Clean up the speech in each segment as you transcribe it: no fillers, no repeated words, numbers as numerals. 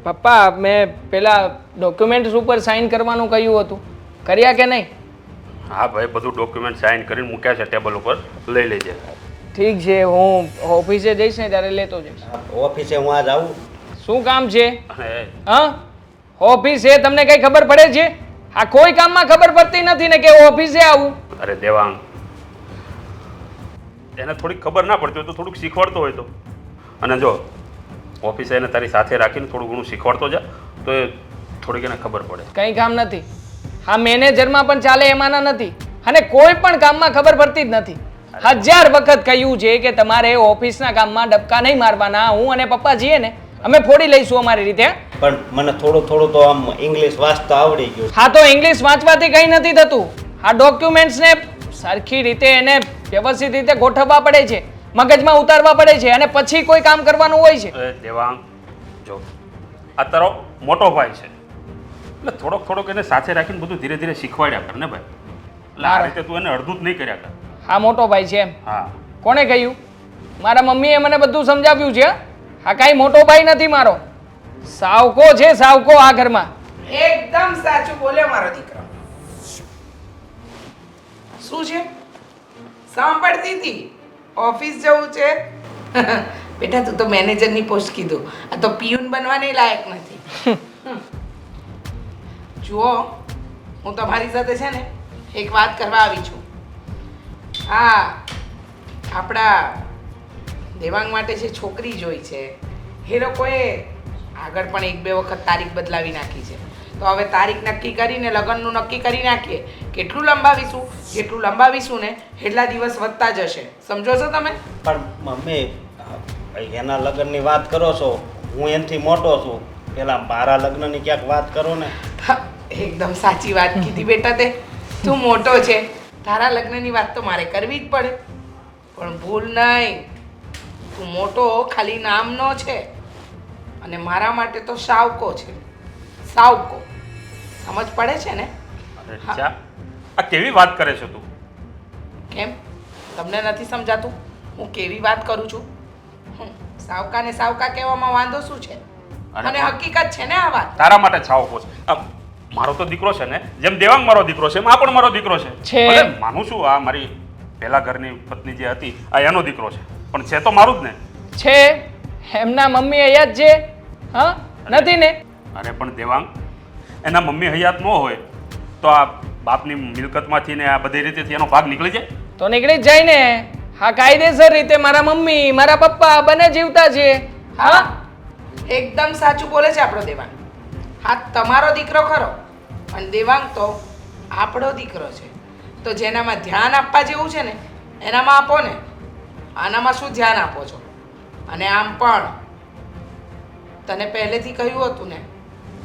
પપ્પા મેં પેલા ડોક્યુમેન્ટ્સ ઉપર સાઇન કરવાનું કહ્યું હતું, કર્યા કે નહીં? હા ભાઈ, બધું ડોક્યુમેન્ટ સાઇન કરીને મૂક્યા છે ટેબલ ઉપર, લઈ લેજે. ઠીક છે, હું ઓફિસે જઈશ ને ત્યારે લેતો જઈશ. ઓફિસે હું આજ આવું? શું કામ છે? અને હા, ઓફિસે તમને કઈ ખબર પડે છે? આ કોઈ કામમાં ખબર પડતી નથી ને કે ઓફિસે આવું. અરે દેવાંગ, એને થોડીક ખબર ના પડતી હોય તો થોડુંક શીખવાડતો હોય તો. અને જો ઓફિસે એને તારી સાથે રાખીને થોડું ઘણું શીખવાડતો જા તો એ થોડીક એને ખબર પડે. કઈ કામ નથી. હા, મેનેજરમાં પણ ચાલે એમાંના નથી, અને કોઈ પણ કામમાં ખબર પડતી જ નથી. 1000 વખત કહ્યું છે કે તમારે ઓફિસના કામમાં ડબકા નહીં મારવાના. હું અને પપ્પા જઈએ ને અમે ફોડી લઈશું અમારી રીતે. પણ મને થોડું થોડું તો આમ ઇંગ્લિશ વાંચતા આવડી ગયું. હા, તો ઇંગ્લિશ વાંચવાથી કંઈ નથી થતું. આ ડોક્યુમેન્ટ્સને સરખી રીતે એને વ્યવસ્થિત રીતે ગોઠવવા પડે છે, મગજમાં ઉતારવા પડે છે, અને પછી કોઈ કામ કરવાનું હોય છે. અરે દેવાંગ, જો આ તારો મોટો ભાઈ છે એટલે થોડોક થોડોક એને સાથે રાખીને બધું ધીરે ધીરે શીખવાડ્યા કર ને ભાઈ. એટલે આ રીતે તું એને અડધું જ નહીં કર્યા કર. હા, મોટો ભાઈ છે એમ? હા. કોણે કહ્યું? મારા મમ્મીએ મને બધું સમજાવ્યું છે. આ કાંઈ મોટો ભાઈ નથી મારો, સાવકો છે, સાવકો આ ઘરમાં. એકદમ સાચું બોલ્યો મારો દીકરો. શું છે સાંભળતી હતી? ઓફિસ જવું છે? બેટા તું તો મેનેજરની પોસ્ટ કીધું, આ તો પિયુન બનવાને લાયક નથી. જુઓ, હું તમારી સાથે છે ને એક વાત કરવા આવી છું. હા, આપણા દેવાંગ માટે જે છોકરી જોઈ છે એ લોકોએ આગળ પણ 1-2 વખત તારીખ બદલાવી નાખી છે. તો હવે તારીખ નક્કી કરીને લગ્નનું નક્કી કરી નાખીએ. કેટલું લંબાવીશું, જેટલું લંબાવીશું ને એટલા દિવસ વધતા જશે. સમજો છો તમે? પણ મમ્મી, એના લગ્નની વાત કરો છો, હું એનાથી મોટો છું. પેલા મારા લગ્નની ક્યાંક વાત કરો ને. હા, એકદમ સાચી વાત કીધી બેટા તે. તું મોટો છે, તારા લગ્નની વાત તો મારે કરવી જ પડે. પણ ભૂલ નહીં, તું મોટો ખાલી નામનો છે અને મારા માટે તો સાવકો છે. સાવકો સમજ પડે છે ને? અરે ચા, આ કેવી વાત કરે છે તું? કેમ તમને નથી સમજાતું હું કેવી વાત કરું છું? સાવકાને સાવકા કહેવામાં વાંધો શું છે? અને હકીકત છે ને આ વાત. તારા માટે છાવકો છે. મારો તો દીકરો છે ને, જેમ દેવાંગ મારો દીકરો છે એમ આ પણ મારો દીકરો છે. ભલે માનું છું આ મારી પહેલા ઘરની પત્ની જે હતી આ એનો દીકરો છે, પણ છે તો મારું જ ને. છે, એમના મમ્મી અહીંયા જ છે. હા, નથી ને? અરે પણ દેવાંગ, એના મમ્મી હયાત ન હોય તો આ બાપની મિલકતમાંથી ને આ બધી રીતેથી એનો ભાગ નીકળી જાય તો નીકળી જ જાય ને. હા, કાયદેસર રીતે મારા મમ્મી મારા પપ્પા બંને જીવતા છે. હા, એકદમ સાચું બોલે છે આપણો દેવાંગ. હા, તમારો દીકરો ખરો, પણ દેવાંગ તો આપણો દીકરો છે. તો જેનામાં ધ્યાન આપવા જેવું છે ને એનામાં આપો ને. આનામાં શું ધ્યાન આપો છો? અને આમ પણ તને પહેલેથી કહ્યું હતું ને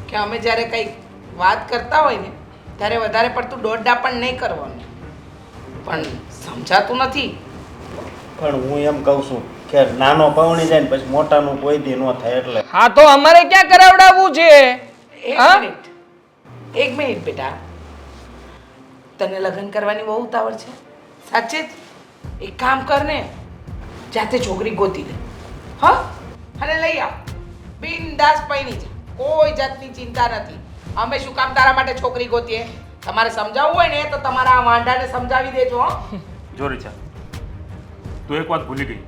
કે અમે જ્યારે કંઈક વાત કરતા હોય ને ત્યારે વધારે પડતું દોડડા પણ નહીં કરવાનું. પણ સમજાતું નથી. પણ હું એમ કહું છું કે નાનો પવણી જાય ને પછી મોટાનું કોઈ દી ન થાય એટલે. હા, તો અમારે ક્યાં કરાવડાવવું છે? એક મિનિટ બેટા, તને લગ્ન કરવાની બહુ ઉતાવળ છે? સાચે જ? એક કામ કર ને, જાતે છોકરી ગોતી લે. હા, અને લઈ આવ. બિનદાસ પૈણી છે, કોઈ જાતની ચિંતા નથી. અમે શું કામ તારા માટે છોકરી ગોતીએ? તમારે સમજાવવું હોય ને તો તમારા આ વાંઢાને સમજાવી દેજો. હો, જો રીચા, તું એક વાત ભૂલી ગઈ.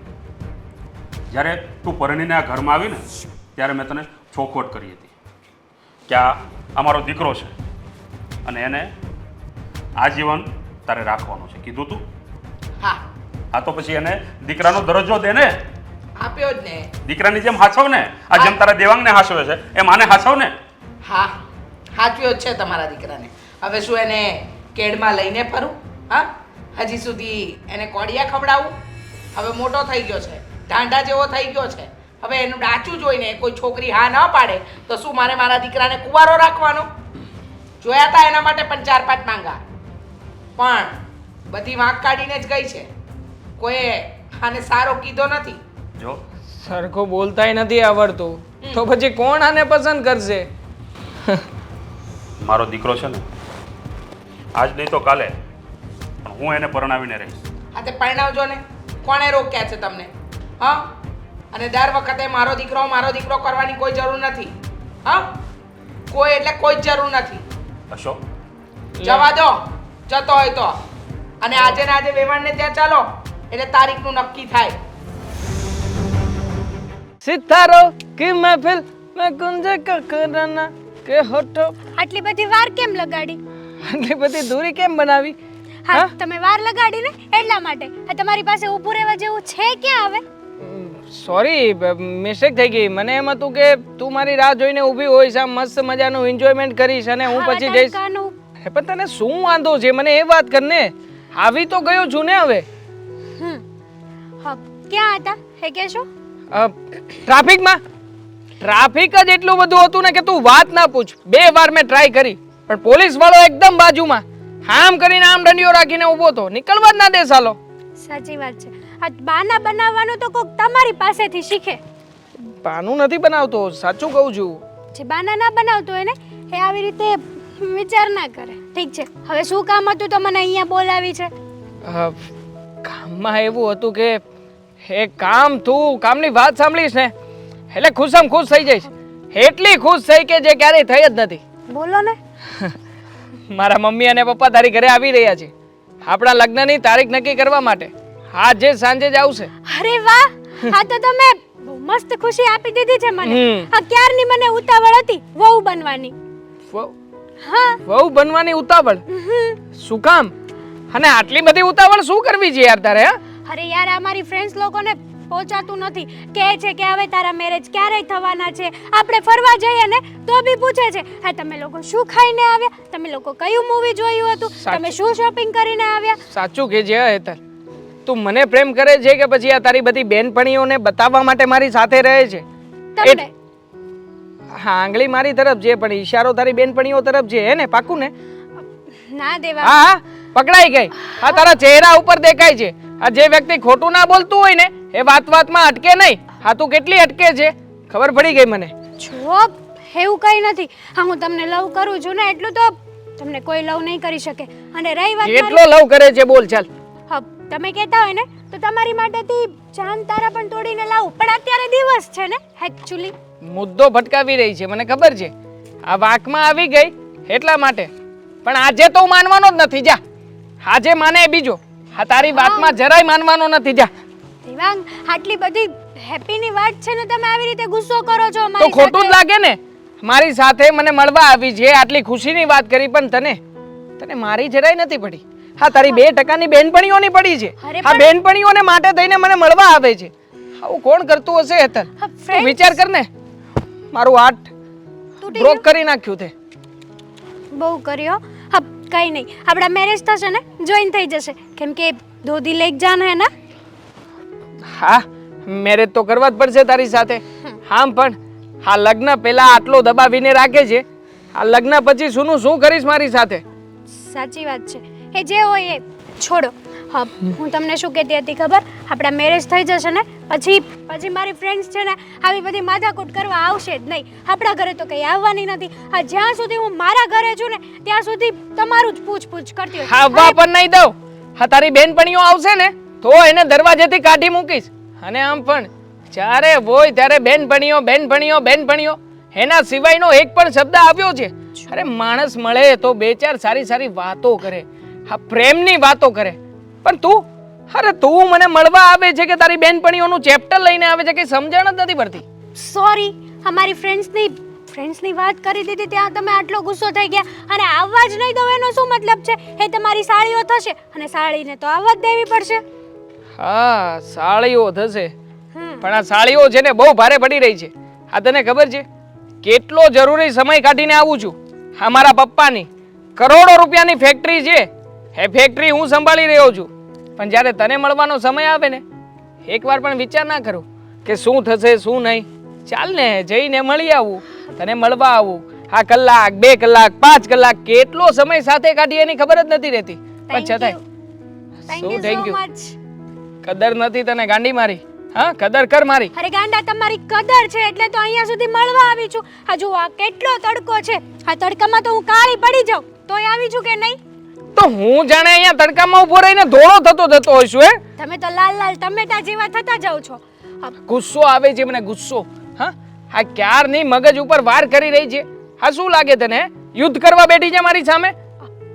જ્યારે તું પરણીને આ ઘરમાં આવી ને ત્યારે મેં તને ચોખવટ કરી હતી કે આ અમારો દીકરો છે અને એને આજીવન તારે રાખવાનો છે. કીધું તું? હા. હા, તો પછી એને દીકરાનો દરજ્જો દે ને. આપ્યો જ ને. દીકરાની જેમ હાચવ ને. આ જેમ તારા દેવાંગને હાચવે છે એમ આને હાચવ ને. હા, હાચવ્યો જ છે તમારા દીકરાને. હવે શું એને કેડમાં લઈને ફરું? હા, હજી સુધી એને કોડિયા ખવડાવું? હવે મોટો થઈ ગયો છે, ઢાંઢા જેવો થઈ ગયો છે. હવે એનું ડાચું જોઈને કોઈ છોકરી હા ન પાડે તો શું મારે મારા દીકરાને કુંવારો રાખવાનો? જોયા હતા એના માટે પણ 4-5 માંગા, પણ બધી વાંક કાઢીને જ ગઈ છે. કોઈએ આને સારો કીધો નથી. જો સરખું બોલતાય નથી આવડતું તો પછી કોણ આને પસંદ કરશે? મારો દીકરો છે ને, આજ નહીં તો કાલે પણ હું એને પરણાવીને રહીશ. હા, તે પરણાવજો ને. કોણે રોક્યા છે તમને? હા, અને દર વખતે મારો દીકરો કરવાની કોઈ જરૂર નથી. હા, કોઈ એટલે કોઈ જ જરૂર નથી. અશોક, જવા દો, જતો હોય તો. અને આજે ને આજે વેવાણને ત્યાં ચાલો એટલે તારીખનું નક્કી થાય. સિતારો કી મહેફિલ મેં કુંજ કા કરાના કે હોઠો. આટલી બધી વાર કેમ લગાડી? આટલી બધી દૂરી કેમ બનાવી? હા, તમે વાર લગાડી ને એટલા માટે. આ તમારી પાસે ઊભું રહેવા જેવું છે ક્યાં હવે? સોરી, મિસ્ટેક થઈ ગઈ. મને એમ હતું કે તું મારી રાહ જોઈને ઊભી હોઈશ, આમ મસ્ત મજાનું એન્જોયમેન્ટ કરીશ અને હું પછી જઈશ. પણ તને શું વાંધો છે મને એ વાત કરને. આવી તો ગયો છું ને હવે. હા, ક્યાં હતા હે કેશો? ટ્રાફિકમાં. ટ્રાફિક જ એટલું બધું હતું ને કે તું વાત ના પૂછ. 2 વાર મેં ટ્રાય કરી પણ પોલીસ વાળો એકદમ બાજુમાં આમ કરીને આમ દંડિયો રાખીને ઊભો તો, નીકળવા જ ના દે સાલો. સાચી વાત છે. આ બાના બનાવવાનું તો કોક તમારી પાસેથી શીખે. પાનું નથી બનાવતો, સાચું કહું છું. જે બાના ના બનાવતો હોય ને એ આવી રીતે વિચાર ના કરે. ઠીક છે, હવે શું કામ હતું તો મને અહીંયા બોલાવી છે? કામમાં એવું હતું કે એ કામ, તું કામની વાત સાંભળીશ ને એટલે ખુશમ ખુશ થઈ જઈશ. એટલી ખુશ થઈ કે જે ક્યારેય થઈ જ નથી. બોલો ને. મારા મમ્મી અને પપ્પા તારી ઘરે આવી રહ્યા છે આપણા લગ્નની તારીખ નક્કી કરવા માટે. આજે સાંજે જ આવશે. અરે વાહ, આ તો તમે બહુ મસ્ત ખુશી આપી દીધી છે મને. આ ક્યારની મને ઉતાવળ હતી વહુ બનવાની. હા, વહુ બનવાની ઉતાવળ? શું કામ? અને આટલી બધી ઉતાવળ શું કરવી છે યાર તારે? અરે યાર, અમારી ફ્રેન્ડ્સ લોકોને પહોંચાતું નથી. કહે છે કે હવે તારા મેરેજ ક્યારે થવાના છે. આપણે ફરવા જઈએ ને તો બી પૂછે છે, હા તમે લોકો શું ખાઈને આવ્યા, તમે લોકો કયું મૂવી જોયું હતું, તમે શું શોપિંગ કરીને આવ્યા. સાચું કે છે હેતલ, તું મને પ્રેમ કરે છે કે પછી આ તારી બધી બેનપણીઓને બતાવવા માટે મારી સાથે રહે છે? તમને હા, આંગળી મારી તરફ છે પણ ઈશારો તારી બેનપણીઓ તરફ છે, હે ને? પાકું ને? ના દેવા. હા, પકડાઈ ગઈ. આ તારા ચહેરા ઉપર દેખાય છે. આ જે વ્યક્તિ ખોટું ના બોલતું હોય ને એ વાતમાં અટકે નહીં. હા, તું કેટલી અટકે છે ખબર પડી ગઈ મને. જો એવું કઈ નથી. હા, હું તમને લવ કરું છું ને એટલું તો તમને કોઈ લવ નહીં કરી શકે. અને રહી વાત કેટલો લવ કરે છે બોલ ચાલ. હા, તમે કહેતા હોય ને તો તમારી માટેથી ચાંદ તારા પણ તોડીને લાવું, પણ અત્યારે દિવસ છે ને એકચ્યુઅલી. મુદ્દો ભટકાવી રહી છે મને ખબર છે. આ વાકમાં આવી ગઈ એટલા માટે. પણ આજે તો હું માનવાનો જ નથી. જા, આજે માને એ બીજો. આ તારી વાતમાં જરાય માનવાનો નથી. જા. દેવાંગ, આટલી બધી હેપીની વાત છે ને તમે આવી રીતે ગુસ્સો કરો છો તો અમારી ખોટું જ સાથે. લાગે ને. મારી સાથે મને મળવા આવી છે, આટલી ખુશીની વાત કરી, પણ તને મારી જરાય નથી પડી. હા, તારી 2% બેનપણીઓની પડી છે. અરે આ બેનપણીઓને માટે થઈને મને મળવા આવે છે. આવું કોણ કરતું હશે હેતલ? હા, તું friends. વિચાર કર ને. મારું હાર્ટ તૂટી બ્રોક કરી નાખ્યું તે. બહુ કર્યો. હા, કઈ નહીં, આપણા મેરેજ થશે ને જોઈન થઈ જશે. કેમ કે દોધી લેક જાના હે ના. હા, મેરેજ તો કરવા જ પડશે તારી સાથે. હા, પણ આ લગ્ન પહેલા આટલો દબાવીને રાખે છે, આ લગ્ન પછી શું કરીશ મારી સાથે? સાચી વાત છે. એ જે હોય એ છોડો. હા, હું તમને શું કહેતી હતી ખબર? આપણા મેરેજ થઈ જશે ને પછી મારી ફ્રેન્ડ્સ છે ને આવી બધી માથાકૂટ કરવા આવશે જ નહીં. આપણા ઘરે તો કંઈ આવવાની નથી. હા, જ્યાં સુધી હું મારા ઘરે છું ને ત્યાં સુધી તમારું જ પૂછપૂછ કરતી હોય. આવવા પણ નહીં દઉં. હા, તારી બેનપણીઓ આવશે ને તો એને દરવાજેથી કાઢી મૂકીશ. અને આમ પણ જ્યારે હોય ત્યારે બેનપણીઓ એના સિવાયનો એક પણ શબ્દ આવ્યો છે? અરે માણસ મળે તો 2-4 સારી વાતો કરે. હા, પ્રેમની વાતો કરે. પણ તું મને મળવા આવે છે કે તારી બેનપણીઓનું ચેપ્ટર લઈને આવે છે કે સમજણ જ નથી પડતી. સોરી, અમારી ફ્રેન્ડ્સની વાત કરી દીધી ત્યાં તમે આટલો ગુસ્સો થઈ ગયા. અને આવવા જ નહીં દો એનો શું મતલબ છે? એ તમારી સાળીઓ થશે અને સાળીને તો આવવા જ દેવી પડશે. હા, સાળીઓ થશે. પણ આ સાળીઓ છે ને બહુ ભારે પડી રહી છે. આ તને ખબર છે કેટલો જરૂરી સમય કાઢીને આવું છું? હા, મારા પપ્પાની કરોડો રૂપિયાની ફેક્ટરી છે, એ ફેક્ટરી હું સંભાળી રહ્યો છું. પણ જ્યારે તને મળવાનો સમય આવે ને એકવાર પણ વિચાર ના કરો કે શું થશે શું નહીં. ચાલ ને જઈને મળી આવું, તને મળવા આવું. હા, કલાક 2 કલાક 5 કલાક કેટલો સમય સાથે કાઢી એની ખબર જ નથી રહેતી. પણ છતાંય thank you thank so you. Much. કદર નથી તને ગાંડી મારી? હા, કદર કર મારી. અરે ગાંડા, તમારી કદર છે એટલે તો અહીંયા સુધી મળવા આવી છું. આ જુઓ આ કેટલો તડકો છે. આ તડકામાં તો હું કાળી પડી જાઉં તોય આવી છું કે નહીં? તો હું જાણે અહીંયા તડકામાં ઉભો રહીને ધોળો થતો હોઈશું હે? તમે તો લાલ લાલ ટમેટા જેવા થતા જાવ છો. ગુસ્સો આવે છે મને, ગુસ્સો. હા, આ ક્યારની મગજ ઉપર વાર કરી રહી છે. હા, શું લાગે તને? યુદ્ધ કરવા બેઠી છે મારી સામે?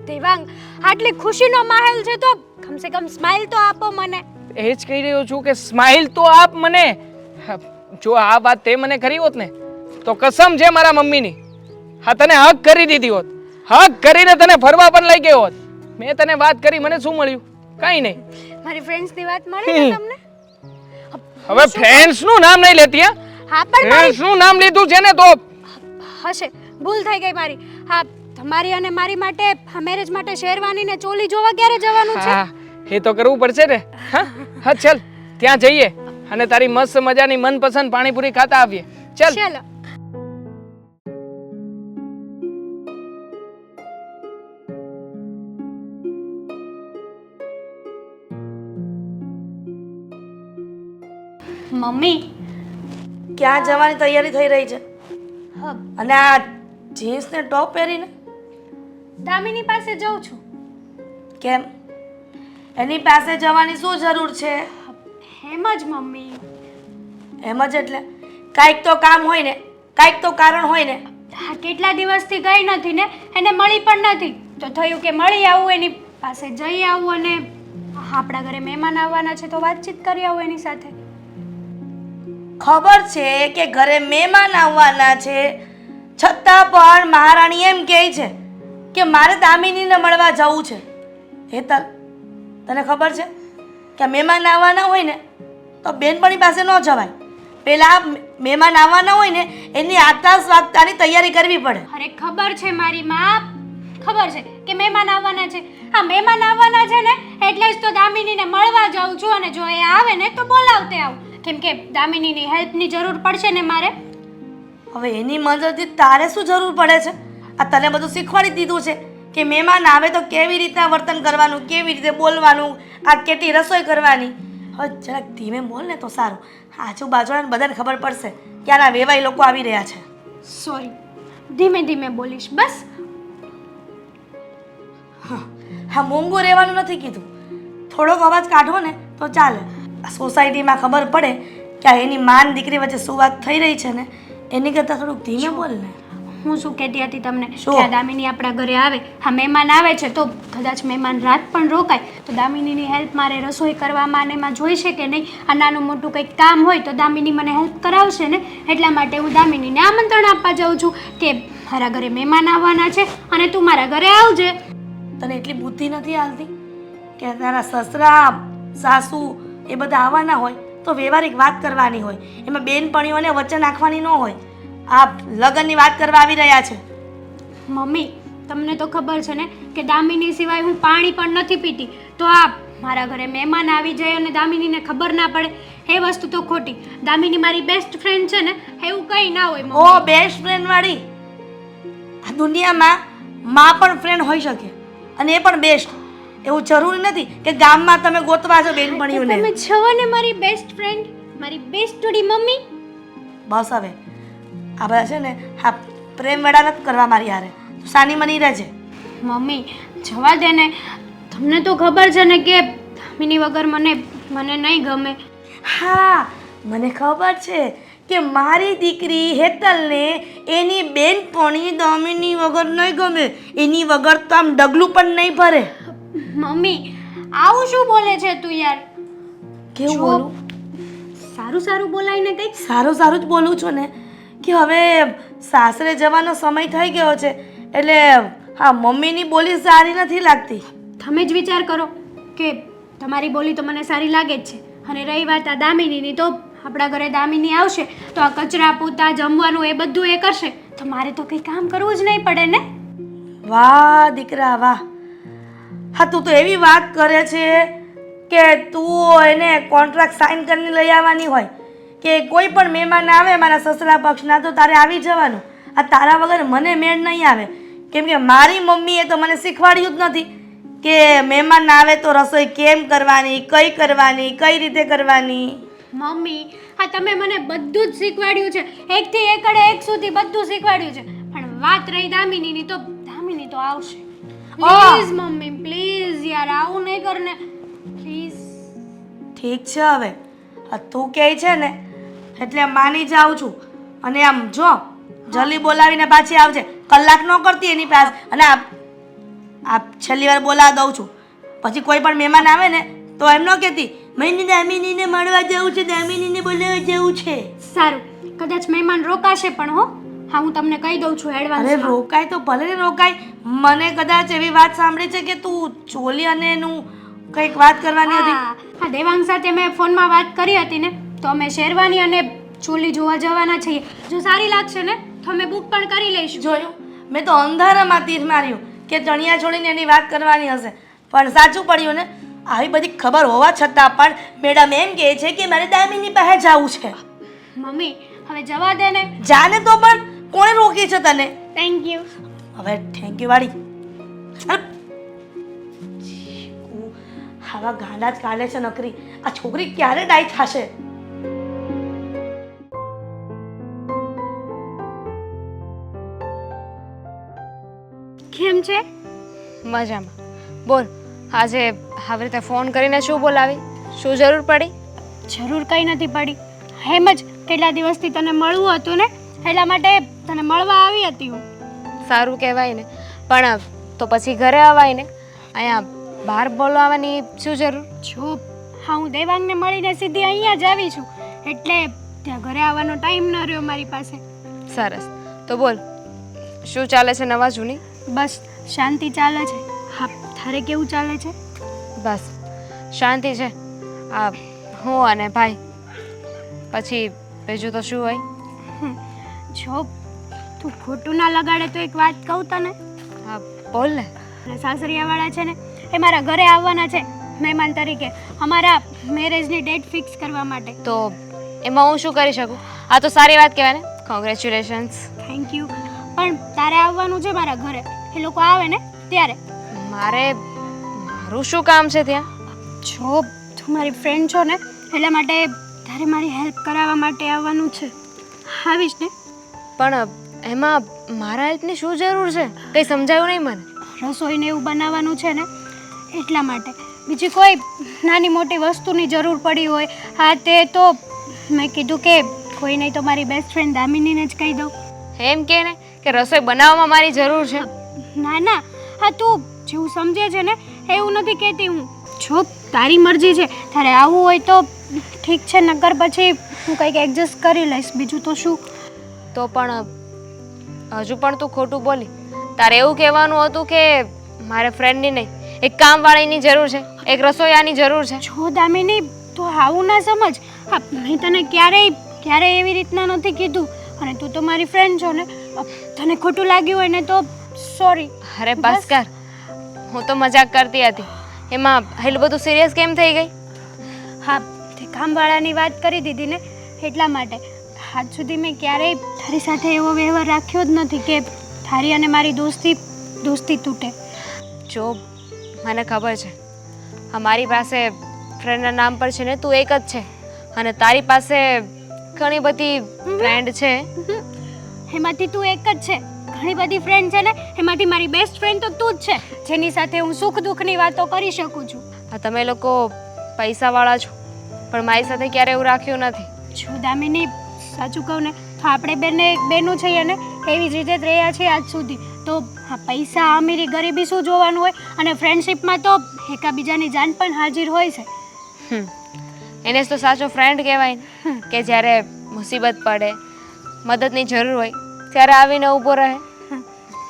દેવાંગ, આટલી ખુશીનો માહોલ છે તો કમસે કમ સ્માઈલ તો આપો મને. એ જ કહી રહ્યો છું કે સ્માઈલ તો આપ મને. હા, જો આ વાત તે મને કરી હોત ને તો કસમ છે મારા મમ્મીની, હા તને હક કરી દીધી હોત. હક કરીને તને ફરવા પણ લઈ ગયો હોત. મેં તને વાત કરી, મને શું મળ્યું? કંઈ નહીં. મારી ફ્રેન્ડ્સની વાત મળી ને તમને? હવે ફ્રેન્ડ્સ નું નામ નહીં લેતી. હા, હા પણ ફ્રેન્ડ્સ નું નામ લીધું છે ને તો હશે, ભૂલ થઈ ગઈ મારી. હા, તમારી અને મારી માટે મેરેજ માટે શેરવાની ને ચોલી જોવા ક્યારે જવાનું છે? હા, એ તો કરવું પડશે ને. હા હા, ચાલ ત્યાં જઈએ અને તારી મસ્ત મજાની મનપસંદ પાણીપુરી ખાતા આવીએ. ચાલ. ચાલો. મમ્મી, ક્યાં જવાની તૈયારી થઈ રહી છે? હા, અને આ જીન્સ ને ટોપ પહેરીને દામિની પાસે જઉં છું. કેમ? એની પાસે જવાની શું જરૂર છે? એમ જ મમ્મી. એમ જ એટલે કાંઈક તો કામ હોય ને, કાંઈક તો કારણ હોય ને. હા, કેટલા દિવસથી ગઈ નથી ને એને મળી પણ નથી તો થયું કે મળી આવું, એની પાસે જઈ આવું અને આપણા ઘરે મહેમાન આવવાના છે તો વાતચીત કરી આવું એની સાથે. ખબર છે કે ઘરે મહેમાન આવવાના છે, છતાં પણ મહારાણી એમ કહે છે કે મારે દામિનીને મળવા જવું છે. હેતલ, તને ખબર છે કે મહેમાન આવવાના હોય ને તો બેનપણી પાસે ન જવાય. પેલા મહેમાન આવવાના હોય ને એની આગતા સ્વાગતાની તૈયારી કરવી પડે. અરે ખબર છે મારી માં, ખબર છે કે મહેમાન આવવાના છે. હા, મહેમાન આવવાના છે ને એટલે જ તો દામિનીને મળવા જાઉં છું અને જો એ આવે ને તો બોલાવતે આવું, કેમ કે દામિનીની હેલ્પની જરૂર પડશે ને મારે. હવે એની મદદથી તારે શું જરૂર પડે છે? આ તને બધું શીખવાડી દીધું છે કે મહેમાન આવે તો કેવી રીતના વર્તન કરવાનું, કેવી રીતે બોલવાનું, આ કેટલી રસોઈ કરવાની. હવે જરાક ધીમે બોલ ને તો સારું. આજુબાજુવાળાને બધાને ખબર પડશે કે આના વેવાઈ લોકો આવી રહ્યા છે. સોરી, ધીમે ધીમે બોલીશ બસ. હા, મોંઘું રહેવાનું નથી કીધું, થોડોક અવાજ કાઢો ને તો ચાલે. આ સોસાયટીમાં ખબર પડે કે આ એની માન દીકરી વચ્ચે શું વાત થઈ રહી છે ને એની કરતાં થોડુંક ધીમે બોલ ને. હું શું કહેતી હતી તમને શું? કે આ દામિની આપણા ઘરે આવે, હા મહેમાન આવે છે તો કદાચ મહેમાન રાત પણ રોકાય તો દામિનીની હેલ્પ મારે રસોઈ કરવામાં અને એમાં જોઈ છે કે નહીં. આ નાનું મોટું કંઈક કામ હોય તો દામિની મને હેલ્પ કરાવશે ને, એટલા માટે હું દામિનીને આમંત્રણ આપવા જાઉં છું કે મારા ઘરે મહેમાન આવવાના છે અને તું મારા ઘરે આવજે. તને એટલી બુદ્ધિ નથી હાલતી કે તારા સસરા સાસુ એ બધા આવવાના હોય તો વ્યવહારિક વાત કરવાની હોય, એમાં બેનપણીઓને વચ્ચે નાખવાની ન હોય. આ લગ્નની વાત કરવા આવી રહ્યા છે. મમ્મી, તમને તો ખબર છે ને કે દામિની સિવાય હું પાણી પણ નથી પીતી, તો આ મારા ઘરે મહેમાન આવી જાય અને દામિનીને ખબર ના પડે એ વસ્તુ તો ખોટી. દામિની મારી બેસ્ટ ફ્રેન્ડ છે ને, એવું કંઈ ના હોય મમ્મી. ઓ બેસ્ટ ફ્રેન્ડ વાળી, આ દુનિયામાં માં પણ ફ્રેન્ડ હોઈ શકે અને એ પણ બેસ્ટ. એવું જરૂરી નથી કે ગામમાં તમે ગોતવા છો બેનપણીઓને. તમે છો ને મારી બેસ્ટ ફ્રેન્ડ, મારી બેસ્ટડી મમ્મી. બસ હવે આ બધા છે ને હા પ્રેમ વેડા નથી કરવા મારી હારે. તું સાની મની રહેજે. મમ્મી જવા દે ને, તમને તો ખબર છે ને કે દામિની વગર મને નહીં ગમે. હા, મને ખબર છે કે મારી દીકરી હેતલને એની બેનપણી દામિની વગર નહીં ગમે. એની વગર તો આમ ડગલું પણ નહીં ભરે. મમ્મી આવું શું બોલે છે તું યાર? કેવું જો, બોલું? સારું સારું બોલાય ને કંઈક. સારું સારું જ બોલું છું ને કે હવે સાસરે જવાનો સમય થઈ ગયો છે એટલે હા મમ્મીની બોલી સારી નથી લાગતી. તમે જ વિચાર કરો કે તમારી બોલી તો મને સારી લાગે જ છે અને રહી વાત આ દામિનીની, તો આપણા ઘરે દામિની આવશે તો આ કચરા પોતા જમવાનું એ બધું એ કરશે તો મારે તો કંઈ કામ કરવું જ નહીં પડે ને. વાહ દીકરા વાહ. હા, તું તો એવી વાત કરે છે કે તું એને કોન્ટ્રાક્ટ સાઇન કરીને લઈ આવવાની હોય કે કોઈ પણ મહેમાન આવે મારા સસરા પક્ષના તો તારે આવી જવાનું. આ તારા વગર મને મેળ નહીં આવે, કેમ કે મારી મમ્મીએ તો મને શીખવાડ્યું જ નથી કે મહેમાન આવે તો રસોઈ કેમ કરવાની, કઈ કરવાની, કઈ રીતે કરવાની. મમ્મી હા તમે મને બધું જ શીખવાડ્યું છે, એકથી એકડે એક સુધી બધું શીખવાડ્યું છે, પણ વાત રહી દામિનીની તો દામિની તો આવશે. પ્લીઝ મમ્મી પ્લીઝ યાર આવું નહીં કર ને પ્લીઝ. ઠીક છે, હવે તું કહે છે ને એટલે માની જાઉં છું. અને આમ જો જલ્દી બોલાવીને પાછી આવજે. કલાક ન કરતી એની પાસે. અને આ છેલ્લી વાર બોલાવી દઉં છું. પછી કોઈ પણ મહેમાન આવે ને તો એમ ન કહેતી મને દામિનીને મળવા જવું છે, દામિનીને બોલાવવા જવું છે. સારું, કદાચ મહેમાન રોકાશે પણ હો. હા, હું તમને કહી દઉં છું અરે એડવાન્સ. રોકાય તો ભલે ને રોકાય. મને કદાચ એવી વાત સાંભળી છે કે તું ચોલી અને એનું કંઈક વાત કરવાની હતી. હા, દેવાંગ સાથે મેં ફોનમાં વાત કરી હતી ને, તો અમે શેરવાની અને ચોલી જોવા જવાના છીએ. જો સારી લાગશે ને તો અમે બુક પણ કરી લઈશું. જોયું, મેં તો અંધારામાં તીર માર્યું કે ચણિયા છોડીને એની વાત કરવાની હશે, પણ સાચું પડ્યું ને. આવી બધી ખબર હોવા છતાં પણ મેડમ એમ કહે છે કે મારે દામિની પાસે જવું છે. મમ્મી, હવે જવા દે ને. જાને તો પણ કોણે રોકી છે તને? Thank you. હવે થેન્ક યુ વાળી. ચાલ. આવા ગાંડા જ કાઢે છે નકરી. આ છોકરી ક્યારે ડાય થશે? કેમ છે? મજામાં. બોલ, આજે આવી રીતે ફોન કરીને શું બોલાવી? શું જરૂર પડી? જરૂર કંઈ નથી પડી. એમ જ કેટલા દિવસથી તને મળવું હતું ને, એટલા માટે તને મળવા આવી હતી હું. સારું કહેવાય ને, પણ તો પછી ઘરે અવાય ને. અહીંયા બહાર બોલાવવાની શું જરૂર? જો હા, હું દેવાંગને મળીને સીધી અહીંયા જ આવી છું, એટલે ત્યાં ઘરે આવવાનો ટાઈમ ન રહ્યો મારી પાસે. સરસ. તો બોલ, શું ચાલે છે નવા જૂની? બસ શાંતિ ચાલે છે. હા, તારે કેવું ચાલે છે? બસ શાંતિ છે. આ હું અને ભાઈ, પછી બીજું તો શું હોય? જો તું ખોટું ના લગાડે તો એક વાત કહું તને. હા, બોલ ને. મારા સાસરિયાવાળા છે ને, એ મારા ઘરે આવવાના છે મહેમાન તરીકે, અમારા મેરેજની ડેટ ફિક્સ કરવા માટે. તો એમાં હું શું કરી શકું? આ તો સારી વાત કહેવાય ને. કોંગ્રેચ્યુલેશન્સ. Thank you. પણ તારે આવવાનું છે મારા ઘરે. એ લોકો આવે ને ત્યારે. મારું શું કામ છે ત્યાં? જો તું મારી ફ્રેન્ડ છો ને, એટલા માટે તારે મારી હેલ્પ કરાવવા માટે આવવાનું છે. આવીશ ને? પણ એમાં મારા હેલ્પની શું જરૂર છે? કંઈ સમજાયું નહીં મને. રસોઈને એવું બનાવવાનું છે ને, એટલા માટે. બીજી કોઈ નાની મોટી વસ્તુની જરૂર પડી હોય હા તે તો મેં કીધું કે કોઈ નહીં તો મારી બેસ્ટ ફ્રેન્ડ દામિનીને જ કહી દઉં. એમ કે ને કે રસોઈ બનાવવામાં મારી જરૂર છે? ના ના, હા તું જેવું સમજે છે ને એવું નથી કહેતી હું. જો તારી મરજી છે, તારે આવવું હોય તો ઠીક છે, નકર પછી હું કંઈક એડજસ્ટ કરી લઈશ. બીજું તો શું. તો પણ હજુ પણ તું ખોટું બોલી. તારે એવું કહેવાનું હતું કે મારે ફ્રેન્ડની નહીં, એક કામવાળીની જરૂર છે, એક રસોઈયાની જરૂર છે. જો દામિની, તું આવું ના સમજ. હા, મેં તને ક્યારેય એવી રીતના નથી કીધું. અને તું તો મારી ફ્રેન્ડ છો ને, તને ખોટું લાગ્યું હોય ને તો સોરી. અરે બસ કર, હું તો મજાક કરતી હતી. એમાં એટલું બધું સિરિયસ કેમ થઈ ગઈ? હા, તે કામવાળાની વાત કરી દીધી ને એટલા માટે. આજ સુધી મેં ક્યારેય તારી સાથે એવો વ્યવહાર રાખ્યો જ નથી કે તારી અને મારી દોસ્તી તૂટે. જો મને ખબર છે, અમારી પાસે ફ્રેન્ડના નામ પર છે ને તું એક જ છે, અને તારી પાસે ઘણી બધી ફ્રેન્ડ છે. એમાંથી તું એક જ છે. ઘણી બધી ફ્રેન્ડ છે ને, એમાંથી મારી બેસ્ટ ફ્રેન્ડ તો તું જ છે, જેની સાથે હું સુખ દુઃખની વાતો કરી શકું છું. આ તમે લોકો પૈસાવાળા છો, પણ મારી સાથે ક્યારે એવું રાખ્યું નથી. જો દામિની, સાચું કહું ને તો આપણે બંને એક બેનું છીએ ને, એવી જ રીતે જ રહ્યા છીએ આજ સુધી. તો આ પૈસા અમીરી ગરીબી શું જોવાનું હોય, અને ફ્રેન્ડશિપમાં તો એકાબીજાની જાન પણ હાજર હોય છે. એને જ તો સાચો ફ્રેન્ડ કહેવાય ને, કે જ્યારે મુસીબત પડે, મદદની જરૂર હોય ત્યારે આવીને ઊભો રહે.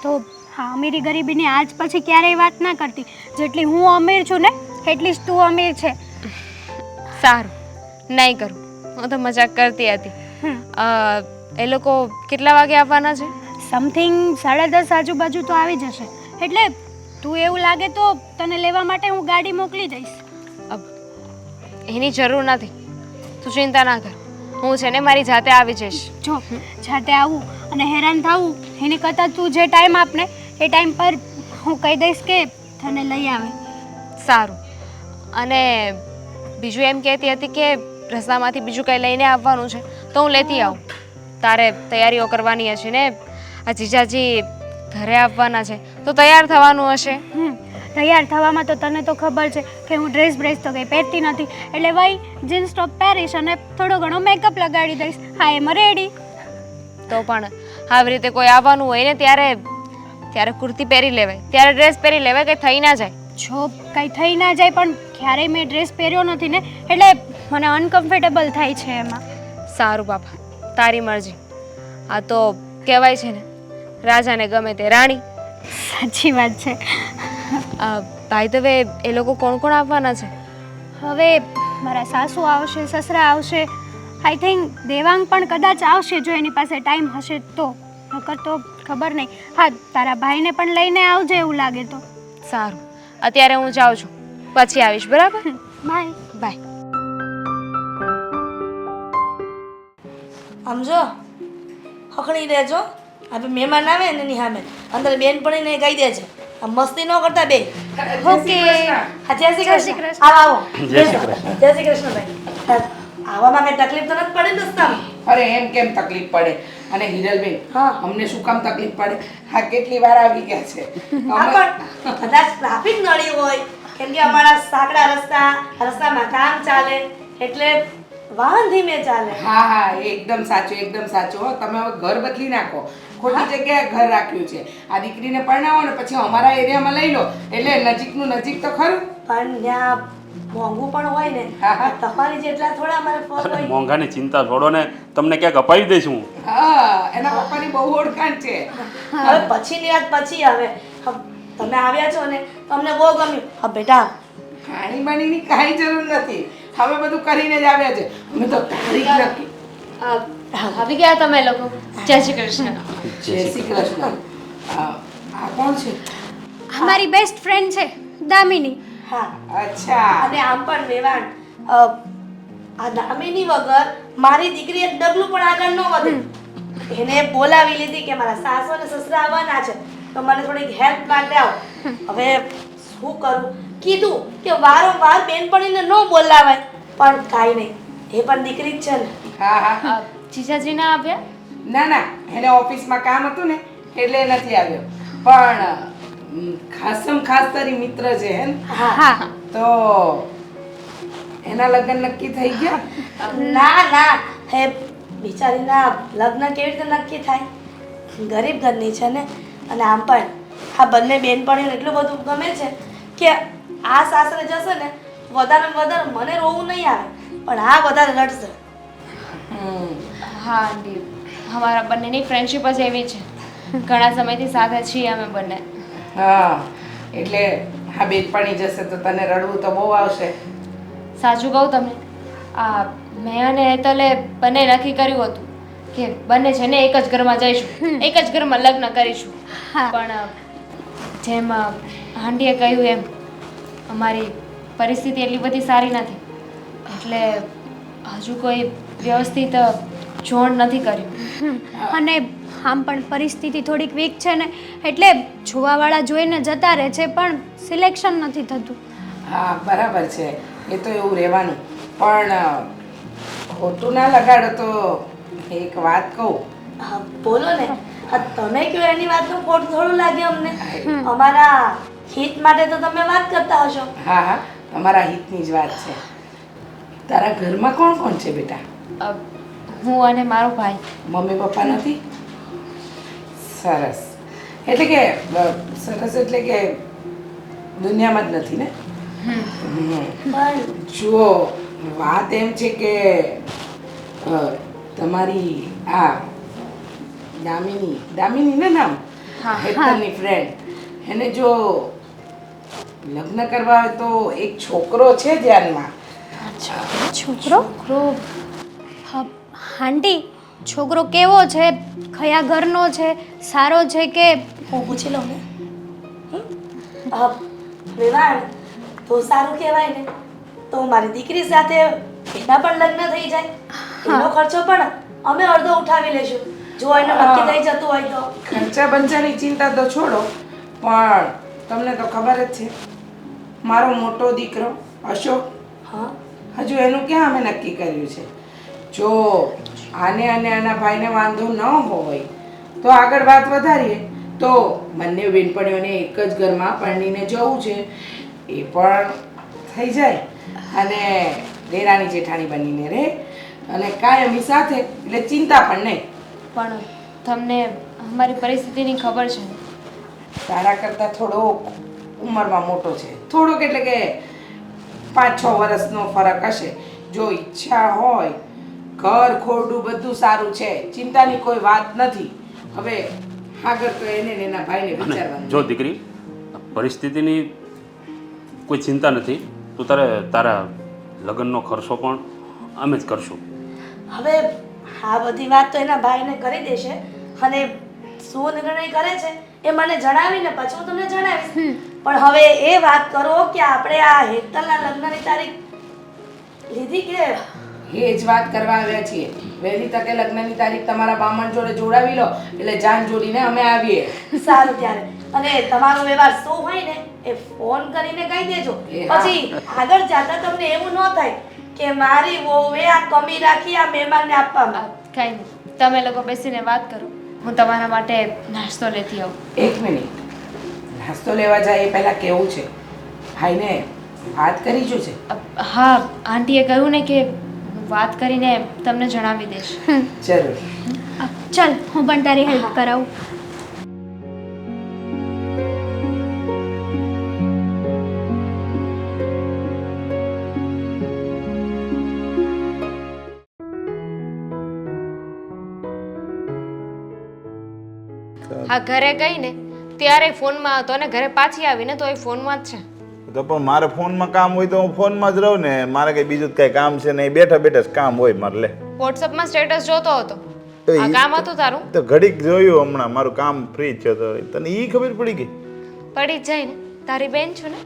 તો હા, અમીરી ગરીબીની આજ પછી ક્યારેય વાત ના કરતી. જેટલી હું અમીર છું ને એટલી જ તું અમીર છે. સારું, નહીં કરું. હું તો મજાક કરતી હતી. એ લોકો કેટલા વાગે આવવાના છે? સમથિંગ 10:30 આજુબાજુ તો આવી જશે. એટલે તું એવું લાગે તો તને લેવા માટે હું ગાડી મોકલી દઈશ. એની જરૂર નથી, તું ચિંતા ના કર. હું છે ને મારી જાતે આવી જઈશ. જો જાતે આવું અને હેરાન થવું એની કરતાં તું જે ટાઈમ આપને એ ટાઈમ પર હું કહી દઈશ કે તને લઈ આવે. સારું. અને બીજું એમ કહેતી હતી કે રસ્તામાંથી બીજું કંઈ લઈને આવવાનું છે તો હું લેતી આવું. તારે તૈયારીઓ કરવાની હશે ને, આ જીજાજી ઘરે આવવાના છે તો તૈયાર થવાનું હશે. તૈયાર થવામાં તો તને તો ખબર છે કે હું ડ્રેસ તો કંઈ પહેરતી નથી, એટલે ભાઈ જીન્સ ટોપ પહેરીશ અને થોડો ઘણો મેકઅપ લગાડી દઈશ. હા, એમાં રેડી. તો પણ આવી રીતે કોઈ આવવાનું હોય ને ત્યારે કુર્તી પહેરી લેવાય, ત્યારે ડ્રેસ પહેરી લેવાય, કંઈ થઈ ના જાય. જો કંઈ થઈ ના જાય, પણ ક્યારેય મેં ડ્રેસ પહેર્યો નથી ને, એટલે મને અનકમ્ફર્ટેબલ થાય છે એમાં. સારું બાપા, તારી મરજી. આ તો કહેવાય છે ને, રાજાને ગમે તે રાણી. સાચી વાત છે. ભાઈ તો એ લોકો કોણ કોણ આવવાના છે? હવે મારા સાસુ આવશે, સસરા આવશે, આઈ થિંક દેવાંગ પણ કદાચ આવશે જો એની પાસે ટાઈમ હશે તો, નકર તો ખબર નહીં. હા, તારા ભાઈને પણ લઈને આવજે એવું લાગે તો. સારું, અત્યારે હું જાઉં છું, પછી આવીશ, બરાબર? બાય. બાય. સમજો હકણી રહેજો. હવે મહેમાન આવે ને એની સામે અંદર બેનપણીને કહી દે છે, આમ મસ્તી ન કરતા બે. ઓકે. હા, જય શ્રી જય શ્રી કૃષ્ણ. કૃષ્ણ. આવો આવો. જય શ્રી કૃષ્ણ ભાઈ. આવામાં કઈ તકલીફ તો નથી પડે ને રસ્તામાં? અરે એમ કેમ તકલીફ પડે? અને હિરલબેન, હા. અમને શું કામ તકલીફ પડે? હા, કેટલી વાર આવી ગયા છે. હા, પણ કદાચ ટ્રાફિક નડી હોય, કેમ કે અમારા સાંકડા રસ્તામાં કામ ચાલે એટલે વાહન ધીમે ચાલે. હા હા, એકદમ સાચું, એકદમ સાચું. હો, તમે હવે ઘર બદલી નાખો. ખોટી જગ્યાએ ઘર રાખ્યું છે. આ દીકરીને પરણાવો ને પછી અમારા એરિયામાં લઈ લો એટલે નજીકનું નજીક તો ખરું. પણ ત્યાં મોંઘું પણ હોય ને. હા, હા. તમારી જેટલા થોડા અમારે પગ અરે હોય. મોંઘાની ચિંતા છોડો ને, તમને ક્યાંક અપાવી દઈશું હું. હા, એના પપ્પાની બહુ ઓળખાણ છે. હવે પછીની વાત પછી આવે. હવે તમે આવ્યા છો ને, તમને બહુ ગમ્યું. હા બેટા, ખાણી બાણીની કાંઈ જરૂર નથી. હવે બધું કરીને જ આવ્યા છે. અમે તો તારીખ નક્કી. આવી ગયા તમે લોકો? જય શ્રી કૃષ્ણ. જય શ્રી કૃષ્ણ. આ કોણ છે? અમારી બેસ્ટ ફ્રેન્ડ છે દામિની. હા. અચ્છા. અને આમ પણ વેવાણ, આ દામિની વગર મારી દીકરી એક ડગલું પણ આગળ ન વધે. એને બોલાવી લીધી કે મારા સાસુ અને સસરા આવવાના છે તો મને થોડીક હેલ્પ માટે આવો. હવે શું કરું? કીધું કે વારંવાર બેનપણીને ન બોલાવાય, પણ કાંઈ નહીં, એ પણ દીકરી જ છે ને. હા હા. જીજાજી ના આવ્યા? ના ના, એને ઓફિસમાં કામ હતું ને એટલે નથી આવ્યો. પણ ખાસમ ખાસ તારી મિત્ર છે હે ને? હા. તો એના લગ્ન નક્કી થઈ ગયા? ના ના, હે બિચારીના લગ્ન કેવી રીતે નક્કી થાય? ગરીબ ઘરની છે ને, અને આમ પણ આ બંને બેનપણીઓને એટલું બધું ગમે છે કે આ સાસરે જશે ને વધારે ને વધારે મને રોવું નહીં આવે, પણ આ વધારે લડશે. હા આંટી, અમારા બંનેની ફ્રેન્ડશિપ જ એવી છે. ઘણા સમયથી સાથે છીએ અમે બંને. હા, એટલે હા બેનપણી જશે તો તને રડવું તો બહુ આવશે. સાચું કહું તમને, મેં અને હેતલે બંને નક્કી કર્યું હતું કે બંને છે ને એક જ ઘરમાં જઈશું, એક જ ઘરમાં લગ્ન કરીશું. હા. પણ જેમ આંટીએ કહ્યું એમ અમારી પરિસ્થિતિ એટલી બધી સારી નથી, એટલે હજુ કોઈ વ્યવસ્થિત જોડ નથી કર્યું. અને આમ પણ પરિસ્થિતિ થોડીક વીક છે ને, એટલે જોવાવાળા જોઈને જતા રહે છે પણ સિલેક્શન નથી થતું. હા બરાબર છે, એ તો એવું રહેવાનું. પણ ખોટું ના લગાડો તો એક વાત કહું. હા બોલો ને. આ તમે કયો એની વાતનું ખોટું થોડું લાગે અમને? અમારા હિત માટે તો તમે વાત કરતા હશો. હા હા, તમારા હિતની જ વાત છે. તારા ઘરમાં કોણ કોણ છે બેટા? હું અને મારો ભાઈ. મમ્મી પપ્પા નથી? સરસ. એટલે કે સરસ એટલે કે દુનિયામાં જ નથી ને? પણ જુઓ, વાત એમ છે કે તમારી આ દામિની ને નામ, હેતલની ફ્રેન્ડ, એને જો લગ્ન કરવા હોય તો એક છોકરો છે ધ્યાનમાં. છોકરો? આંટી, છોકરો કેવો છે, કયા ઘરનો છે, સારો છે કે? હું પૂછી લઉં ને. વેવાણ, તો સારું કહેવાય ને. તો મારી દીકરી સાથે એના પણ લગ્ન થઈ જાય, એનો ખર્ચો પણ અમે અડધો ઉઠાવી લેશું જો એનું નક્કી થઈ જતું હોય તો. ખર્ચા બંચાની ચિંતા તો છોડો, પણ તમને તો ખબર જ છે મારો મોટો દીકરો અશોક, હા, હજુ એનું ક્યાં અમે નક્કી કર્યું છે. જો આને અને આના ભાઈને વાંધો ન હોય તો આગળ વાત વધારીએ, તો બંને બેનપણીઓને એક જ ઘરમાં પરણીને જવું છે એ પણ થઈ જાય અને દેરાણી જેઠાણી બનીને રહે અને કાયમી સાથે એટલે ચિંતા પણ નહીં. પણ તમને અમારી પરિસ્થિતિની ખબર છે ને? તારા કરતાં થોડોક ઉંમરમાં મોટો છે, થોડોક એટલે કે 5-6 વર્ષનો ફરક હશે. જો ઈચ્છા હોય, ઘર ખોરડું બધું સારું છે, ચિંતાની કોઈ વાત નથી. હવે આગળ તો એને ને એના ભાઈને અને વિચારવાનું. જો દીકરી, પરિસ્થિતિની કોઈ ચિંતા નથી. તું તારા લગ્નનો ખર્ચો પણ અમે જ કરશું. હવે આ બધી વાત તો એના ભાઈને કરી દેશે અને શું નિર્ણય કરે છે એ મને જણાવીને પછી હું તમને જણાવીશ. પણ હવે એ વાત કરો કે આપણે આ હેતલના લગ્નની તારીખ લીધી કે એ જ વાત કરવા આવ્યા છીએ. વહેલી તકે લગ્નની તારીખ તમારા બામણ જોડે જોડાવી લો એટલે જાન જોડીને અમે આવીએ. સારું ત્યારે. અને તમારો વ્યવહાર શું હોય ને એ ફોન કરીને કહી દેજો. એ હા. પછી આગળ જતા તમને એવું ન થાય કે મારી વહુએ આ કમી રાખી આ મહેમાનને આપવામાં. કાંઈ નહીં, તમે લોકો બેસીને વાત કરો, હું તમારા માટે નાસ્તો લેતી આવું. 1 મિનિટ, નાસ્તો લેવા જાય એ પહેલાં કેવું છે, ભાઈને વાત કરી જો છે. હા, આંટીએ કહ્યું ને કે હું વાત કરીને તમને જણાવી દઈશ. જરૂર. ચાલ હું પણ તારી હેલ્પ કરાવું. હા, ઘરે ગઈ ને ત્યારે ફોનમાં હતો અને ઘરે પાછી આવીને તો એ ફોનમાં જ છે. તો પણ મારે ફોનમાં કામ હોય તો હું ફોનમાં જ રહું ને. મારે કઈ બીજું કઈ કામ છે નહીં, બેઠા બેઠા જ કામ હોય મારે. લે વોટ્સઅપમાં સ્ટેટસ જોતો હતો. તો આ ઈ કામ હતું તારું? તો ઘડીક જોયું હમણાં, મારું કામ ફ્રી છે તો તને ઈ ખબર પડી ગઈ? પડી જ જાય ને, તારી બેન છું ને.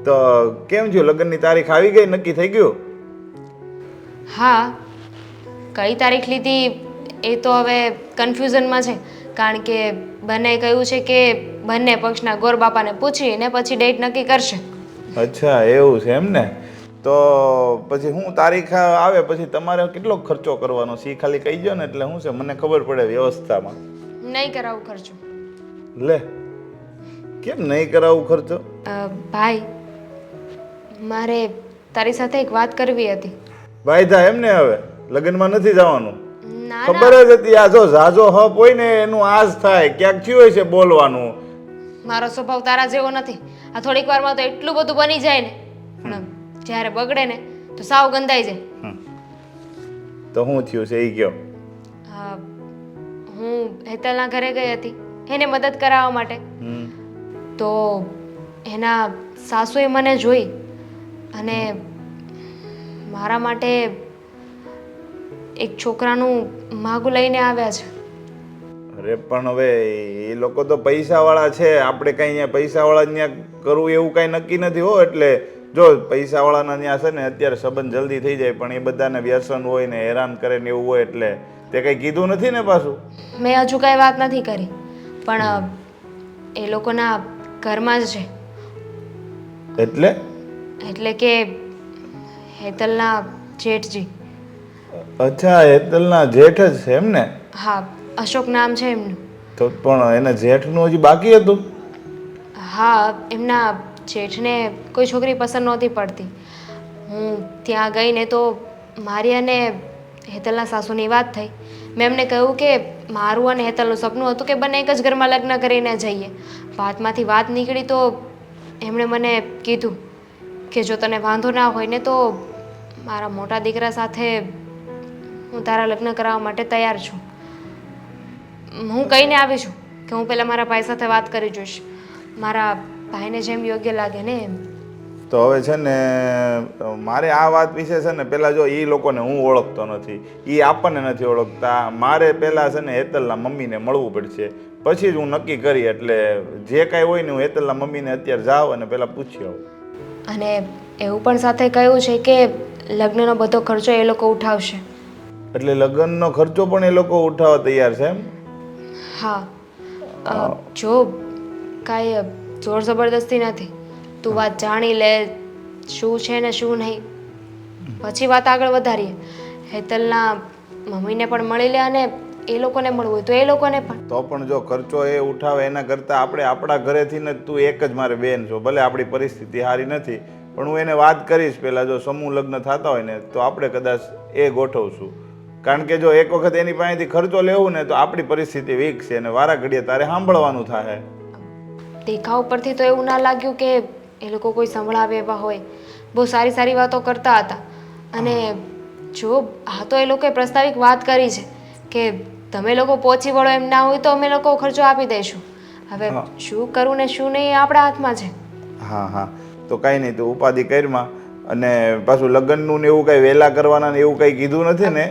તો કેમ થયું, લગ્નની તારીખ આવી ગઈ, નક્કી થઈ ગયું? હા, કઈ તારીખ લીધી એ તો હવે કન્ફ્યુઝનમાં છે, કારણ કે બંને કહ્યું છે કે બંને પક્ષના ગોર બાપાને પૂછીને પછી ડેટ નક્કી કરશે. અચ્છા એવું છે એમ ને. તો પછી હું તારીખ આવે પછી તમારે કેટલો ખર્ચો કરવાનો છે એ ખાલી કહી દો ને, એટલે શું છે મને ખબર પડે વ્યવસ્થામાં. નહીં કરાવું ખર્ચો. લે, કેમ નહીં કરાવું ખર્ચો? ભાઈ, મારે તારી સાથે એક વાત કરવી હતી. વાયદા એમ ને? હવે લગ્નમાં નથી જવાનું? ના ખબર જ હતી. આ જો ઝાઝો હપ હોય ને એનું આજ થાય, ક્યાંક થયું હોય છે બોલવાનું. મારો સ્વભાવ તારા જેવો નથી. આ થોડીક વારમાં તો એટલું બધું બની જાય ને, પણ જ્યારે બગડે ને તો સાવ ગંધાઈ જાય. તો શું થયું છે એ કયો? હું હેતલના ઘરે ગઈ હતી એને મદદ કરાવવા માટે. તો એના સાસુએ મને જોઈ અને મારા માટે એક છોકરાનું માગું લઈને આવ્યા છે. અરે પણ હવે એ લોકો તો પૈસાવાળા છે, આપણે કઈ અહીંયા પૈસાવાળા ત્યાં કરવું એવું કાંઈ નક્કી નથી હો. એટલે જો પૈસાવાળાના ત્યાં છે ને અત્યારે સંબંધ જલ્દી થઈ જાય, પણ એ બધાને વ્યસન હોય ને હેરાન કરે ને એવું હોય, એટલે તે કંઈ કીધું નથી ને પાછું? મેં હજુ કાંઈ વાત નથી કરી, પણ એ લોકોના ઘરમાં જ છે. એટલે કે હેતલના જેઠજી. અચ્છા, હેતલના જેઠ જ છે એમ ને? હા, અશોક નામ છે એમનું. તો પણ એના જેઠનું હજી બાકી હતું? હા, એમના જેઠને કોઈ છોકરી પસંદ નહોતી પડતી. હું ત્યાં ગઈ ને તો મારી અને હેતલના સાસુની વાત થઈ. મેં એમને કહ્યું કે મારું અને હેતલનું સપનું હતું કે બંને એક જ ઘરમાં લગ્ન કરીને જઈએ. વાતમાંથી વાત નીકળી તો એમણે મને કીધું કે જો તને વાંધો ના હોય ને તો મારા મોટા દીકરા સાથે હું તારા લગ્ન કરાવવા માટે તૈયાર છું. હું કહીને આવી છું કે હું પહેલાં મારા ભાઈ સાથે વાત કરી જોઈશ, મારા ભાઈને જેમ યોગ્ય લાગે ને એમ. તો હવે છે ને મારે આ વાત વિશે છે ને પહેલાં જો એ લોકોને હું ઓળખતો નથી, એ આપણને નથી ઓળખતા. મારે પહેલાં છે ને હેતલના મમ્મીને મળવું પડશે, પછી જ હું નક્કી કરી. એટલે જે કાંઈ હોય ને હું હેતલના મમ્મીને અત્યારે જાઉં અને પહેલાં પૂછી આવું. અને એવું પણ સાથે કહ્યું છે કે લગ્નનો બધો ખર્ચો એ લોકો ઉઠાવશે. એટલે લગ્નનો ખર્ચો પણ એ લોકો ઉઠાવવા તૈયાર છે એમ? હા, જો કાંઈ જોર જબરદસ્તી નથી. તું વાત જાણી લે શું છે ને શું નહીં, પછી વાત આગળ વધારીએ. હેતલના મમ્મીને પણ મળી લે અને એ લોકોને મળવું હોય તો એ લોકોને પણ. તો પણ જો ખર્ચો એ ઉઠાવે એના કરતાં આપણે આપણા ઘરેથી ને તું એક જ મારે બેન છો, ભલે આપણી પરિસ્થિતિ સારી નથી પણ હું એને વાત કરીશ પહેલાં, જો સમૂહ લગ્ન થતા હોય ને તો આપણે કદાચ એ ગોઠવશું. કારણ કે જો એક વખત એની પાસેથી ખર્ચો લેવું ને તો આપણી પરિસ્થિતિ વીક છે અને વારા ઘડીએ તારે સાંભળવાનું થાય. દેખાવ પરથી તો એવું ના લાગ્યું કે એ લોકો કોઈ સંભળાવે એવા હોય. બહુ સારી સારી વાતો કરતા હતા. અને જો હા તો એ લોકોએ પ્રસ્તાવિક વાત કરી છે કે તમે લોકો પહોંચી વળો એમ ના હોય તો અમે લોકો ખર્ચો આપી દઈશું. હવે શું કરવું ને શું નહીં એ આપણા હાથમાં છે. હા હા, તો કાંઈ નહીં, તું ઉપાધિ કરીમાં. અને પાછું લગ્નનું ને એવું કાંઈ વહેલા કરવાના ને એવું કંઈ કીધું નથી ને?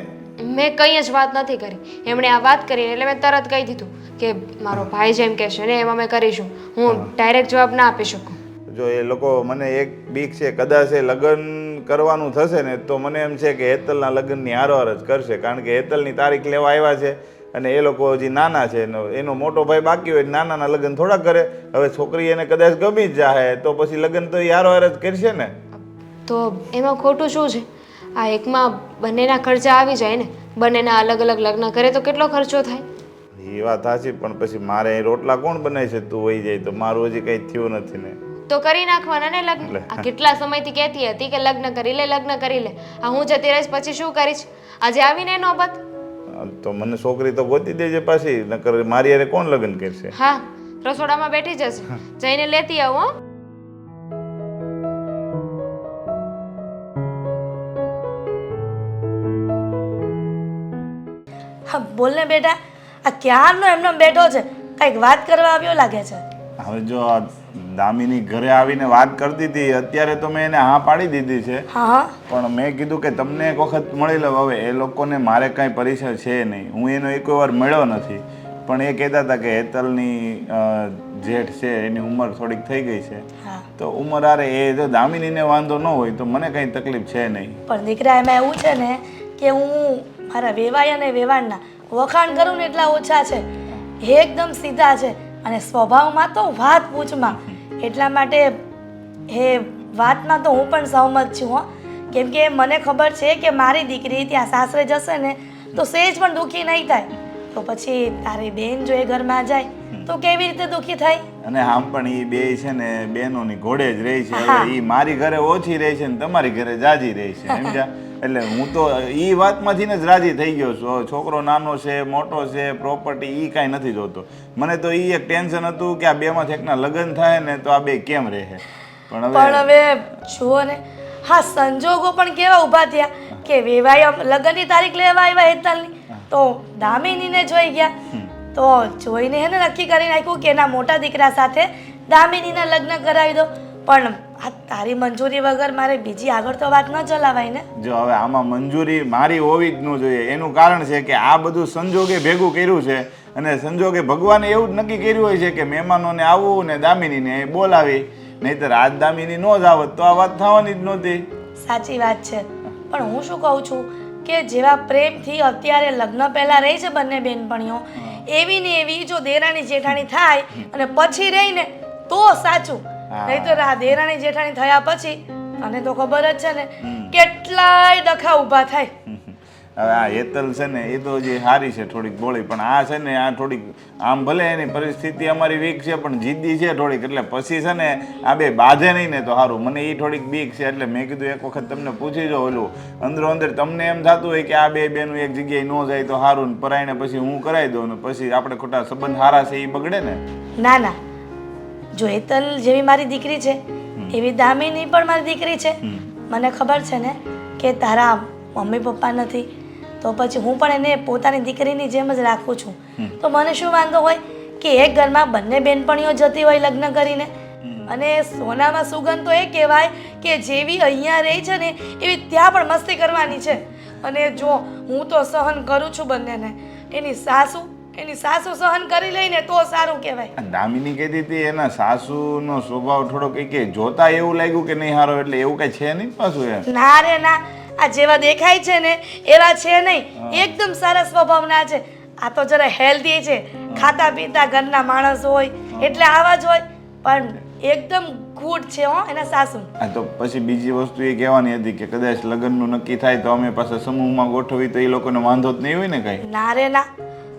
મેં કંઈ જ વાત નથી કરી. એમણે આ વાત કરી એટલે મેં તરત કહી દીધું કે મારો ભાઈ જેમ કહેશે ને એમ અમે કરીશું. હું ડાયરેક્ટ જવાબ ના આપી શકું. જો એ લોકો મને એક બીક છે, કદાચ એ લગ્ન કરવાનું થશે ને તો મને એમ છે કે હેતલના લગ્નની હારોહાર જ કરશે. કારણ કે હેતલની તારીખ લેવા આવ્યા છે અને એ લોકો હજી નાના છે, એનો મોટો ભાઈ બાકી હોય નાનાના લગ્ન થોડા કરે. હવે છોકરી એને કદાચ ગમી જ જાય તો પછી લગ્ન તો એ હારોહાર જ કરશે ને. તો એમાં ખોટું શું છે? આ એકમાં બંનેના ખર્ચા આવી જાય ને. બંનેના અલગ અલગ લગ્ન કરે તો કેટલો ખર્ચો થાય? એ વાત સાચી, પણ પછી મારે અહીં રોટલા કોણ બનાવે છે? તું વહી જાય તો મારું હજી કંઈ થયું નથી ને. તો કરી નાખવાના ને લગ્ન. આ કેટલા સમયથી કહેતી હતી કે લગ્ન કરી લે, લગ્ન કરી લે. આ હું જતી રહીશ પછી શું કરીશ? આજે આવીને નોબત. તો મને છોકરી તો ગોતી દેજે પાછી, નકર મારી હારે કોણ લગ્ન કરશે? હા, રસોડામાં બેઠી જશે, જઈને લેતી આવો. હા બોલ ને બેટા, આ ક્યારનો એમનો બેઠો છે, કંઈક વાત કરવા આવ્યો લાગે છે. હવે જો આ દામિની ઘરે આવીને વાત કરતી હતી, અત્યારે તો મેં એને હા પાડી દીધી છે. હા પણ મેં કીધું કે તમને એક વખત મળી લઉં. હવે એ લોકોને મારે કાંઈ પરિચય છે નહીં, હું એનો એક વાર મળ્યો નથી. પણ એ કહેતા હતા કે હેતલની જેઠ છે એની ઉંમર થોડીક થઈ ગઈ છે, તો ઉંમર આરે એ જો દામિનીને વાંધો ન હોય તો મને કંઈ તકલીફ છે નહીં. પણ દીકરા એમાં એવું છે ને કે હું મારા વેવાય અને વેવાણના વખાણ કરું ને એટલા ઓછા છે. એકદમ સીધા છે અને સ્વભાવમાં તો વાત પૂછમાં. એટલા માટે એ વાતમાં તો હું પણ સહમત છું હો. કેમ કે મને ખબર છે કે મારી દીકરી ત્યાં સાસરે જશે ને તો સહેજ પણ દુઃખી નહીં થાય. તો પછી તારી બેન જો એ ઘરમાં જાય તો કેવી રીતે દુઃખી થાય? અને આમ પણ એ બે છે ને બેનોની ઘોડે જ રહી છે. હવે એ મારી ઘરે ઓછી રહી છે ને તમારી ઘરે જાજી રહી છે, સમજ્યા? એટલે હું તો એ વાતમાંથી જ રાજી થઈ ગયો છું. છોકરો નાનો છે, મોટો છે, પ્રોપર્ટી એ કાંઈ નથી જોતો. મને તો એ એક ટેન્શન હતું કે આ બેમાંથી એકના લગ્ન થાય ને તો આ બે કેમ રહે. પણ હવે જુઓ ને, હા સંજોગો પણ કેવા ઊભા થયા કે વેવાય લગ્નની તારીખ લેવા આવ્યા હેતલની તો દામિનીને જોઈ ગયા. તો જોઈને હે ને નક્કી કરી નાખ્યું કે એના મોટા દીકરા સાથે દામિનીના લગ્ન કરાવી દો. પણ આ તારી મંજૂરી વગર મારે બીજી આગળ તો વાત ન ચલાવાય ને. જો હવે આમાં મંજૂરી મારી હોવી જ ન જોઈએ. એનું કારણ છે કે આ બધું સંજોગે ભેગું કર્યું છે અને સંજોગે ભગવાને એવું જ નક્કી કર્યું હોય છે કે મહેમાનોને આવવું ને દામિનીને બોલાવી. નહીંતર આજ દામિની ન જ આવત તો આ વાત થવાની જ નહોતી. સાચી વાત છે. પણ હું શું કહું છું કે જેવા પ્રેમથી અત્યારે લગ્ન પહેલા રહી છે બંને બેનપણીઓ, એવી ને એવી જો દેરાણી જેઠાણી થાય અને પછી રહીને તો સાચું. નહીં તો દેરાણી જેઠાણી થયા પછી તને તો ખબર જ છે ને કેટલાય ડખા ઊભા થાય. હવે આ હેતલ છે ને એ તો હજી સારી છે, થોડીક બોળી. પણ આ છે ને આ થોડીક આમ ભલે એની પરિસ્થિતિ અમારી વીક છે પણ જીદ્દી છે થોડીક. એટલે પછી છે ને આ બે બાંધે નહીં ને તો સારું. મને એ થોડીક બીક છે એટલે મેં કીધું એક વખત તમને પૂછી જો. ઓલું અંદરો અંદર તમને એમ થતું હોય કે આ બે બેનું એક જગ્યાએ ન જાય તો સારું ને પરાઈને પછી હું કરાવી દઉં ને પછી આપણે ખોટા સંબંધ સારા છે એ બગડે ને. ના ના, જો હેતલ જેવી મારી દીકરી છે એવી દામિની પણ મારી દીકરી છે. મને ખબર છે ને કે તારા મમ્મી પપ્પા નથી તો પછી હું પણ એને પોતાની દીકરીની જેમ જ રાખું છું. તો મને શું વાંધો હોય કે એક ઘરમાં બંને બેનપણીઓ જતી હોય લગ્ન કરીને. અને સોનામાં સુગંધ તો એ કહેવાય કે જેવી અહીંયા રહી છે ને એવી ત્યાં પણ મસ્તી કરવાની છે. અને જો હું તો સહન કરું છું બંનેને, એની સાસુ સહન કરી લઈને તો સારું કહેવાય. દામિની કહેતી હતી એના સાસુનો સ્વભાવ થોડો કે જોતા એવું લાગ્યું કે નહીં હારો, એટલે એવું કઈ છે નહીં પાછું એમ. ના રે ના, આ જેવા દેખાય છે ને એવા છે નહીં. એકદમ સારા સ્વભાવના છે. આ તો જરા હેલ્ધી છે, ખાતા પીતા ઘરના માણસ હોય એટલે આવા જ હોય. પણ એકદમ ગુડ છે હો એના સાસુ. હા તો પછી બીજી વસ્તુ એ કહેવાની હતી કે કદાચ લગ્નનું નક્કી થાય તો અમે પાછા સમૂહમાં ગોઠવી તો એ લોકોને વાંધો જ નહીં હોય ને કઈ. ના રે ના,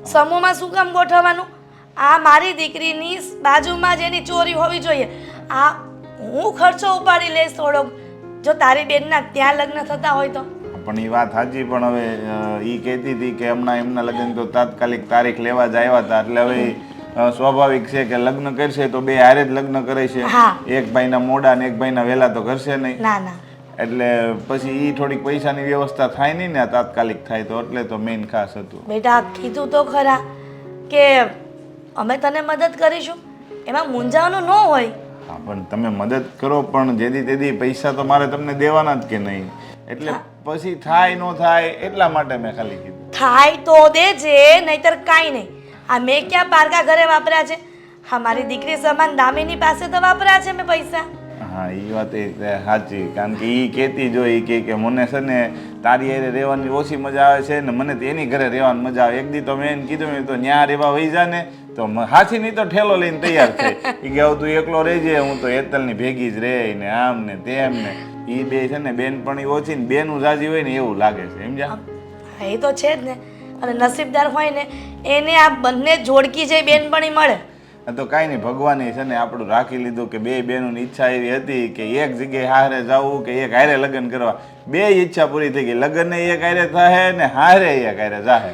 સમૂહમાં શું કામ ગોઠવવાનું? આ મારી દીકરીની બાજુમાં જ એની ચોરી હોવી જોઈએ. આ હું ખર્ચો ઉપાડી લઈશ થોડોક, જો તારી બેનના ત્યાં લગ્ન થતા હોય તો. પણ એ વાત સાચી, પણ હવે એ કહેતી હતી કે એમના લગ્ન તો તાત્કાલિક તારીખ લેવા જ આવ્યા હતા, એટલે હવે સ્વાભાવિક છે કે લગ્ન કરશે તો બે હારે જ લગ્ન કરે છે. હા. એક ભાઈના મોડા ને એક ભાઈના વહેલા તો કરશે નહીં. ના ના, એટલે પછી એ થોડીક પૈસાની વ્યવસ્થા થાય નહીં ને, તાત્કાલિક થાય તો, એટલે તો મેઇન ખાસ હતું. બેટા કીધું તો ખરા કે અમે તને મદદ કરીશું, એમાં મૂંઝાવાનું ન હોય. હા, પણ તમે મદદ કરો, પણ જેદી તેદી પૈસા તો મારે તમને દેવાના જ કે નહીં, એટલે પછી થાય ન થાય એટલા માટે મેં ખાલી કીધું. થાય તો દેજે, નહીતર કાંઈ નહીં. આ મેં ક્યાં પારકા ઘરે વાપર્યા છે? હા, મારી દીકરી સમાન દામિની પાસે તો વાપર્યા છે મેં પૈસા. હા, એ વાત એ સાચી, કારણ કે એ કહેતી જો એ કે મને છે ને તારી હારે રહેવાની ઓછી મજા આવે છે ને મને તો એની ઘરે રહેવાની મજા આવે. એક દી તો મેં એને કીધું તો ન્યા રહેવા વહી જા ને, તો હાથી નહીં તો ઠેલો લઈને તૈયાર થઈ. એ કે હવે તું એકલો રહેજે, હું તો હેતલની ભેગી જ રહે ને આમ ને તેમ ને. એ બે છે ને બેનપણી ઓછી ને બેનું રાજી હોય ને એવું લાગે છે, સમજ્યા? હા, એ તો છે જ ને. અને નસીબદાર હોય ને એને આ બંને જોડકી જે બેનપણી મળે. તો કાંઈ નહીં, ભગવાને છે ને આપણું રાખી લીધું કે બે બહેનોની ઈચ્છા એવી હતી કે એક જગ્યાએ હારે જવું કે એક હારે લગ્ન કરવા. બે ઈચ્છા પૂરી થઈ ગઈ, લગ્ન એક હારે થાય ને હારે એક હારે જાહે.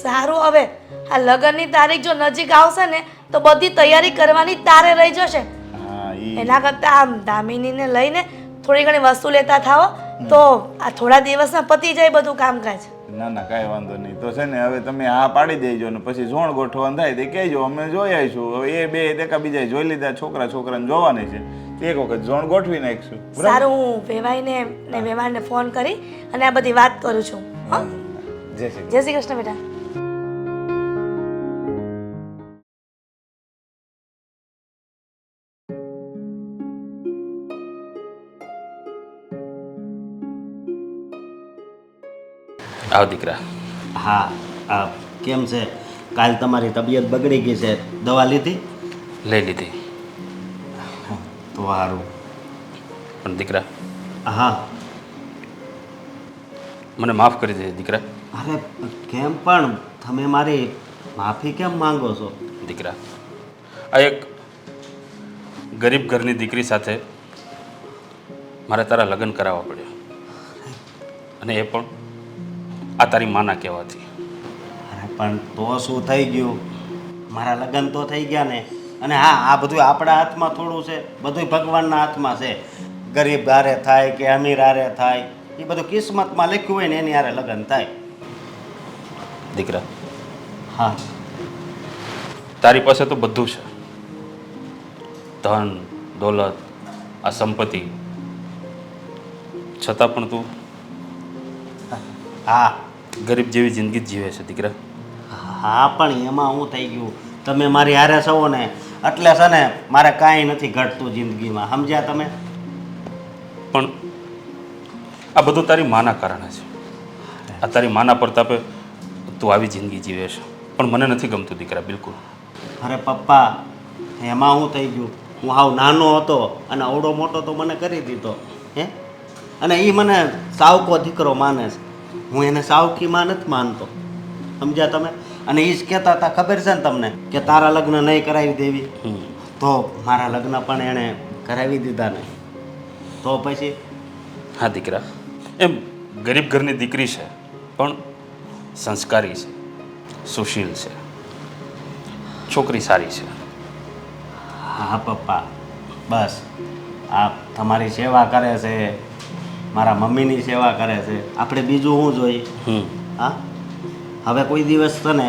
સારું, હવે આ લગ્નની તારીખ જો નજીક આવશે ને તો બધી તૈયારી કરવાની તારે રહી જશે. હા, એના કરતાં આમ દામિનીને લઈને થોડી ઘણી વસ્તુ લેતા થાઓ તો આ થોડા દિવસમાં પતી જાય બધું કામકાજ. ના ના, કાંઈ વાંધો નહીં. તો છે ને હવે તમે હા પાડી દેજો ને પછી ઝોણ ગોઠવવાનું થાય તે કહેજો, અમે જોઈ આવીશું. હવે એ બે એકા બીજા જોઈ લીધા, છોકરાને જોવાની છે, એક વખત ઝોણ ગોઠવી નાખીશું. સારું, હું વેવાઈને ને વેવાણને ફોન કરી અને આ બધી વાત કરું છું. હા, જય શ્રી જય શ્રી કૃષ્ણ બેટા. આવ દીકરા. હા, આ કેમ છે? કાલ તમારી તબિયત બગડી ગઈ છે, દવા લીધી? લઈ લીધી. તો સારું. પણ દીકરા, હા. મને માફ કરી દે દીકરા. અરે કેમ પણ તમે મારી માફી કેમ માંગો છો? દીકરા, આ એક ગરીબ ઘરની દીકરી સાથે મારે તારા લગ્ન કરાવવા પડ્યા, અને એ પણ આ તારી માના કહેવાથી. અરે પણ તો શું થઈ ગયું? મારા લગ્ન તો થઈ ગયા ને. અને હા, આ બધું આપણા હાથમાં થોડું છે, બધું ભગવાનના હાથમાં છે. ગરીબ હારે થાય કે અમીર હારે થાય, એ બધું કિસ્મતમાં લખ્યું હોય ને એની હારે લગ્ન થાય. દીકરા, હા. તારી પાસે તો બધું છે, ધન દોલત, આ સંપત્તિ, છતાં પણ તું હા. ગરીબ જેવી જિંદગી જ જીવે છે દીકરા. હા, પણ એમાં શું થઈ ગયું? તમે મારી હારે છો ને એટલે છે ને મારે કાંઈ નથી ઘટતું જિંદગીમાં, સમજ્યા તમે? પણ આ બધું તારી માના કારણે છે. આ તારી માના પ્રતાપે તું આવી જિંદગી જીવે છે, પણ મને નથી ગમતું દીકરા, બિલકુલ. અરે પપ્પા, એમાં શું થઈ ગયું? હું હાવ નાનો હતો અને અવડો મોટો તો મને કરી દીધો, હે? અને એ મને સાવકો દીકરો માને છે, હું એને સાવકીમાં નથી માનતો, સમજ્યા તમે? અને એ જ કહેતા હતા, ખબર છે ને તમને, કે તારા લગ્ન નહીં કરાવી દેવી. તો મારા લગ્ન પણ એણે કરાવી દીધા ને. તો પછી હા દીકરા, એમ ગરીબ ઘરની દીકરી છે, પણ સંસ્કારી છે, સુશીલ છે, છોકરી સારી છે. હા પપ્પા, બસ આ તમારી સેવા કરે છે, મારા મમ્મીની સેવા કરે છે, આપણે બીજું શું જોઈએ? હા, હવે કોઈ દિવસ છે ને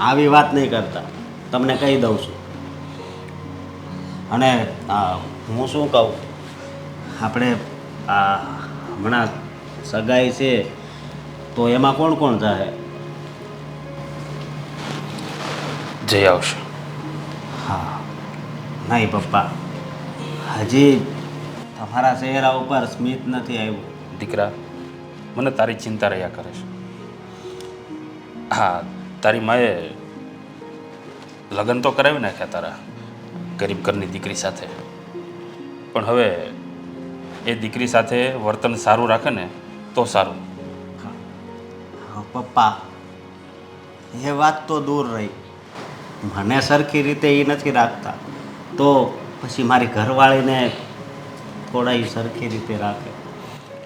આવી વાત નહીં કરતા, તમને કહી દઉં છું. અને હું શું કહું, આપણે આ હમણાં સગાઈ છે તો એમાં કોણ કોણ જાય? જઈ આવશે. હા, નહીં પપ્પા, હજી તમારા ચહેરા ઉપર સ્મિત નથી આવ્યું. દીકરા, મને તારી ચિંતા રહ્યા કરે છે. હા, તારી માએ લગ્ન તો કરાવી નાખ્યા તારા ગરીબ ઘરની દીકરી સાથે, પણ હવે એ દીકરી સાથે વર્તન સારું રાખે ને તો સારું. પપ્પા, એ વાત તો દૂર રહી, મને સરખી રીતે એ નથી રાખતા, તો પછી મારી ઘરવાળીને થોડા એ સરખી રીતે રાખે.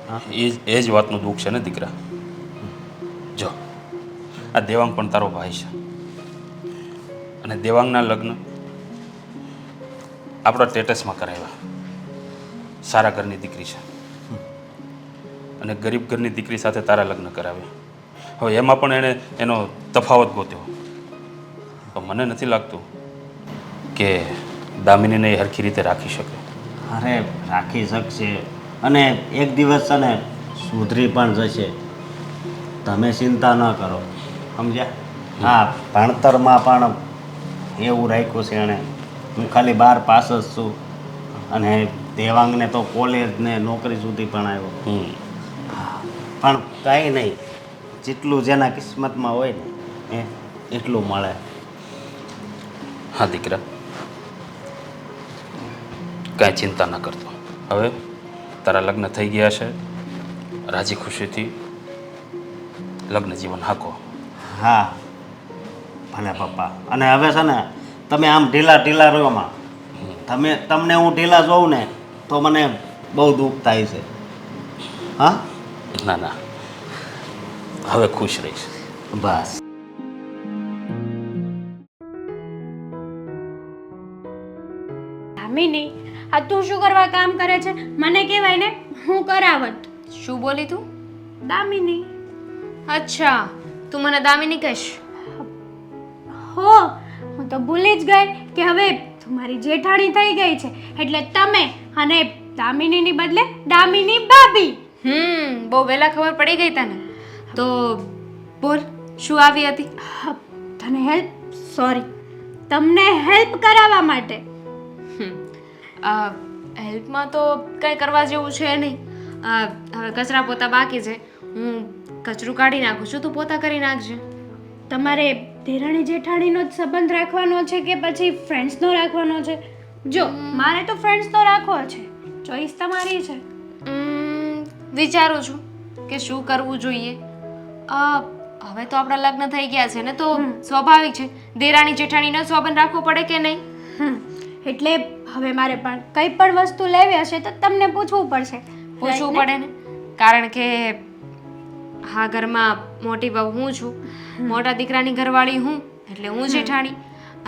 હા, એ જ વાતનું દુઃખ છે ને દીકરા. જો આ દેવાંગ પણ તારો ભાઈ છે, અને દેવાંગના લગ્ન આપણા સ્ટેટસમાં કરાવ્યા. સારા ઘરની દીકરી છે અને ગરીબ ઘરની દીકરી સાથે તારા લગ્ન કરાવ્યા. હવે એમાં પણ એણે એનો તફાવત ગોત્યો. તો મને નથી લાગતું કે દામિનીને એ હરખી રીતે રાખી શકે. અરે રાખી શકશે, અને એક દિવસ છે ને સુધરી પણ જશે. તમે ચિંતા ન કરો, સમજ્યા? હા, ભણતરમાં પણ એવું રાખ્યું છે એણે. હું ખાલી 12 પાસ જ છું, અને દેવાંગને તો કોલેજ ને નોકરી સુધી ભણાવ્યો. પણ કાંઈ નહીં, જેટલું જેના કિસ્મતમાં હોય ને એટલું મળે. હા દીકરા, કાંઈ ચિંતા ન કરતો. હવે તારા લગ્ન થઈ ગયા છે, રાજી ખુશીથી લગ્ન જીવન હાકો. હા ભલે પપ્પા. અને હવે છે ને તમે આમ ઢીલા ઢીલા રહ્યોમાં, તમને હું ઢીલા જોઉં ને તો મને બહુ દુઃખ થાય છે. હા, ના ના, હવે ખુશ રહીશ. બસ. દામિની, આ તું શું કરવા કામ કરે છે? મને કહેવાય ને, હું કરાવત. શું બોલી તું? દામિની. અચ્છા, તું મને દામિની કહીશ? હો, હું તો ભૂલી જ ગઈ કે હવે તમારી જેઠાણી થઈ ગઈ છે, એટલે તમે અને દામિનીની બદલે દામિની ભાભી. બહુ વહેલા ખબર પડી ગઈ તને. તો બોલ, શું આવી હતી? તને તમને હેલ્પ કરાવવા માટે. હેલ્પમાં તો કંઈ કરવા જેવું છે નહીં. હવે કચરા પોતા બાકી છે, હું કચરું કાઢી નાખું છું, તું પોતા કરી નાખજે. તમારે દેરાણી જેઠાણીનો જ સંબંધ રાખવાનો છે કે પછી ફ્રેન્ડ્સનો રાખવાનો છે? જો મારે તો ફ્રેન્ડ્સનો રાખવો છે, ચોઈસ તમારી છે. વિચારું છું કે શું કરવું જોઈએ. હવે તો આપણા લગ્ન થઈ ગયા છે ને, તો સ્વાભાવિક છે દેરાણી જેઠાણીનો સંબંધ રાખવો પડે કે નહીં? એટલે હવે મારે પણ કંઈ પણ વસ્તુ લેવી હશે તો તમને પૂછવું પડશે. પૂછવું પડે ને, કારણ કે હા ઘરમાં મોટી વહુ હું છું, મોટા દીકરાની ઘરવાળી હું, એટલે હું જેઠાણી,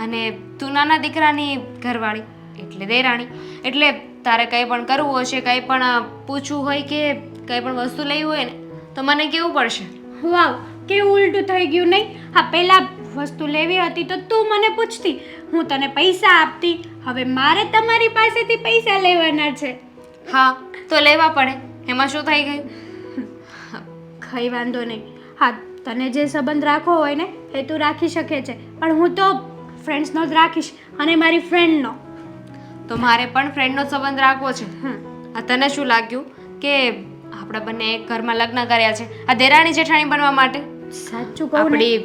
અને તું નાના દીકરાની ઘરવાળી એટલે દેરાણી. એટલે તારે કંઈ પણ કરવું હશે, કંઈ પણ પૂછવું હોય કે કંઈ પણ વસ્તુ લેવી હોય ને, તો મને કહેવું પડશે. વાવ, કેવું ઉલટું થઈ ગયું નહીં? હા, પહેલા વસ્તુ લેવી હતી તો તું મને પૂછતી, હું તને પૈસા આપતી. હવે મારે તમારી પાસેથી પૈસા લેવાના છે. હા, તો લેવા પડે, એમાં શું થઈ ગયું? કંઈ વાંધો નહીં. હા, તને જે સંબંધ રાખવો હોય ને એ તું રાખી શકે છે, પણ હું તો ફ્રેન્ડ્સનો જ રાખીશ, અને મારી ફ્રેન્ડનો. તો મારે પણ ફ્રેન્ડનો સંબંધ રાખવો છે. આ તને શું લાગ્યું કે આપણે બંને એક ઘરમાં લગ્ન કર્યા છે આ દેરાણી જેઠાણી બનવા માટે? સાચું કહું ને, આપણી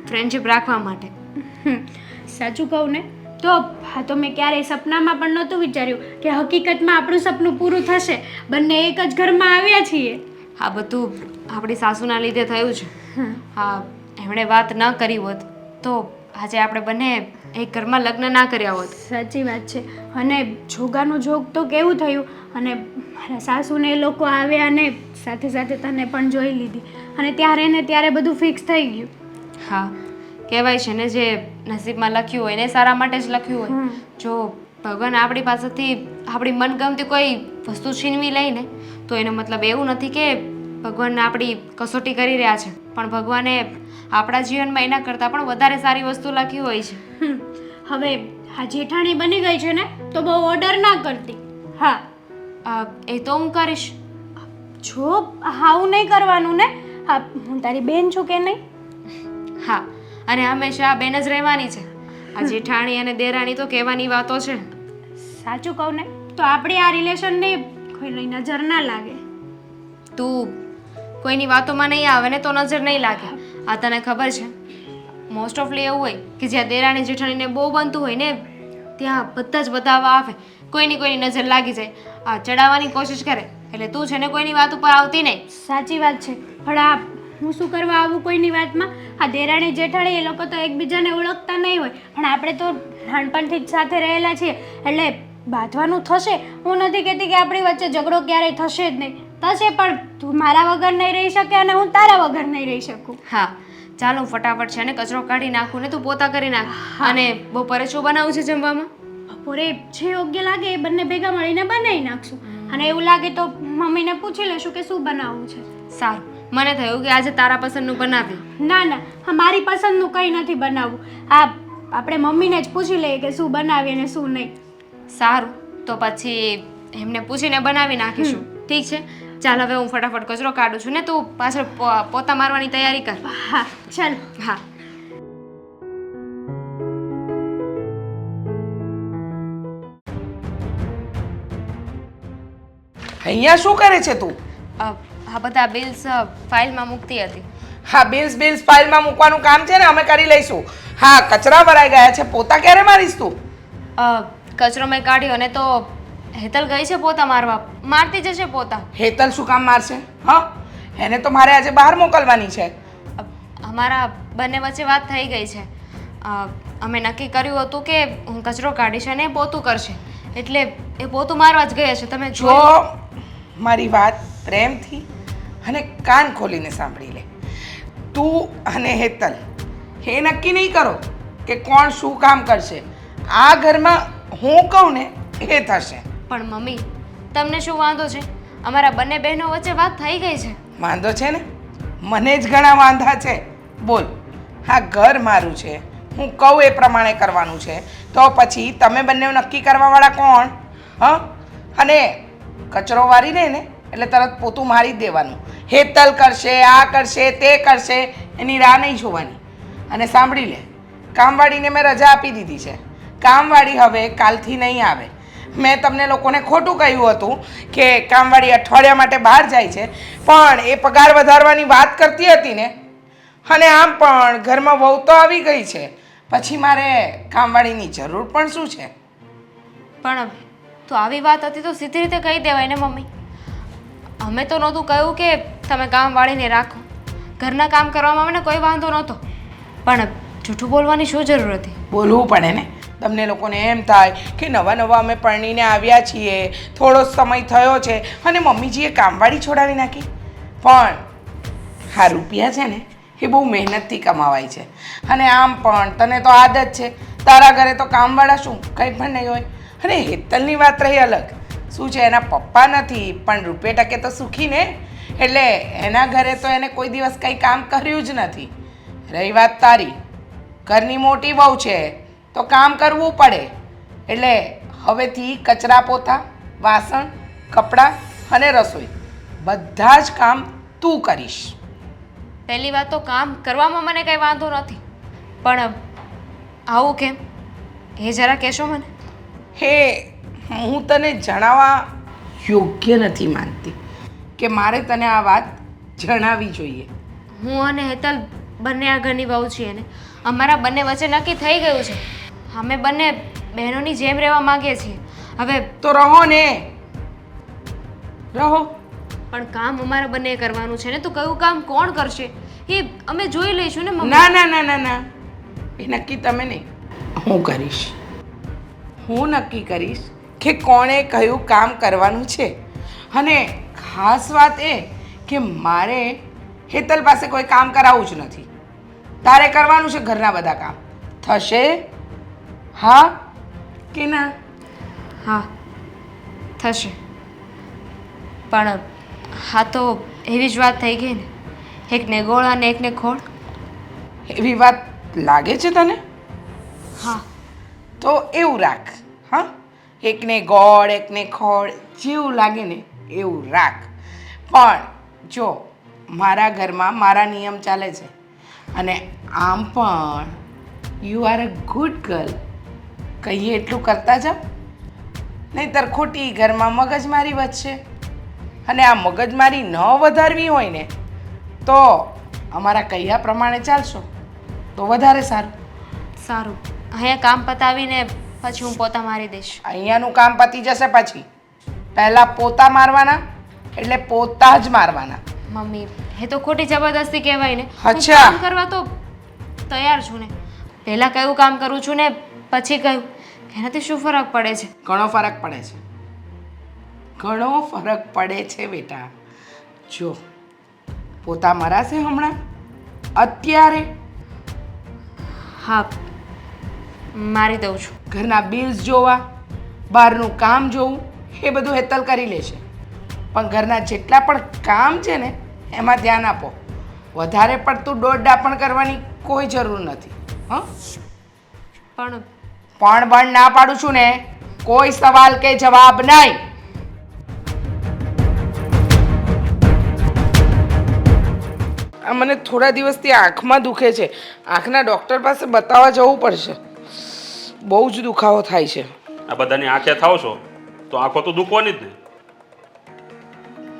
ફ્રેન્ડશિપ રાખવા માટે. સાચું કહું ને તો હા, તો મેં ક્યારેય સપનામાં પણ નહોતું વિચાર્યું કે હકીકતમાં આપણું સપનું પૂરું થશે. બંને એક જ ઘરમાં આવ્યા છીએ. આ બધું આપણી સાસુના લીધે થયું છે. હા, એમણે વાત ન કરી હોત તો આજે આપણે બંને એક ઘરમાં લગ્ન ના કર્યા હોત. સાચી વાત છે. અને જોગાનું જોગ તો કેવું થયું, અને મારા સાસુને એ લોકો આવ્યા અને સાથે સાથે તને પણ જોઈ લીધી, અને ત્યારે ને ત્યારે બધું ફિક્સ થઈ ગયું. હા, કહેવાય છે ને, જે નસીબમાં લખ્યું હોય ને સારા માટે જ લખ્યું હોય. જો ભગવાન આપણી પાસેથી આપણી મનગમતી કોઈ વસ્તુ છીનવી લઈને, તો એનો મતલબ એવું નથી કે ભગવાનને આપણી કસોટી કરી રહ્યા છે, પણ ભગવાને આપણા જીવનમાં એના કરતાં પણ વધારે સારી વસ્તુ લખી હોય છે. હવે આ જેઠાણી બની ગઈ છે ને, તો બહુ ઓર્ડર ના કરતી. હા, એ તો હું કરીશ. જો હાવું નહીં કરવાનું ને. હા, હું તારી બેન છું કે નહીં? હા, અને હંમેશા બેન જ રહેવાની છે. આ જેઠાણી અને દેરાણી તો કહેવાની વાતો છે. સાચું કહું ને તો આપણી આ રિલેશનને કોઈની નજર ના લાગે. તું કોઈની વાતોમાં નહીં આવે ને તો નજર નહીં લાગે. આ તને ખબર છે, મોસ્ટ ઓફલી એવું હોય કે જ્યાં દેરાણી જેઠાણીને બહુ બનતું હોય ને, ત્યાં બધા જ બતાવવા આવે, કોઈની નજર લાગી જાય, આ ચડાવવાની કોશિશ કરે. એટલે તું છે ને કોઈની વાત ઉપર આવતી નહીં. સાચી વાત છે, પણ આ હું શું કરવા આવું કોઈની વાતમાં? આ દેરાણી જેઠાણી એ લોકો તો એકબીજાને ઓળખતા નહીં હોય, પણ આપણે તો નાનપણથી જ સાથે રહેલા છીએ, એટલે બાંધવાનું થશે. હું નથી કહેતી કે આપણી વચ્ચે ઝઘડો ક્યારેય થશે જ નહીં, થશે, પણ તું મારા વગર નહીં રહી શકે અને હું તારા વગર નહીં રહી શકું. હા ચાલો ફટાફટ છે ને કચરો કાઢી નાખું ને તું પોતા કરી નાખ. અને બપોરે શું બનાવું છે જમવામાં? બપોરે જે યોગ્ય લાગે એ બંને ભેગા મળીને બનાવી નાખશું, અને એવું લાગે તો મમ્મીને પૂછી લેશું કે શું બનાવવું છે. સારું, મને થયું કે આજે તારા પસંદનું બનાવી. ના ના, હા, મારી પસંદનું કંઈ નથી બનાવવું. આ આપણે મમ્મીને જ પૂછી લઈએ કે શું બનાવીએ અને શું નહીં. સારું, તો પછી એમને પૂછીને બનાવી નાખીશું. ઠીક છે, ચાલ હવે હું ફટાફટ કચરો કાઢું છું ને તું પાછળ પોતા મારવાની તૈયારી કર. હા ચાલ. હા. અહીંયા શું કરે છે તું? આ બધા બિલ્સ ફાઇલમાં મૂકતી હતી. હા, બિલ્સ ફાઇલમાં મૂકવાનું કામ છે ને, અમે કરી લઈશું. હા, કચરા ભરાઈ ગયા છે, પોતા ક્યારે મારીશ તું? કચરો મેં કાઢ્યો અને તો હેતલ ગઈ છે પોતા મારવા, મારતી જશે પોતા. હેતલ શું કામ મારશે? હા, એને તો મારે આજે બહાર મોકલવાની છે. અમારા બંને વચ્ચે વાત થઈ ગઈ છે. અમે નક્કી કર્યું હતું કે હું કચરો કાઢીશ અને પોતું કરશે, એટલે એ પોતું મારવા જ ગયા છે. તમે જો મારી વાત પ્રેમથી અને કાન ખોલીને સાંભળી લે. તું અને હેતલ એ નક્કી નહીં કરો કે કોણ શું કામ કરશે. આ ઘરમાં હું કહું ને એ થશે. પણ મમ્મી, તમને શું વાંધો છે? અમારા બંને બહેનો વચ્ચે વાત થઈ ગઈ છે. વાંધો છે ને? મને જ ઘણા વાંધા છે. બોલ, હા ઘર મારું છે, હું કહું એ પ્રમાણે કરવાનું છે, તો પછી તમે બંને નક્કી કરવાવાળા કોણ? હા, અને કચરો વારી દે ને એટલે તરત પોતું મારી જ દેવાનું. હેતલ કરશે, આ કરશે, તે કરશે, એની રાહ નહીં જોવાની. અને સાંભળી લે, કામવાળીને મેં રજા આપી દીધી છે. કામવાળી હવે કાલથી નહીં આવે. મેં તમને લોકોને ખોટું કહ્યું હતું કે કામવાળી અઠવાડિયા માટે બહાર જાય છે, પણ એ પગાર વધારવાની વાત કરતી હતી ને, અને આમ પણ ઘરમાં વહુ તો આવી ગઈ છે, પછી મારે કામવાળીની જરૂર પણ શું છે? પણ તો આવી વાત હતી તો સીધી રીતે કહી દેવાય ને મમ્મી. અમે તો નહોતું કહ્યું કે તમે કામવાળીને રાખો, ઘરના કામ કરવામાં મને કોઈ વાંધો નહોતો, પણ જૂઠું બોલવાની શું જરૂર હતી? બોલવું પડે ને. તમને લોકોને એમ થાય કે નવા અમે પરણીને આવ્યા છીએ, થોડો સમય થયો છે અને મમ્મીજીએ કામવાળી છોડાવી નાખી. પણ હા, રૂપિયા છે ને એ બહુ મહેનતથી કમાવાય છે, અને આમ પણ તને તો આદત છે, તારા ઘરે તો કામવાળા શું કંઈ પણ નહીં હોય. અને હેતલની વાત રહી અલગ. શું છે, એના પપ્પા નથી પણ રૂપે ટકે તો સુખી ને, એટલે એના ઘરે તો એને કોઈ દિવસ કંઈ કામ કર્યું જ નથી. રહી વાત તારી, ઘરની મોટી બહુ છે તો કામ કરવું પડે. એટલે હવેથી કચરા પોતા, વાસણ, કપડાં અને રસોઈ બધા જ કામ તું કરીશ. પહેલી વાત તો કામ કરવામાં મને કંઈ વાંધો નથી, પણ આવું કેમ એ જરા કહેશો મને? હે, હું તને જણાવવા યોગ્ય નથી માનતી કે મારે તને આ વાત જણાવવી જોઈએ. હું અને હેતલ બંને આ ઘરની વહુ છીએ ને અમારા બંને વચ્ચે નક્કી થઈ ગયું છે. અમે બંને બહેનોની જેમ રહેવા માંગીએ છીએ. હવે તો રહો ને, રહો. પણ કામ અમારે બંને કરવાનું છે ને, તો કયું કામ કોણ કરશે એ અમે જોઈ લઈશું ને મમ્મી. ના ના ના ના ના, એ નક્કી તમે નહીં, હું કરીશ. હું નક્કી કરીશ કે કોણે કયું કામ કરવાનું છે. અને ખાસ વાત એ કે મારે હેતલ પાસે કોઈ કામ કરાવવું જ નથી. તારે કરવાનું છે ઘરના બધા કામ. થશે? હા કે ના? હા, થશે. પણ હા, તો એવી જ વાત થઈ ગઈ ને, એકને ગોળ અને એકને ખોળ. એવી વાત લાગે છે તને? હા. તો એવું રાખ. હા, એકને ગોળ એકને ખોળ, જેવું લાગે ને એવું રાખ. પણ જો મારા ઘરમાં મારા નિયમ ચાલે છે, અને આમ પણ you are a good girl, કહીએ એટલું કરતા જાઓ, નહીંતર ખોટી ઘરમાં મગજમારી વધશે. અને આ મગજમારી ન વધારવી હોય ને તો અમારા કહ્યા પ્રમાણે ચાલશો તો વધારે સારું. સારું, અહીંયા કામ પતાવીને પછી હું પોતા મારી દઈશ. અહીંયાનું કામ પતી જશે પછી પહેલાં પોતા મારવાના, એટલે પોતા જ મારવાના. મમ્મી એ તો ખોટી જબરદસ્તી કહેવાય ને હું અચ્છા. કામ કરવા તો તૈયાર છું ને પહેલાં કયું કામ કરું છું ને પછી કયું એનાથી શું ફરક પડે છે ઘણો ફરક પડે છે, ઘણો ફરક પડે છે બેટા. જો પોતા મરાશે હમણાં અત્યારે હા મારી દઉં છું. ઘરના બિલ્સ જોવા, બહારનું કામ જોવું એ બધું હેતલ કરી લેશે, પણ ઘરના જેટલા પણ કામ છે ને એમાં ધ્યાન આપો. વધારે પડતું દોડડા પણ કરવાની કોઈ જરૂર નથી. હં પણ પણ ના પાડું છું ને, કોઈ સવાલ કે જવાબ નહીં. આ મને થોડા દિવસથી આંખમાં દુખે છે, આંખના ડૉક્ટર પાસે બતાવવા જવું પડશે. બહુ જ દુખાવો થાય છે. આ બધાની આંખે થાવ છો તો આંખો તો દુખવાની જ ને.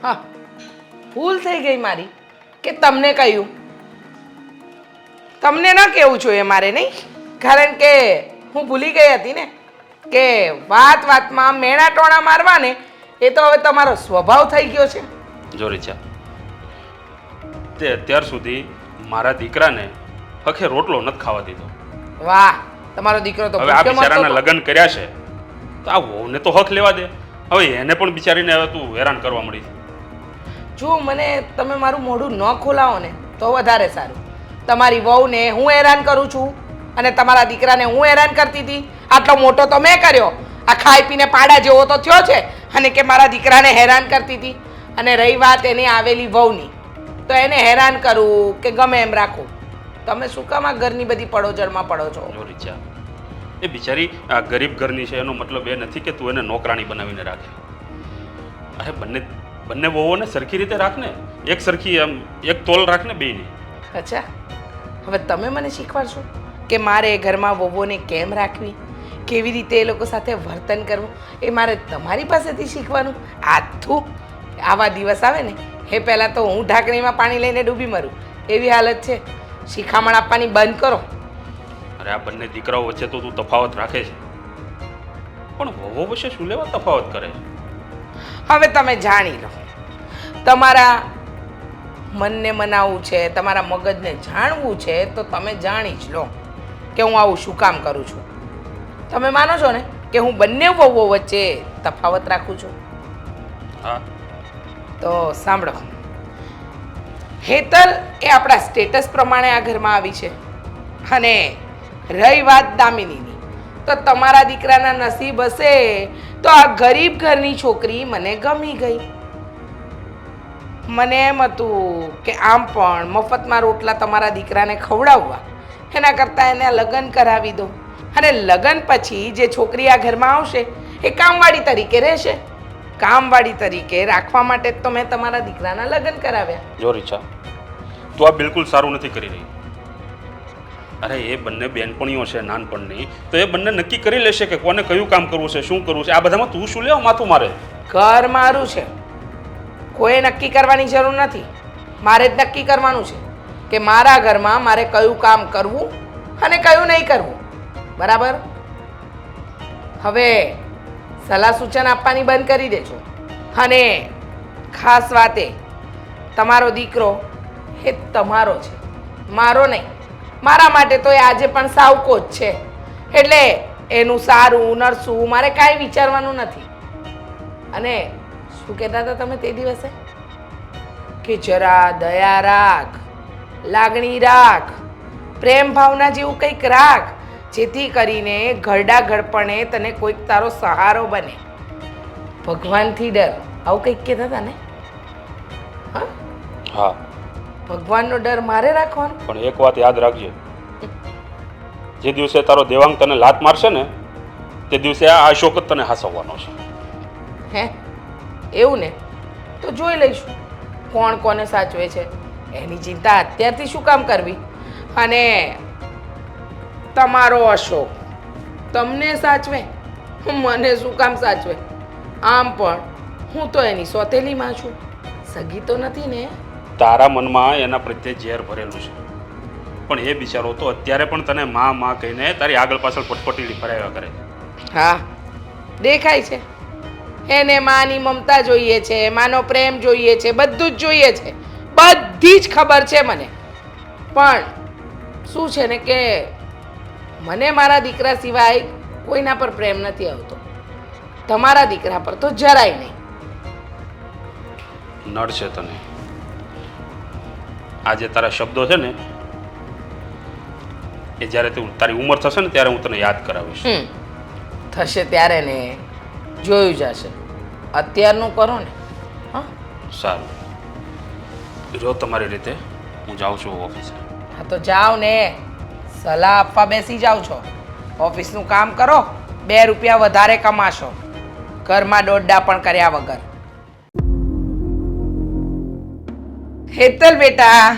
હા, ભૂલ થઈ ગઈ મારી કે તમને કહ્યું. તમને ન કહેવું જોઈએ મારે, નહીં? કારણ કે હું ભૂલી ગઈ હતી ને કે વાત વાતમાં મેણા ટોણા મારવા ને એ તો હવે તમારો સ્વભાવ થઈ ગયો છે. જો રીચા, તે અત્યાર સુધી મારા દીકરાને હખે રોટલો નથી ખાવા દીધો. વાહ, તમારો દીકરો તો હવે આ ભૂખ્યો મરતો બિચારાના હતો. લગ્ન કર્યા છે તો આ વહુને તો હક લેવા દે. હવે એને પણ બિચારીને હવે તું હેરાન કરવા મળી. જો મને તમે મારું મોઢું ન ખોલાવો ને તો વધારે સારું. તમારી વહુને હું હેરાન કરું છું અને તમારા દીકરાને હું હેરાન કરતી હતી. આટલો મોટો તો મેં કર્યો, આ ખાઈ પીને પાડા જેવો તો થયો છે, અને કે મારા દીકરાને હેરાન કરતી હતી. અને રહી વાત એની આવેલી વહુની, તો એને હેરાન કરું કે ગમે એમ રાખું. તમે શું કામ આ ઘરની બધી પડોજળમાં પડો છો? જો રીચા, એ બિચારી આ ગરીબ ઘરની છે એનો મતલબ એ નથી કે તું એને નોકરાણી બનાવીને રાખે. અરે બંને વહુઓને સરખી રીતે રાખ ને, એક સરખી આમ એક તોલ રાખ ને બેયને. અચ્છા, હવે તમે મને શીખવાડશો કે મારે એ ઘરમાં વહુઓને કેમ રાખવી, કેવી રીતે એ લોકો સાથે વર્તન કરવું, એ મારે તમારી પાસેથી શીખવાનું? આથું આવા દિવસ આવે ને એ પહેલાં તો હું ઢાંકણીમાં પાણી લઈને ડૂબી મરું એવી હાલત છે. શિખામણ આપવાની બંધ કરો. અરે આ બંને દીકરાઓ વચ્ચે તો તું તફાવત રાખે છે, પણ વહુઓ વચ્ચે શું લેવા તફાવત કરે છે? હવે તમે જાણી લો. તમારા મનને મનાવવું છે, તમારા મગજને જાણવું છે તો તમે જાણી જ લો કે હું આવું શું કામ કરું છું. તમે માનો છો ને કે હું બંને વહુઓ વચ્ચે તફાવત રાખું છું? હા, તો સાંભળો, હેતલ એ આપણા સ્ટેટસ પ્રમાણે આ ઘરમાં આવી છે, અને રહી વાત દામિનીની, તો તમારા દીકરાના નસીબ હશે તો આ ગરીબ ઘરની છોકરી મને ગમી ગઈ. મને એમ હતું કે આમ પણ મફતમાં રોટલા તમારા દીકરાને ખવડાવવા એના કરતાં એને લગ્ન કરાવી દો, અને લગ્ન પછી જે છોકરી આ ઘરમાં આવશે એ કામવાળી તરીકે રહેશે. કામવાળી તરીકે રાખવા માટે જ તો મેં તમારા દીકરાના લગ્ન કરાવ્યા. જો રીચા, તું આ બિલકુલ સારું નથી કરી રહી. અરે એ બંને બેનપણીઓ છે નાનપણની, તો એ બંને નક્કી કરી લેશે કે કોને કયું કામ કરવું છે, શું કરવું છે. આ બધામાં તું શું લેવા માથું મારે? ઘર મારું છે, કોઈ નક્કી કરવાની જરૂર નથી. મારે જ નક્કી કરવાનું છે કે મારા ઘરમાં મારે કયું કામ કરવું અને કયું નહીં કરવું. બરાબર? હવે સલાહ સૂચન આપવાની બંધ કરી દેજો. અને ખાસ વાત એ, તમારો દીકરો એ તમારો છે, મારો નહીં. મારા માટે તો એ આજે પણ સાવકો જ છે, એટલે એનું સારું નરસું મારે કાંઈ વિચારવાનું નથી. અને શું કહેતા હતા તમે તે દિવસે કે જરા દયા રાખ, લાગણી રાખ, પ્રેમ ભાવના જેવું કંઈક રાખ, જેથી કરીને ઘરડા ઘડપણે તને કોઈક તારો સહારો બને. ભગવાનથી ડર, આવું કંઈક કહેતા હતા ને? હા, હા, ભગવાનનો ડર મારે રાખવાનો. પણ એક વાત યાદ રાખજે, જે દિવસે તારો દેવાંગ તને લાત મારશે ને તે દિવસે આ અશોક જ તને હાસવવાનો છે. હે, એવું ને? તો જોઈ લઈશું કોણ કોને સાચવે છે. એની ચિંતા અત્યારથી શું કામ કરવી? અને તમારો અશોક તમને સાચવે, મને શું કામ સાચવે? આમ પણ હું તો એની સોતેલીમાં છું, સગી તો નથી ને. તારા મનમાં એના પ્રત્યે ઝેર ભરેલું છે, પણ એ બિચારો તો અત્યારે પણ તને માં કહીને તારી આગળ પાછળ પટપટીલી ફરાવ્યા કરે. હા, દેખાય છે એને માની મમતા જોઈએ છે, માનો પ્રેમ જોઈએ છે, બધું જ જોઈએ છે. બધી જ ખબર છે મને. પણ શું છે ને કે મને મારા દીકરા સિવાય કોઈના પર પ્રેમ નથી આવતો. તમારા દીકરા પર તો જરાય નહીં. નડશે તને આજે તારા શબ્દો છે ને એ જ્યારે તું તારી ઉંમર થશે ને ત્યારે હું તને યાદ કરાવીશ. થશે ત્યારે ને જોયું જશે. અત્યારનું કરો ને. હા સારું જો તમારી રીતે હું જાઉં છું ઓફિસે. હા તો જાઓ ને. સલાહ આપવા બેસી જાઓ છો. ઓફિસનું કામ કરો, 2 રૂપિયા વધારે કમાશો. ઘરમાં દોડડા પણ કર્યા વગર. હેતલ બેટા,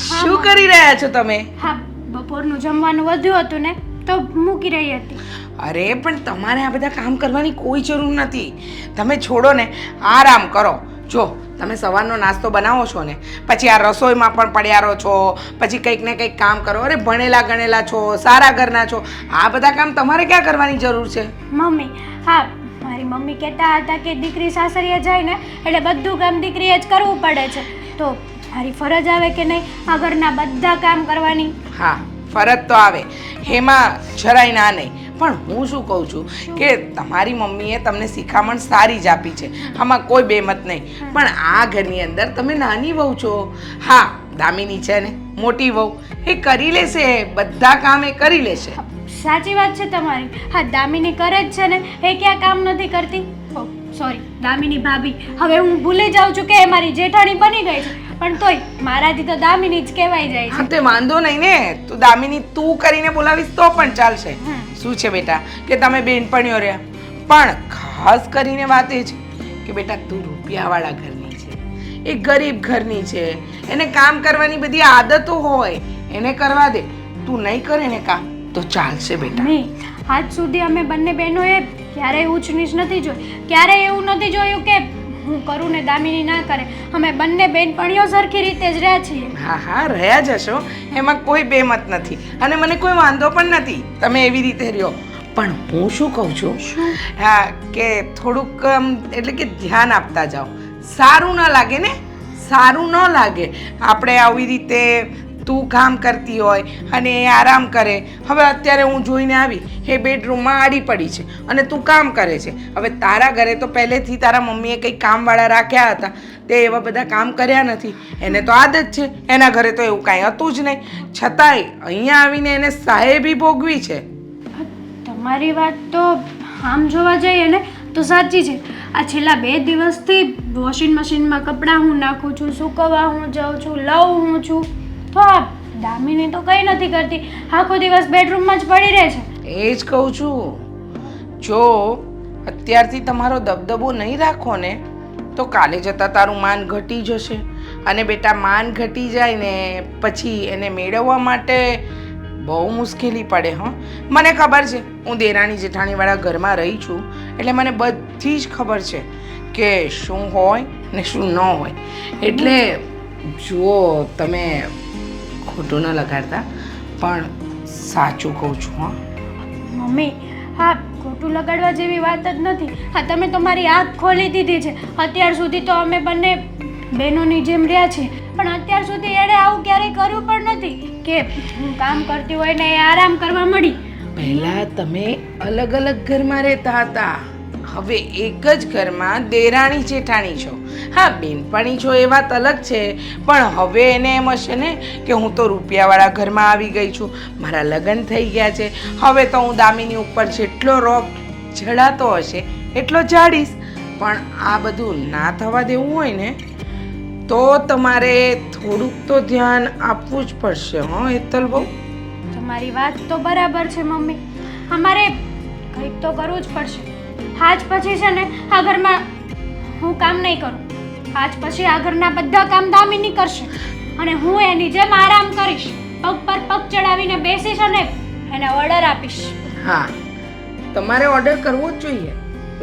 શું કરી રહ્યા છો તમે? હા, બપોરનું જમવાનું વધ્યું હતું ને તો મૂકી રહી હતી. અરે પણ તમારે આ બધા કામ કરવાની કોઈ જરૂર નથી. તમે છોડો ને, આરામ કરો. જો તમે સવારનો નાસ્તો બનાવો છો ને, પછી આ રસોઈમાં પણ પડ્યારો છો, પછી કંઈક ને કંઈક કામ કરો. અરે ભણેલા ગણેલા છો, સારા ઘરના છો, આ બધા કામ તમારે ક્યાં કરવાની જરૂર છે? મમ્મી, હા, મારી મમ્મી કહેતા હતા કે દીકરી સાસરીએ જાય ને એટલે બધું કામ દીકરીએ જ કરવું પડે છે. તો મારી ફરજ આવે કે નહીં આ ઘરના બધા કામ કરવાની? હા, ફરજ તો આવે, એમાં જરાય ના નહીં. પણ હું શું કહું છું કે તમારી મમ્મીએ તમને શિખામણ સારી જ આપી છે, આમાં કોઈ બેમત નહીં. પણ આ ઘરની અંદર તમે નાની વહુ છો. હા, દામિની છે ને મોટી વહુ, એ કરી લેશે, બધા કામ એ કરી લેશે. સાચી વાત છે તમારી. હા, દામિની કરે જ છે ને, એ ક્યાં કામ નથી કરતી? સોરી, દામિની ભાભી. હવે હું ભૂલી જાઉં છું કે એ મારી જેઠાણી બની ગઈ છે, પણ તોય મારાથી તો દામિની જ કહેવાય જાય છે. હા, તે વાંધો નહીં ને. તું દામિની તું કરીને બોલાવીશ તો પણ ચાલશે. શું છે બેટા કે તમે બેનપણીઓ રહ્યા, પણ ખાસ કરીને વાત એ છે કે બેટા તું રૂપિયાવાળા ઘરની છે, એ ગરીબ ઘરની છે, એને કામ કરવાની બધી આદતો હોય, એને કરવા દે. તું નહીં કરે ને કામ તો ચાલશે બેટા. નહીં, આજ સુધી અમે બંને બહેનોએ ક્યારેય ઊંચ નીચ નથી જોઈ. ક્યારેય એવું નથી જોયું કે હું કરું ને દામિની ના કરે. અમે બંને બેનપણીઓ સરખી રીતે જ રહ્યા છીએ. હા હા, રહ્યા જશો, એમાં કોઈ બેમત નથી અને મને કોઈ વાંધો પણ નથી. તમે એવી રીતે રહ્યો. પણ હું શું કહું છું, હા, કે થોડુંક એટલે કે ધ્યાન આપતા જાઓ. સારું ન લાગે ને, સારું ન લાગે આપણે આવી રીતે તું કામ કરતી હોય અને એ આરામ કરે. હવે અત્યારે હું જોઈને આવી, એ બેડરૂમમાં આડી પડી છે અને તું કામ કરે છે. હવે તારા ઘરે તો પહેલેથી તારા મમ્મીએ કંઈક કામવાળા રાખ્યા હતા, તે એવા બધા કામ કર્યા નથી. એને તો આદત છે, એના ઘરે તો એવું કાંઈ હતું જ નહીં. છતાંય અહીંયા આવીને એને સાહેબી ભોગવી છે. તમારી વાત તો આમ જોવા જઈએ ને તો સાચી છે. આ છેલ્લા 2 દિવસથી વોશિંગ મશીનમાં કપડાં હું નાખું છું, સૂકવવા હું જાઉં છું, લઉં હું છું, તો આ દામિની તો કંઈ નથી કરતી. આખો દિવસ બેડરૂમમાં જ પડી રહે છે. એ જ કહું છું, જો અત્યારથી તમારો દબદબો નહીં રાખો ને તો કાલે જતાં તારું માન ઘટી જશે. અને બેટા માન ઘટી જાય ને પછી એને મેળવવા માટે બહુ મુશ્કેલી પડે. હં, મને ખબર છે, હું દેરાણી જેઠાણીવાળા ઘરમાં રહી છું એટલે મને બધી જ ખબર છે કે શું હોય ને શું ન હોય. એટલે જુઓ, તમે ખોટું ન લગાડતા, પણ સાચું કહું છું. હા મમ્મી, હા, ખોટું લગાડવા જેવી વાત જ નથી. હા, તમે તો મારી આંખ ખોલી દીધી છે. અત્યાર સુધી તો અમે બંને બહેનોની જેમ રહ્યા છીએ, પણ અત્યાર સુધી એણે આવું ક્યારેય કર્યું પણ નથી કે હું કામ કરતી હોય ને એ આરામ કરવા મળી. પહેલા તમે અલગ અલગ ઘરમાં રહેતા હતા, હવે એક જ ઘરમાં દેરાણી જેઠાણી છો. હા, બેનપણી છો એ વાત અલગ છે, પણ હવે એને એમ હશે ને કે હું તો રૂપિયાવાળા ઘરમાં આવી ગઈ છું, મારા લગ્ન થઈ ગયા છે, હવે તો હું દામિની ઉપર જેટલો રોપ ચડાતો હશે એટલો ઝાડીશ. પણ આ બધું ના થવા દેવું હોય ને તો તમારે થોડુંક તો ધ્યાન આપવું જ પડશે. હં હેતલ બહુ, તમારી વાત તો બરાબર છે મમ્મી. અમારે કંઈક તો કરવું જ પડશે. આજ પછી છે ને આ ઘરમાં હું કામ નહીં કરું. આજ પછી આ ઘરના બધા કામ દામિની કરશે અને હું એની જેમ આરામ કરીશ. પગ પર પગ ચડાવીને બેસીશ અને એને ઓર્ડર આપીશ. હા, તમારે ઓર્ડર કરવો જ જોઈએ.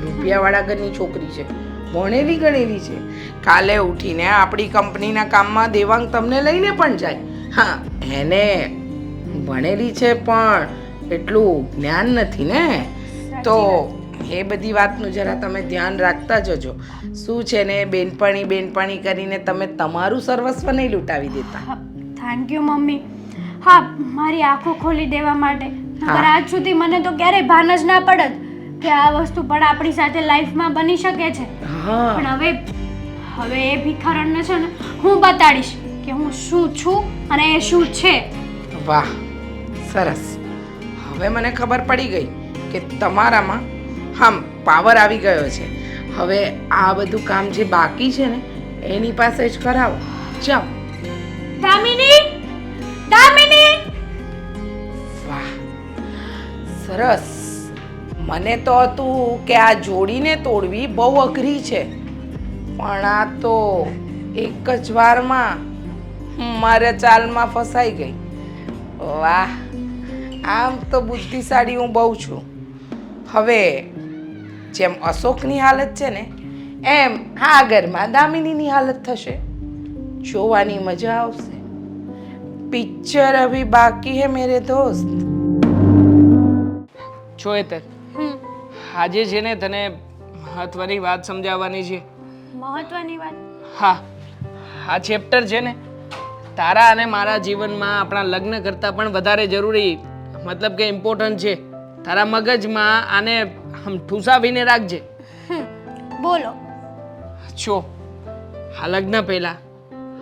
રૂપિયાવાળા ઘરની છોકરી છે, ભણેલી ગણેલી છે. કાલે ઉઠીને આપણી કંપનીના કામમાં દેવાંગ તમને લઈને પણ જાય. હા, એને ભણેલી છે પણ એટલું જ્ઞાન નથી ને, તો એ બધી વાતનું જરા તમે ધ્યાન રાખતા જજો. શું છે ને બેનપણી કરીને તમે તમારું સર્વસ્વ નહીં લૂંટાવી દેતા. Thank you mummy. હા, મારી આંખો ખોલી દેવા માટે. નકર આજ સુધી મને તો ક્યારેય ભાન જ ના પડત કે આ વસ્તુ પણ આપણી સાથે લાઈફમાં બની શકે છે. હા, પણ હવે એ ભિખારણને છે ને હું બતાડીશ કે હું શું છું અને એ શું છે. વાહ, સરસ. હવે મને ખબર પડી ગઈ કે તમારામાં પાવર આવી ગયો છે. હવે આ બધું કામ જે બાકી છે ને એની પાસે જ કરાવો. જાઓ. દામિની, દામિની! વાહ, સરસ. મને તો હતું કે આ જોડીને તોડવી બહુ અઘરી છે, પણ આ તો એક જ વારમાં મારા ચાલમાં ફસાઈ ગઈ. વાહ, આમ તો બુદ્ધિશાળી હું બહુ છું. હવે જેમ અશોકની હાલત છે ને એમ આ ઘરમાં દામિનીની હાલત થશે. જોવાની મજા આવશે. પિક્ચર અભી બાકી હે મેરે દોસ્ત. જો હેતર, આજે છે ને તને મહત્વની વાત સમજાવવાની છે. મહત્વની વાત? હા, આ ચેપ્ટર છે ને તારા અને મારા જીવનમાં આપણા લગ્ન કરતાં પણ વધારે જરૂરી, મતલબ કે ઇમ્પોર્ટન્ટ છે. તારા મગજમાં આને ઠૂસાવીને રાખજે. બોલો. જો આ લગ્ન પહેલા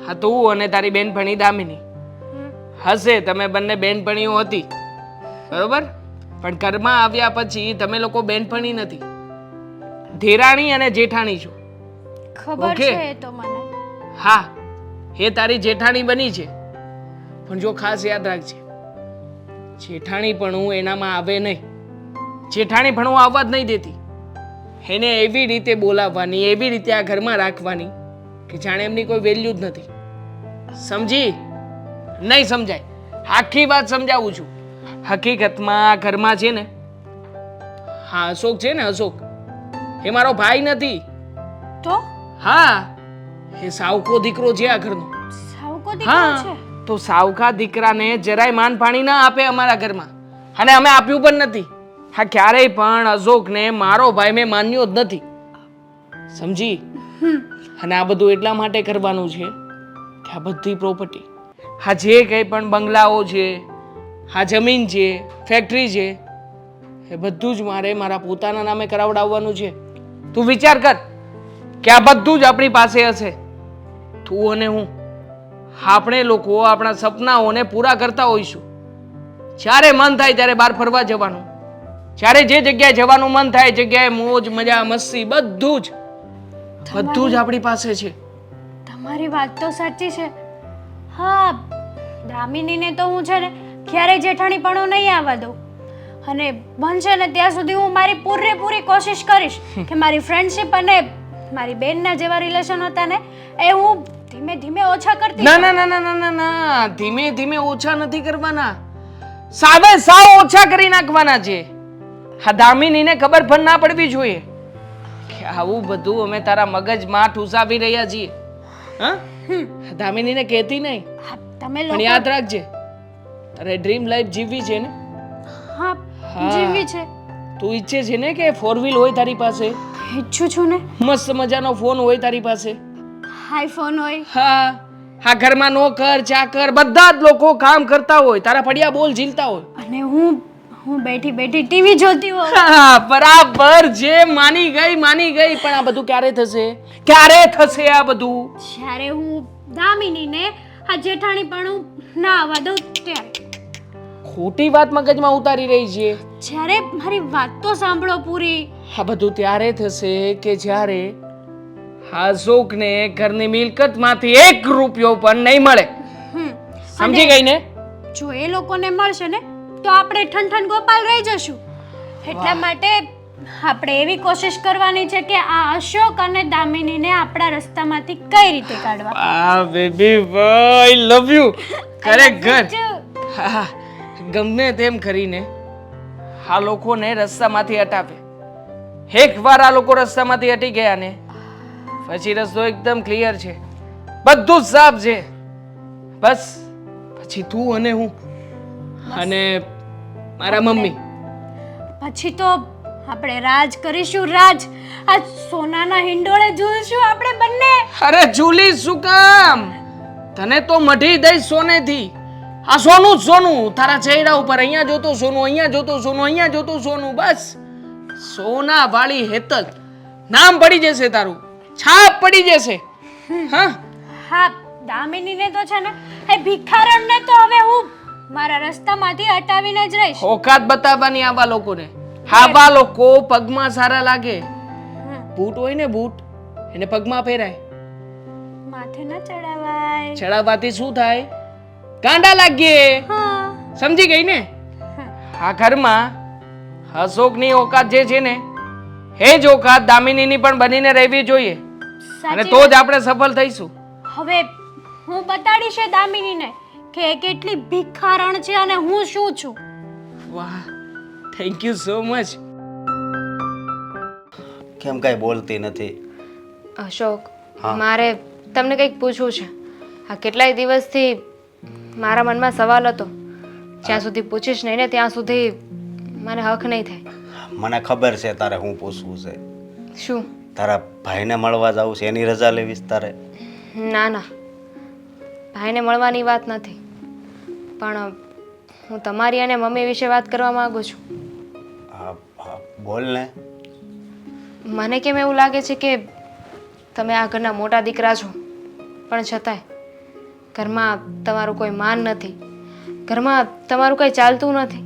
હા તું અને તારી બેનપણી દામિની હશે, તમે બંને બેનપણીઓ હતી, બરોબર? પણ ઘરમાં આવ્યા પછી તમે લોકો બેનપણી નથી, ધેરાણી અને જેઠાણી છો. ખબર ઓકે. છે એ તો મને. હા, એ તારી જેઠાણી બની છે, પણ જો ખાસ યાદ રાખજે, જેઠાણી પણ હું એનામાં આવે નહીં. જેઠાણી પણ હું આવવા જ નહીં દેતી. એને એવી રીતે બોલાવવાની, એવી રીતે આ ઘરમાં રાખવાની કે જાણે એમની કોઈ વેલ્યુ જ નથી. સમજી? નહીં સમજાય. આખી વાત સમજાવું છું. હકીકતમાં આ ઘરમાં છે ને, હા અશોક છે ને, અશોક એ મારો ભાઈ નથી. તો હા, એ સાવકો દીકરો છે આ ઘરનો. સાવકો દીકરો હા, છે? તો સાવકા દીકરાને જરાય માન પાણી ના આપે અમારા ઘરમાં, અને અમે આપ્યું પણ નથી. હા, ક્યારેય પણ અશોકને મારો ભાઈ મેં માન્યો જ નથી. સમજી? અને આ બધું એટલા માટે કરવાનું છે કે આ બધી પ્રોપર્ટી, હા જે કંઈ પણ બંગલાઓ છે, હા જમીન છે, ફેક્ટરી છે, એ બધું જ મારે મારા પોતાના નામે કરાવડાવવાનું છે. તું વિચાર કર કે આ બધું જ આપણી પાસે હશે, તું અને હું. આપણે લોકો આપણા સપનાઓને પૂરા કરતા હોઈશું. જ્યારે મન થાય ત્યારે બહાર ફરવા જવાનું, જ્યારે જે જગ્યાએ જવાનું મન થાય એ જગ્યાએ મોજ મજા મસ્તી બધું જ આપણી પાસે છે. તમારી વાત તો સાચી છે. હા, દામિનીને તો હું છે ને ક્યારેય જેઠાણીપણું નહીં આવવા દઉં, અને બનશે ને ત્યાં સુધી હું મારી પૂરેપૂરી કોશિશ કરીશ કે મારી ફ્રેન્ડશિપ અને મારી બેનના જેવા રિલેશન હતા ને એ હું ધીમે ધીમે ઓછા કરતી ના ના ના ના ના ના ના, ધીમે ધીમે ઓછા નથી કરવાના, સાવે સાવ ઓછા કરી નાખવાના છે. હા, દામિનીને ખબર પણ ના પડવી જોઈએ કે આવું બધું અમે તારા મગજમાં ઠૂસાવી રહ્યા છીએ. હા, દામિનીને કહેતી નહીં, હા, તમે પણ લોકો યાદ રાખજે તારે ડ્રીમ લાઈફ જીવવી છે ને. હા હા. જીવી છે. તું ઈચ્છે છે ને કે 4 વ્હીલ હોય તારી પાસે, ઈચ્છું છું ને. મસ્ત મજાનો ફોન હોય તારી પાસે. આઈફોન હોય. હા હા, ઘરમાં નોકર ચાકર બધા જ લોકો કામ કરતા હોય, તારા ફળિયા બોલ ઝીલતા હોય, અને હું બેઠી બેઠી ટીવી જોતી હોઉં. હા, બરાબર જે માની ગઈ. પણ આ બધું ક્યારે થશે? ક્યારે થશે આ બધું? જ્યારે હું દામિનીને આ જેઠાણીપણું ના આવવા દઉં ત્યારે. ખોટી વાત મગજમાં ઉતારી રહી છે. જ્યારે મારી વાત તો સાંભળો પૂરી. આ બધું ત્યારે થશે કે જ્યારે અશોકને ઘરની મિલકતમાંથી 1 રૂપિયો પણ નહીં મળે. સમજી ગઈ ને? જો એ લોકોને મળશે ને તો આપણે ઠનઠન ગોપાલ રહી જશું. એટલા માટે આપણે એવી કોશિશ કરવાની છે કે આ અશોક અને દામિનીને આપણા રસ્તામાંથી કઈ રીતે કાઢવા. આ બેબી આઈ લવ યુ. ખરેખર હા, ગમે તેમ કરીને આ લોકોને રસ્તામાંથી હટાવે. એકવાર આ લોકો રસ્તામાંથી હટી ગયા ને પછી રસ્તો એકદમ ક્લિયર છે, બધું જ સાફ છે. બસ પછી તું અને હું અને મારા મમ્મી. પછી તો આપણે રાજ કરીશું, રાજ. આ સોનાના હિંડોળે ઝૂલશું આપણે બંને. અરે ઝૂલી શું કામ? તને તો મઢી દઈશ સોનેથી. આ સોનું જ સોનું તારા ચહેરા ઉપર. અહીંયા જોતું સોનું, અહીંયા જોતું સોનું, અહીંયા જોતું સોનું. બસ સોના વાળી હેતલ નામ પડી જશે તારું, છાપ પડી જશે. હા હા, દામિનીને તો છે ને, એ ભિખારણને તો હવે હું મારા રસ્તામાંથી હટાવીને જ રહીશ. ઓકાત બતાવવાની આવા લોકોને. આવા લોકો પગમાં સારા લાગે. બૂટ હોય ને બૂટ, એને પગમાં પહેરાય. માથે ન ચડાવાય. ચડાવવાથી શું થાય? ગાંડા લાગીએ. હા. સમજી ગઈ ને? આ ઘરમાં અશોકની ઓકાત જે છે ને, એ જ ઓકાત દામિનીની પણ બનીને રહેવી જોઈએ. અને તો જ આપણે સફળ થઈશું. હવે હું બતાડીશ એ દામિનીને કે એ કેટલી ભિખારણ છે અને હું શું છું. વાહ, થેન્ક યુ સો મચ. કેમ કાંઈ બોલતી નથી? અશોક, હા. મારે તમને કંઈક પૂછવું છે. આ કેટલાય દિવસથી મારા મનમાં સવાલ હતો. જ્યાં સુધી પૂછીશ નહીં ને ત્યાં સુધી મને હક નહીં થાય. મને ખબર છે તારે શું પૂછવું છે. શું? તારા ભાઈને મળવા જવું છે, એની રજા લેવીશ તારે? ના ના, ભાઈને મળવાની વાત નથી, પણ હું તમારી અને મમ્મી વિશે વાત કરવા માંગુ છું. હા હા, બોલ ને. મને કેમ એવું લાગે છે કે તમે આ ઘરના મોટા દીકરા છો, પણ છતાંય ઘરમાં તમારું કોઈ માન નથી, ઘરમાં તમારું કંઈ ચાલતું નથી,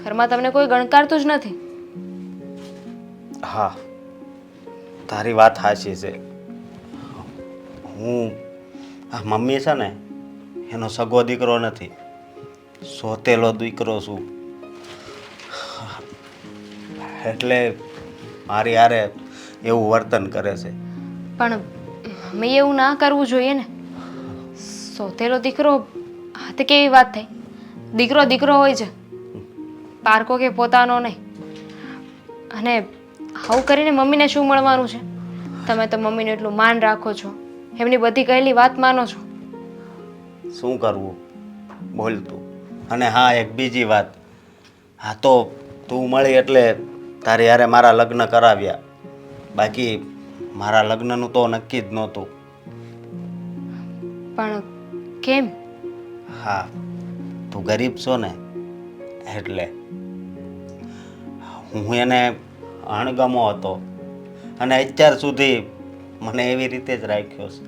ઘરમાં તમને કોઈ ગણકારતું જ નથી. હા, તારી વાત સાચી છે. હું આ મમ્મી છે ને, એનો સગો દીકરો નથી, સોતેલો દીકરો છું. એટલે મારી હારે એવું વર્તન કરે છે. પણ મમ્મીએ એવું ના કરવું જોઈએ ને. સોતેલો દીકરો આ તે કેવી વાત થઈ? દીકરો દીકરો હોય છે, પારકો કે પોતાનો નહીં. અને આવું કરીને મમ્મીને શું મળવાનું છે? તમે તો મમ્મીનું એટલું માન રાખો છો, એમની બધી કહેલી વાત માનો છો. શું કરવું બોલ તું. અને હા, એક બીજી વાત. હા, તો તું મળી એટલે તારી હારે મારા લગ્ન કરાવ્યા, બાકી મારા લગ્નનું તો નક્કી જ નહોતું. પણ કેમ? હા, તું ગરીબ છો ને એટલે. હું એને અણગમો હતો અને અત્યાર સુધી મને એવી રીતે જ રાખ્યો છે.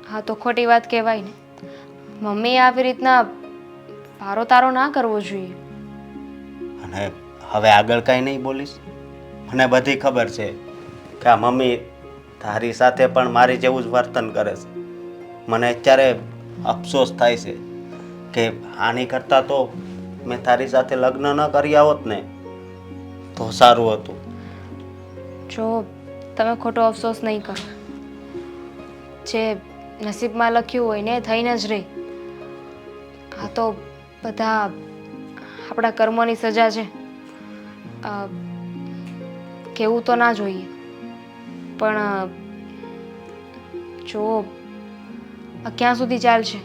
હા, તો ખોટી વાત કહેવાય ને. મમ્મીએ આવી રીતના પારો તારો ના કરવો જોઈએ. અને હવે આગળ કાંઈ નહીં બોલીશ. મને બધી ખબર છે કે આ મમ્મી તારી સાથે પણ મારી જેવું જ વર્તન કરે છે. મને અત્યારે અફસોસ થાય છે કે આની કરતાં તો મેં તારી સાથે લગ્ન ન કર્યા હોત ને તો સારું હતું. જો તમે ખોટો અફસોસ નહીં કરો. જે નસીબમાં લખ્યું હોય ને થઈને જ રહી. આ તો બધા આપણા કર્મોની સજા છે. કહેવું તો ના જોઈએ, પણ જો આ ક્યાં સુધી ચાલશે?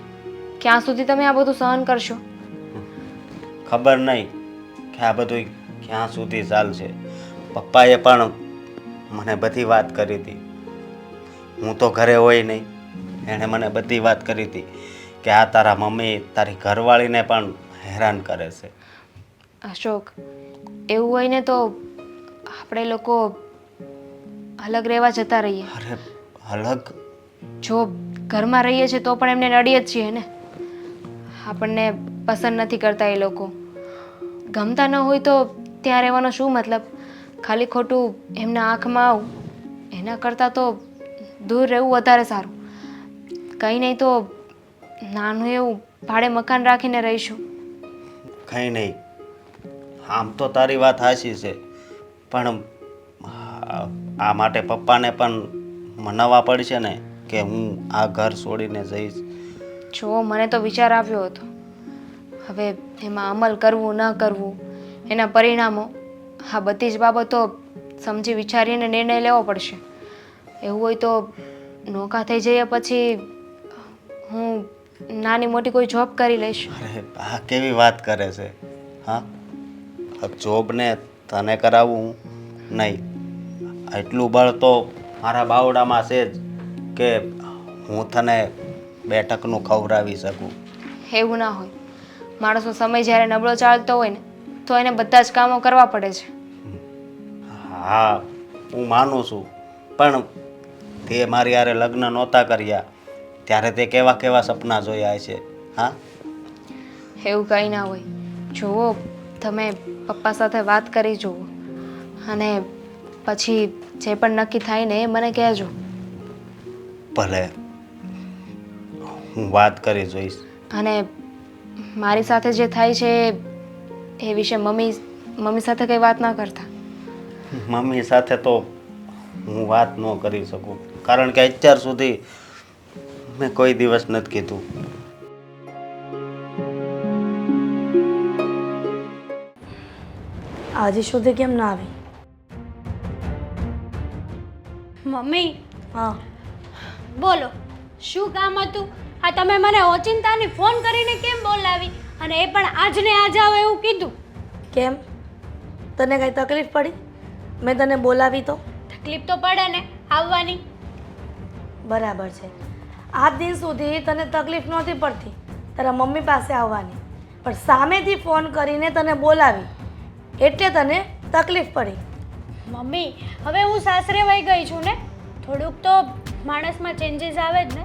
ક્યાં સુધી તમે આ બધું સહન કરશો? ખબર નહીં કે આ બધું ક્યાં સુધી ચાલશે. પપ્પાએ પણ મને બધી વાત કરી હતી. હું તો ઘરે હોય નહીં, એણે મને બધી વાત કરી હતી કે આ તારા મમ્મી તારી ઘરવાળીને પણ હેરાન કરે છે. અશોક, એવું હોય ને તો આપણે લોકો અલગ રહેવા જતા રહીએ. અરે અલગ? જો ઘરમાં રહીએ છીએ તો પણ એમને નડીએ જ છીએ ને. આપણને પસંદ નથી કરતા એ લોકો. ગમતા ન હોય તો ત્યાં રહેવાનો શું મતલબ? ખાલી ખોટું એમના આંખમાં આવું એના કરતાં તો દૂર રહેવું વધારે સારું. કંઈ નહીં તો નાનું એવું ભાડે મકાન રાખીને રહીશું. કંઈ નહીં, આમ તો તારી વાત સાચી છે, પણ આ માટે પપ્પાને પણ મનાવવા પડશે ને કે હું આ ઘર છોડીને જઈશ. જો મને તો વિચાર આવ્યો હતો, હવે એમાં અમલ કરવું ન કરવું, એના પરિણામો, આ બધી જ બાબતો સમજી વિચારીને નિર્ણય લેવો પડશે. એવું હોય તો નોકા થઈ જઈએ પછી હું નાની મોટી કોઈ જોબ કરી લઈશ. અરે આ કેવી વાત કરે છે? હા, જોબને તને કરાવું નહીં. એટલું બળ તો મારા બાવડામાં છે જ કે હું તને 2 ટકનું ખવડાવી શકું. એવું ના હોય. માણસનો સમય જ્યારે નબળો ચાલતો હોય ને તો એને બધા જ કામો કરવા પડે છે. હા, હું માનું છું, પણ તે મારી હારે લગ્ન નહોતા કર્યા ત્યારે તે કેવા કેવા સપના જોયા છે. હા, એવું કંઈ ના હોય. જુઓ, તમે પપ્પા સાથે વાત કરી જુઓ અને પછી જે પણ નક્કી થાય ને એ મને કહેજો. ભલે, હું વાત કરી જોઈશ. અને મારી સાથે જે થાય છે એ વિશે મમ્મી સાથે કંઈ વાત ના કરતા. મમ્મી સાથે તો હું વાત ન કરી શકું, કારણ કે અત્યાર સુધી મેં કોઈ દિવસ નથી કીધું. હજી સુધી કેમ ના આવી? મમ્મી હા, બોલો, શું કામ હતું? હા, તમે મને ઓચિંતાની ફોન કરીને કેમ બોલાવી અને એ પણ આજને આજ આવો એવું કીધું? કેમ? તને કઈ તકલીફ પડી? મેં તને બોલાવી તો? તકલીફ તો પડે ને આવવાની. બરાબર છે. આજ દિન સુધી તને તકલીફ નહોતી પડતી તારા મમ્મી પાસે આવવાની, પણ સામેથી ફોન કરીને તને બોલાવી એટલે તને તકલીફ પડી. મમ્મી, હવે હું સાસરે વહી ગઈ છું ને, થોડુંક તો માણસમાં ચેન્જીસ આવે જ ને.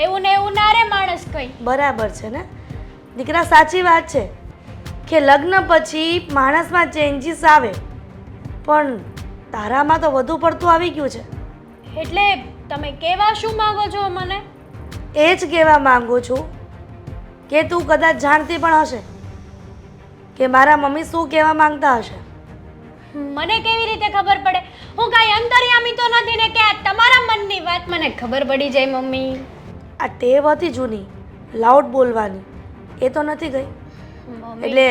એવું ને એવું ના રે માણસ કઈ. બરાબર છે ને દીકરા, સાચી વાત છે કે લગ્ન પછી માણસમાં ચેન્જીસ આવે, પણ તારામાં તો વધુ પડતું આવી ગયું છે. એટલે તમે કેવા શું માંગો છો મને? એ જ કહેવા માંગુ છું કે તું કદાચ જાણતી પણ હશે કે મારા મમ્મી શું કહેવા માંગતા હશે. મને કેવી રીતે ખબર પડે? હું કાંઈ અંતર્યામી તો નથી ને કે આ તમારા મનની વાત મને ખબર પડી જાય મમ્મી. આ ટેવ હતી જૂની લાઉડ બોલવાની, એ તો નથી ગઈ. મમ્મી, એટલે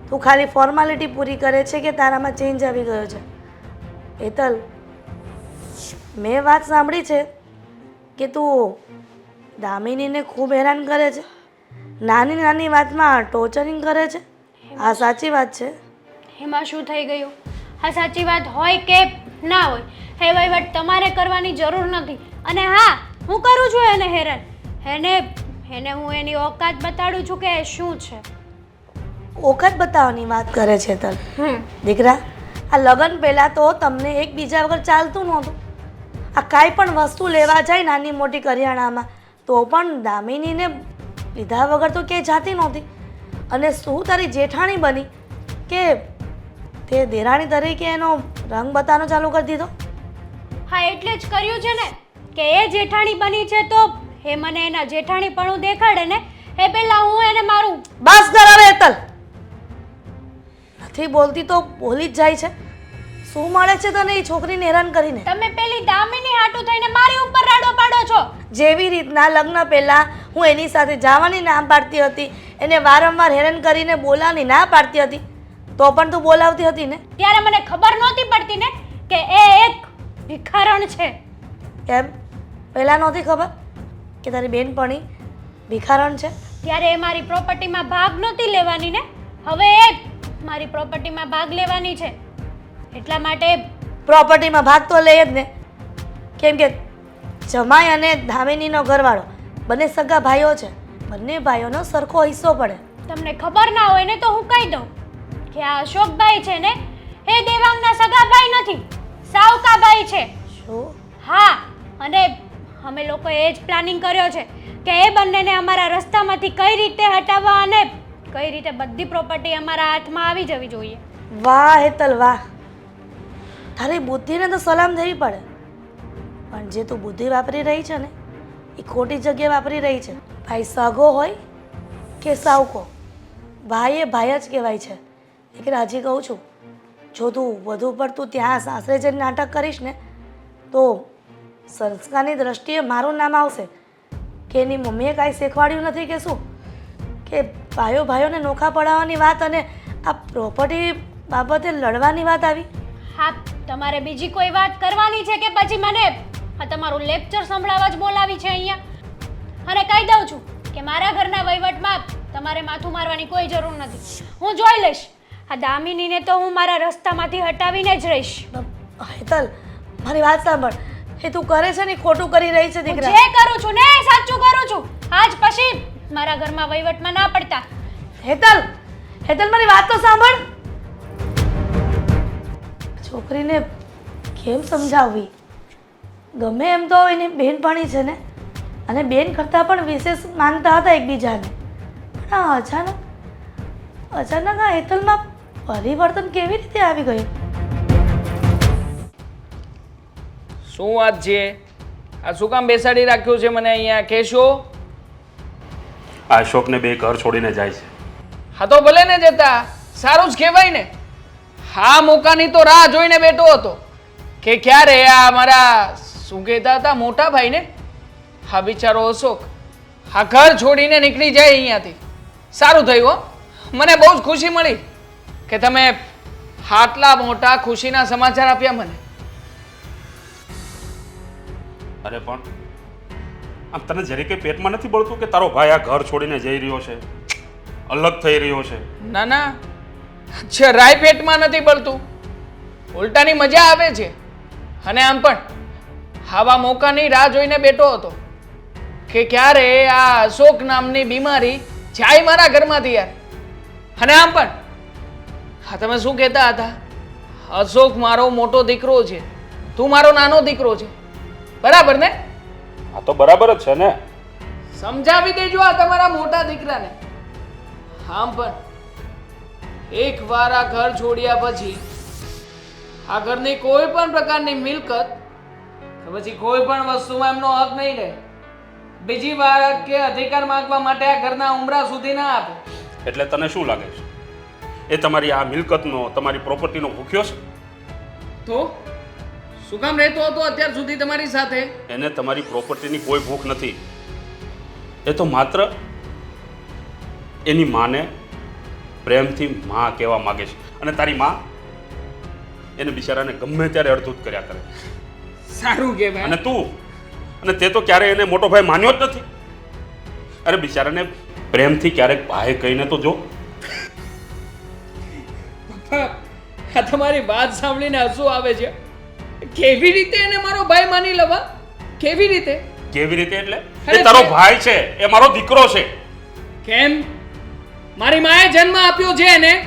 તું ખાલી ફોર્માલિટી પૂરી કરે છે કે તારામાં ચેન્જ આવી ગયો છે. હેતલ, મેં વાત સાંભળી છે કે તું દામિનીને ખૂબ હેરાન કરે છે, નાની નાની વાતમાં ટોર્ચરિંગ કરે છે. આ સાચી વાત છે? એમાં શું થઈ ગયું? હા, સાચી વાત હોય કે ના હોય, એ વહીવટ તમારે કરવાની જરૂર નથી. અને હા, હું કરું છું એને હેરાન. એને હું એની ઓકાત બતાડું છું કે શું છે. ઓકાત બતાવવાની વાત કરે છે હેતલ. દીકરા, આ લગ્ન પહેલાં તો તમને એકબીજા વગર ચાલતું નહોતું. આ કાંઈ પણ વસ્તુ લેવા જાય નાની મોટી કરિયાણામાં તો પણ દામિનીને લીધા વગર તો ક્યાંય જાતી નહોતી. અને શું તારી જેઠાણી બની કે તે દેરાણી તરીકે એનો રંગ બતાવવાનો ચાલુ કરી દીધો? હા, એટલે જ કર્યું છે ને કે એ જેઠાણી બની છે તો એ મને એના જેઠાણીપણું દેખાડે ને એ પહેલાં હું એને મારું. બસ કર હવે હેતલ, નથી બોલતી તો બોલી જ જાય છે. શું મળે છે તને એ છોકરીને હેરાન કરીને? તમે પેલી દામિની હાટું થઈને મારી ઉપર રાડો પાડો છો. જેવી રીતના લગ્ન પહેલાં હું એની સાથે જવાની ના પાડતી હતી, એને વારંવાર હેરાન કરીને બોલાવવાની ના પાડતી હતી, તો પણ તું બોલાવતી હતી ને? ત્યારે મને ખબર નહોતી પડતી ને કે એ એક ભિખારણ છે. કેમ પહેલાં નહોતી ખબર કે તારી બેનપણી ભિખારણ છે? ત્યારે એ મારી પ્રોપર્ટીમાં ભાગ નહોતી લેવાની ને, હવે એ મારી પ્રોપર્ટીમાં ભાગ લેવાની છે. એટલા માટે પ્રોપર્ટીમાં ભાગ તો લે જ ને, કેમ કે જમાઈ અને દામિનીનો ઘરવાળો બંને સગા ભાઈઓ છે, બંને ભાઈઓનો સરખો હિસ્સો પડે. તમને ખબર ના હોય ને તો હું કહી દઉં કે આ અશોકભાઈ છે ને એ દેવાંગના સગા ભાઈ નથી, સાવકા ભાઈ છે. શું? હા, અને અમે લોકોએ એ જ પ્લાનિંગ કર્યો છે કે એ બંનેને અમારા રસ્તામાંથી કઈ રીતે હટાવવા અને કઈ રીતે બધી પ્રોપર્ટી અમારા હાથમાં આવી જવી જોઈએ. વાહ હેતલ વાહ, તારી બુદ્ધિને તો સલામ દેવી પડે, પણ જે તું બુદ્ધિ વાપરી રહી છે ને એ ખોટી જગ્યાએ વાપરી રહી છે. ભાઈ સગો હોય કે સાવકો, ભાઈ એ ભાઈ જ કહેવાય છે. એક રાજી કહું છું, જો તું વધુ પડતું ત્યાં સાસરે જઈને નાટક કરીશ ને તો સંસ્કારની દ્રષ્ટિએ મારું નામ આવશે કે એની મમ્મીએ કાંઈ શીખવાડ્યું નથી કે શું, કે ભાઈઓ ભાઈઓને નોખા પડાવવાની વાત અને આ પ્રોપર્ટી બાબતે લડવાની વાત આવી. હા, તમારે બીજી કોઈ વાત કરવાની છે કે પછી મને આ તમારું લેક્ચર સંભળાવવા જ બોલાવી છે અહીંયા? અને કહી દઉં છું કે મારા ઘરના વહીવટમાં તમારે માથું મારવાની કોઈ જરૂર નથી, હું જોઈ લઈશ. આ દામિનીને તો હું મારા રસ્તામાંથી હટાવીને જ રહીશ. હેતલ મારી વાત સાંભળ. એ તું કરે છે ને એ ખોટું કરી રહી છે હું દીકરા. જે કરું છું ને એ સાચું કરું છું. આજ પછી મારા ઘરમાં વહીવટમાં ના પડતા. હેતલ હેતલ મારી વાત તો સાંભળ. છોકરીને કેમ સમજાવવી? ગમે એમ તો એની બહેનપણી છે ને, અને બેન કરતાં પણ વિશેષ માનતા હતા એકબીજાને. પણ આ અચાનક આ હેતલમાં પરિવર્તન કેવી રીતે આવી ગયું? શું વાત છે? આ શું કામ બેસાડી રાખ્યું છે મને અહીંયા? કહેશો? આ અશોકને બે ઘર છોડીને જાય છે. હા તો ભલે ને જતા, સારું જ કહેવાય ને. હા મોકાની તો રાહ જોઈને બેઠો હતો કે ક્યારે આ મારા શું કહેતા હતા મોટા ભાઈ ને, હા બિચારો અશોક હા ઘર છોડીને નીકળી જાય અહીંયાથી. સારું થયું હો, મને બહુ જ ખુશી મળી કે તમે આટલા મોટા ખુશીના સમાચાર આપ્યા મને. અરે પણ આમ તને જરી કંઈ પેટમાં નથી બળતું કે તારો ભાઈ આ ઘર છોડીને જઈ રહ્યો છે, અલગ થઈ રહ્યો છે? ના ના, જરાય પેટમાં નથી બળતું, ઉલટાની મજા આવે છે. અને આમ પણ આવા મોકાની રાહ જોઈને બેઠો હતો કે ક્યારે આ અશોક નામની બીમારી જાય મારા ઘરમાંથી યાર. અને આમ પણ હા તમે શું કહેતા હતા? અશોક મારો મોટો દીકરો છે, તું મારો નાનો દીકરો છે, બરાબર ને? આ તો બરાબર જ છે ને. સમજાવી દેજો આ તમારા મોટા દીકરાને. આમ પણ એકવાર આ ઘર છોડ્યા પછી આ ઘરની કોઈ પણ પ્રકારની મિલકત કે પછી કોઈ પણ વસ્તુમાં એમનો હક નહીં રહે. બીજી વાર કે અધિકાર માંગવા માટે આ ઘરના ઉંબરા સુધી ના આપે. એટલે તને શું લાગે છે એ તમારી આ મિલકતનો, તમારી પ્રોપર્ટીનો ભૂખ્યો છે? તો શું કામ રહેતો હતો અત્યાર સુધી તમારી સાથે? એને તમારી પ્રોપર્ટીની કોઈ ભૂખ નથી. એ તો માત્ર એની માને પ્રેમથી માં કહેવા માગે છે. અને તારી માં એને બિચારાને ગમે ત્યારે અડધૂત કર્યા કરે. સારું કહેવાય. અને તું અને તે તો ક્યારે એને મોટો ભાઈ માન્યો જ નથી. અરે બિચારાને પ્રેમથી ક્યારેક ભાઈ કહીને તો જો. આ તમારી વાત સાંભળીને હસવું આવે છે. કેવી રીતે એને મારો ભાઈ માની લેવા? કેવી રીતે? કેવી રીતે એટલે? અરે એ તારો તે- ભાઈ છે, એ મારો દીકરો છે. કેમ? મારી માએ જન્મ આપ્યો છે એને.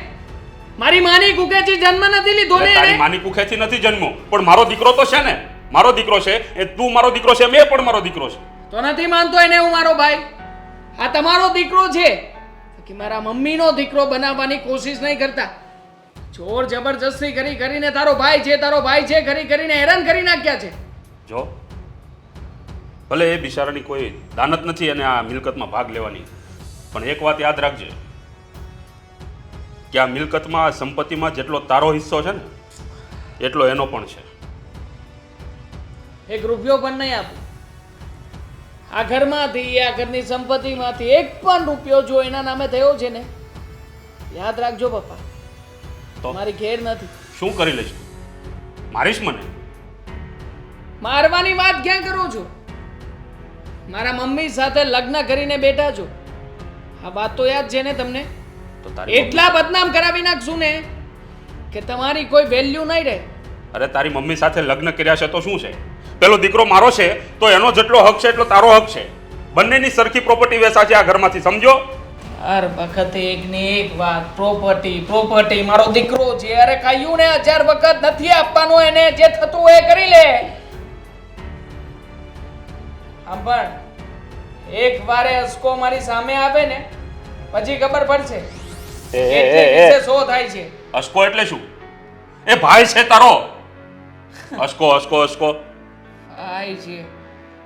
મારી માની કુકેથી જન્મ નથી લીધો ને તારી એને. માની કુખેથી નથી જન્મો, પણ મારો દીકરો તો છે ને. મારો દીકરો છે એ તું મારો દીકરો છે, મેં પણ મારો દીકરો છે. તો નથી માનતો એને હું મારો ભાઈ. આ તમારો દીકરો છે કે મારા મમ્મીનો દીકરો બનાવવાની કોશિશ નહીં કરતા. જોર જબરજસ્તી કરીને તારો ભાઈ છે, તારો ભાઈ છે કરીને હેરાન કરી નાખ્યા છે. જો ભલે એ બિચારાની કોઈ દાનત નથી અને આ મિલકતમાં ભાગ લેવાની, પણ એક વાત યાદ રાખજે કે આ મિલકતમાં, આ સંપત્તિમાં જેટલો તારો હિસ્સો છે ને એટલો એનો પણ છે. એક રૂપિયો પણ નહીં આપું. આ ઘરમાંથી, આ ઘરની સંપત્તિમાંથી એક પણ રૂપિયો જો એના નામે થયો છે ને, યાદ રાખજો પપ્પા, તો મારી ઘેર નથી. શું કરી લઈશ તું? મારીશ મને? મારવાની વાત ક્યાં કરો છો? મારા મમ્મી સાથે લગ્ન કરીને બેઠા છો. આ વાત તો યાદ છે ને તમને? તો તારી એટલા બદનામ કરાવી નાખશું ને કે તમારી કોઈ વેલ્યુ નહીં રહે. અરે તારી મમ્મી સાથે લગ્ન કર્યા છે તો શું છે? પેલો દીકરો મારો છે તો એનો જેટલો હક છે એટલો તારો હક છે. બંનેની સરખી પ્રોપર્ટી વેચા છે આ ઘરમાંથી, સમજો? હર વખતે એકની એક વાત, પ્રોપર્ટી, મારો દીકરો છે. અરે કહ્યું ને 1000 વખત નથી આપવાનો એને, જે થતું હોય એ કરી લે. આમ પણ એક વારે અસકો મારી સામે આવે ને પછી ખબર પડશે કેટલી વિશે શો થાય છે. અસકો એટલે શું? એ ભાઈ છે તારો. અસકો અસકો અસકો આય છે.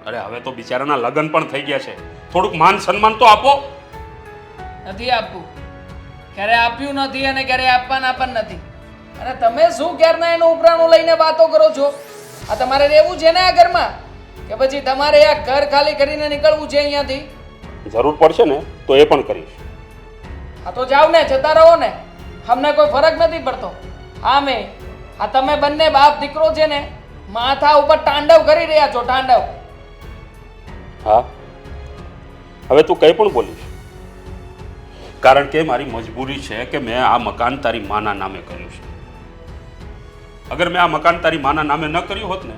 અરે હવે તો બિચારાના લગ્ન પણ થઈ ગયા છે, થોડુંક માન સન્માન તો આપો. નથી આપવું. ક્યારે આપ્યું નથી અને ક્યારે આપવાના પણ નથી. અને તમે શું ક્યારના એનું ઉપરાણું લઈને વાતો કરો છો? આ તમારે રહેવું છે ને આ ઘરમાં, કે પછી તમારે આ ઘર ખાલી કરીને નીકળવું છે અહીંયાથી? જરૂર પડશે ને તો એ પણ કરીશ. આ તો જાવ ને, જતા રહો ને, અમને કોઈ ફરક નથી પડતો. હા મેં આ તમે બંને બાપ દીકરો છે ને માથા ઉપર તાંડવ કરી રહ્યા છો, તાંડવ. હા હવે તું કંઈ પણ બોલીશ, કારણ કે મારી મજબૂરી છે કે મેં આ મકાન તારી માના નામે કર્યું છે. અગર મેં આ મકાન તારી માના નામે ન કર્યું હોત ને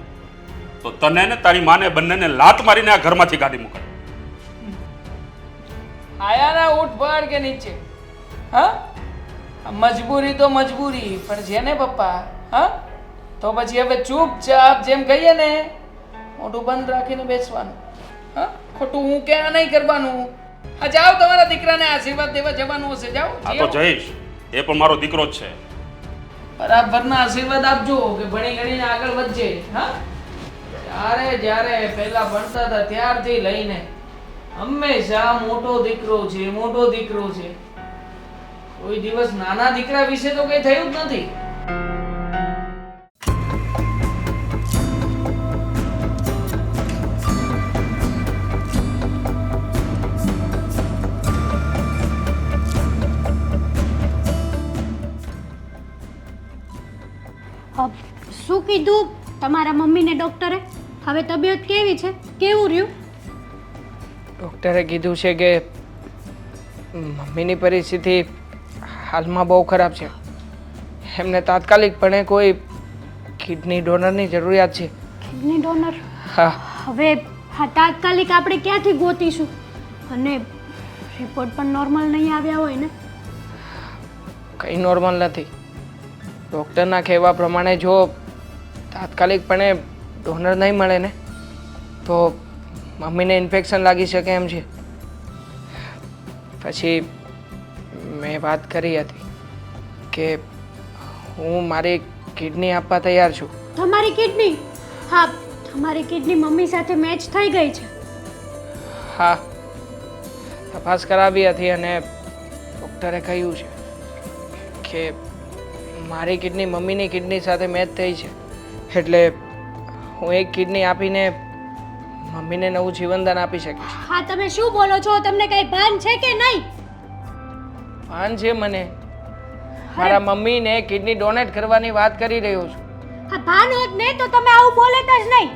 તો તને ને તારી માને બંનેને લાત મારીને આ ઘરમાંથી કાઢી મૂકે. આયા ના ઉઠ પડ કે નીચે. હા, મજબૂરી તો મજબૂરી, પણ છે ને પપ્પા. હા, તો પછી હવે ચૂપચાપ જેમ કહીએ ને મોઢું બંધ રાખીને બેસવાનું. હા, ખોટું હું ક્યાં નહીં કરવાનું. હા, જાઓ તમારા દીકરાને આશીર્વાદ દેવા જવાનું હશે, જાઓ. આ તો જઈશ, એ પણ મારો દીકરો જ છે. બરાબરના આશીર્વાદ આપજો કે ભણી ગણીને આગળ વધજે. હા, જ્યારે પહેલા ભણતા હતા ત્યારથી લઈને હંમેશા મોટો દીકરો છે, મોટો દીકરો છે. કોઈ દિવસ નાના દીકરા વિશે તો કઈ થયું જ નથી. શું કીધું તમારા મમ્મીને ડૉક્ટરે? હવે તબિયત કેવી છે? કેવું રહ્યું? ડૉક્ટરે કીધું છે કે મમ્મીની પરિસ્થિતિ હાલમાં બહુ ખરાબ છે. એમને તાત્કાલિકપણે કોઈ કિડની ડોનરની જરૂરિયાત છે. Kidney donor? હા. હવે હા, તાત્કાલિક આપણે ક્યાંથી ગોતીશું? અને રિપોર્ટ પણ નોર્મલ નહીં આવ્યા હોય ને? કંઈ નોર્મલ નથી. ડૉક્ટરના કહેવા પ્રમાણે જો તાત્કાલિકપણે ડોનર નહીં મળે ને તો મમ્મીને ઇન્ફેક્શન લાગી શકે એમ છે. પછી મેં વાત કરી હતી કે હું મારી કિડની આપવા તૈયાર છું. તમારી કિડની? હા, તમારી કિડની મમ્મી સાથે મેચ થઈ ગઈ છે. હા, તપાસ કરાવી હતી અને ડૉક્ટરે કહ્યું છે કે મારી કિડની મમ્મીની કિડની સાથે મેચ થઈ છે. એટલે હું એક કિડની આપીને મમ્મીને નવું જીવનદાન આપી શકીશ. હા, તમે શું બોલો છો? તમને કઈ ભાન છે કે નહીં? ભાન છે મને. મારા મમ્મીને કિડની ડોનેટ કરવાની વાત કરી રહ્યો છું. હા, ભાન હોત ને તો તમે આવું બોલેત જ નહીં.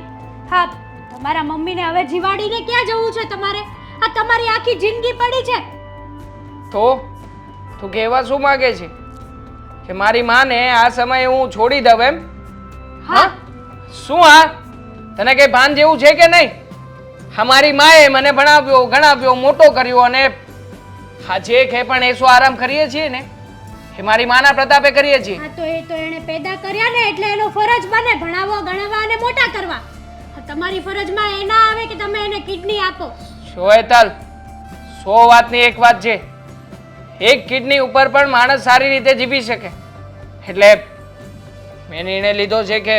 હા, તમારા મમ્મીને હવે જીવાડીને ક્યાં જવું છે તમારે? આ તમારી આખી જિંદગી પડી છે. તો તું કહેવા શું માંગે છે કે મારી માને આ સમયે હું છોડી દઉં એમ? હા, શું? હા, તને કઈ ભાન જેવું છે કે નહીં? અમારી માએ મને ભણાવ્યો, ગણાવ્યો, મોટો કર્યો અને હા જે કે પણ એ શું આરામ કરીએ છીએ ને એ મારી માના પ્રતાપે કરીએ છીએ. હા, તો એ તો એણે પેદા કર્યા ને એટલે એનો ફરજ બને ભણાવવા, ગણાવવા અને મોટા કરવા. તમારી ફરજમાં એ ના આવે કે તમે એને કિડની આપો. શોએતલ, 100 વાતની એક વાત છે. એક કિડની ઉપર પણ માણસ સારી રીતે જીવી શકે. એટલે મેં નિર્ણય લીધો છે કે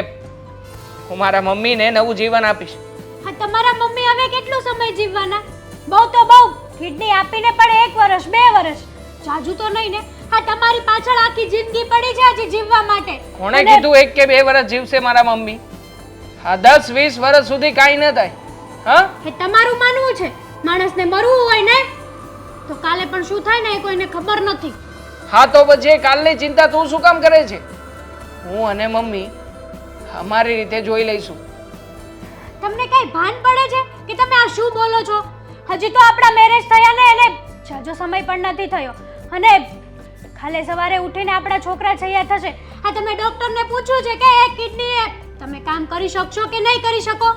હું મારા મમ્મીને નવું જીવન આપીશ. હા, તમારા મમ્મી હવે કેટલો સમય જીવવાના? બહુ તો બહુ કિડની આપીને પણ 1 વર્ષ, 2 વર્ષ, જાજુ તો નહીં ને. હા, તમારી પાછળ આખી જિંદગી પડી છે હજી જીવવા માટે. કોણે કીધું 1 કે 2 વર્ષ જીવશે મારા મમ્મી? હા, 10-20 વર્ષ સુધી કાંઈ ન થાય. હા, એ તમારું માનવું છે. માણસને મરવું હોય ને તો કાલે પણ શું થાય ને એ કોઈને ખબર નથી. હા, તો પછી કાલની ચિંતા તું શું કામ કરે છે? હું અને મમ્મી અમારી રીતે જોઈ લઈશું. તમને કઈ ભાન પડે છે કે તમે આ શું બોલો છો? હજી તો આપણા મેરેજ થયા ને એને જાજો સમય પણ નથી થયો અને કાલે સવારે ઉઠીને આપણા છોકરા થયા થશે. આ તમે ડોક્ટરને પૂછ્યું છે કે એક કિડની તમે કામ કરી શકશો કે નહીં કરી શકો?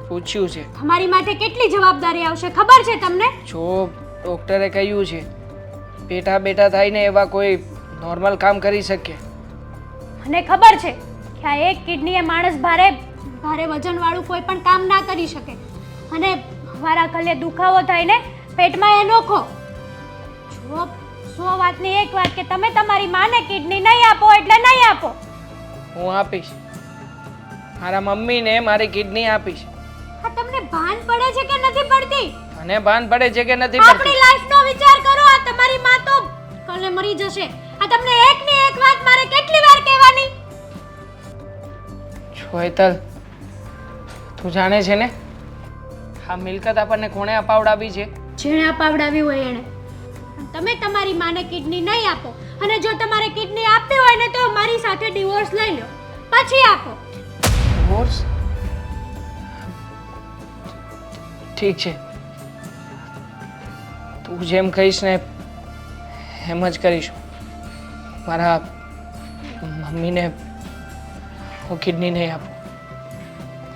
પૂછ્યું છે. તમારી માથે કેટલી જવાબદારી આવશે ખબર છે તમને? જો ડોક્ટરે કહ્યું છે બેઠા બેઠા થઈને એવા કોઈ નોર્મલ કામ કરી શકે. મને ખબર છે કે આ એક કિડની એ માણસ ભારે વજન વાળું કોઈ પણ કામ ના કરી શકે અને વારા ઘલે દુખાવો થાય ને પેટમાં એ નોખો. જો 100 વાતની એક વાત કે તમે તમારી માને કિડની નહીં આપો એટલે નહીં આપો. હું આપીશ. મારા મમ્મીને મારી કિડની આપીશ. હા, તમને ભાન પડે છે કે નથી પડતી? મને ભાન પડે છે કે નથી પડતી? આપણી લાઈફનો વિચાર કરો. આ તમારી માં તો કાલે મરી જશે. આ તમને એકની એક વાત મારે કેટલી વાર કહેવાની? શોએતલ, તું જાણે છે ને આ મિલકત આપણને કોણે અપાવડાવી છે? જેણે અપાવડાવી હોય એણે. તમે તમારી માને કિડની નહીં આપો અને જો તમારે કિડની આપવી હોય ને તો મારી સાથે ડિવોર્સ લઈ લો પછી આપો. ડિવોર્સ? ઠીક છે, તું જેમ કહીશ ને એમ જ કરીશું. મારા મમ્મીને હું કિડની નહીં આપું.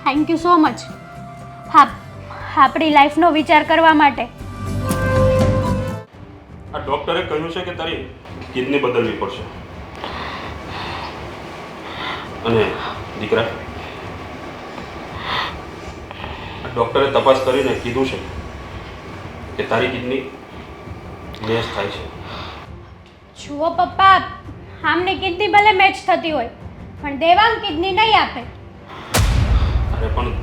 Thank you so much. હા, આપણી લાઈફનો વિચાર કરવા માટે. આ ડૉક્ટરે કહ્યું છે કે તારી કિડની બદલવી પડશે. અને દીકરા, આ ડૉક્ટરે તપાસ કરીને કીધું છે કે તારી કિડની મેચ થાય છે. જુઓ પપ્પા, આમને કિડની ભલે મેચ થતી હોય પણ દેવાંગ કિડની નહીં આપે. અરે પણ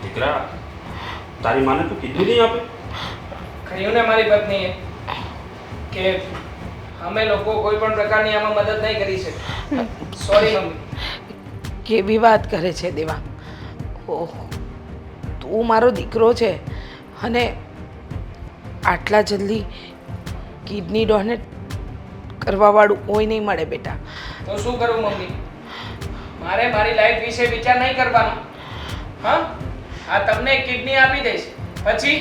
દીકરા, તારી માને તું કિડની નહીં આપે? કહ્યું ને મારી પત્નીએ કે અમે લોકો કોઈ પણ પ્રકારની આમાં મદદ નહીં કરી શકીએ. Sorry mummy. કેવી વાત કરે છે દેવાંગ. ઓહ, તું મારો દીકરો છે અને આટલા જલ્દી કિડની ડોનેટ કરવાવાળું કોઈ નહીં મળે બેટા. તો શું કરું મમ્મી? મારે મારી લાઈફ વિશે વિચાર નહીં કરવાનો? હા, આ તમને કિડની આપી દઈશ પછી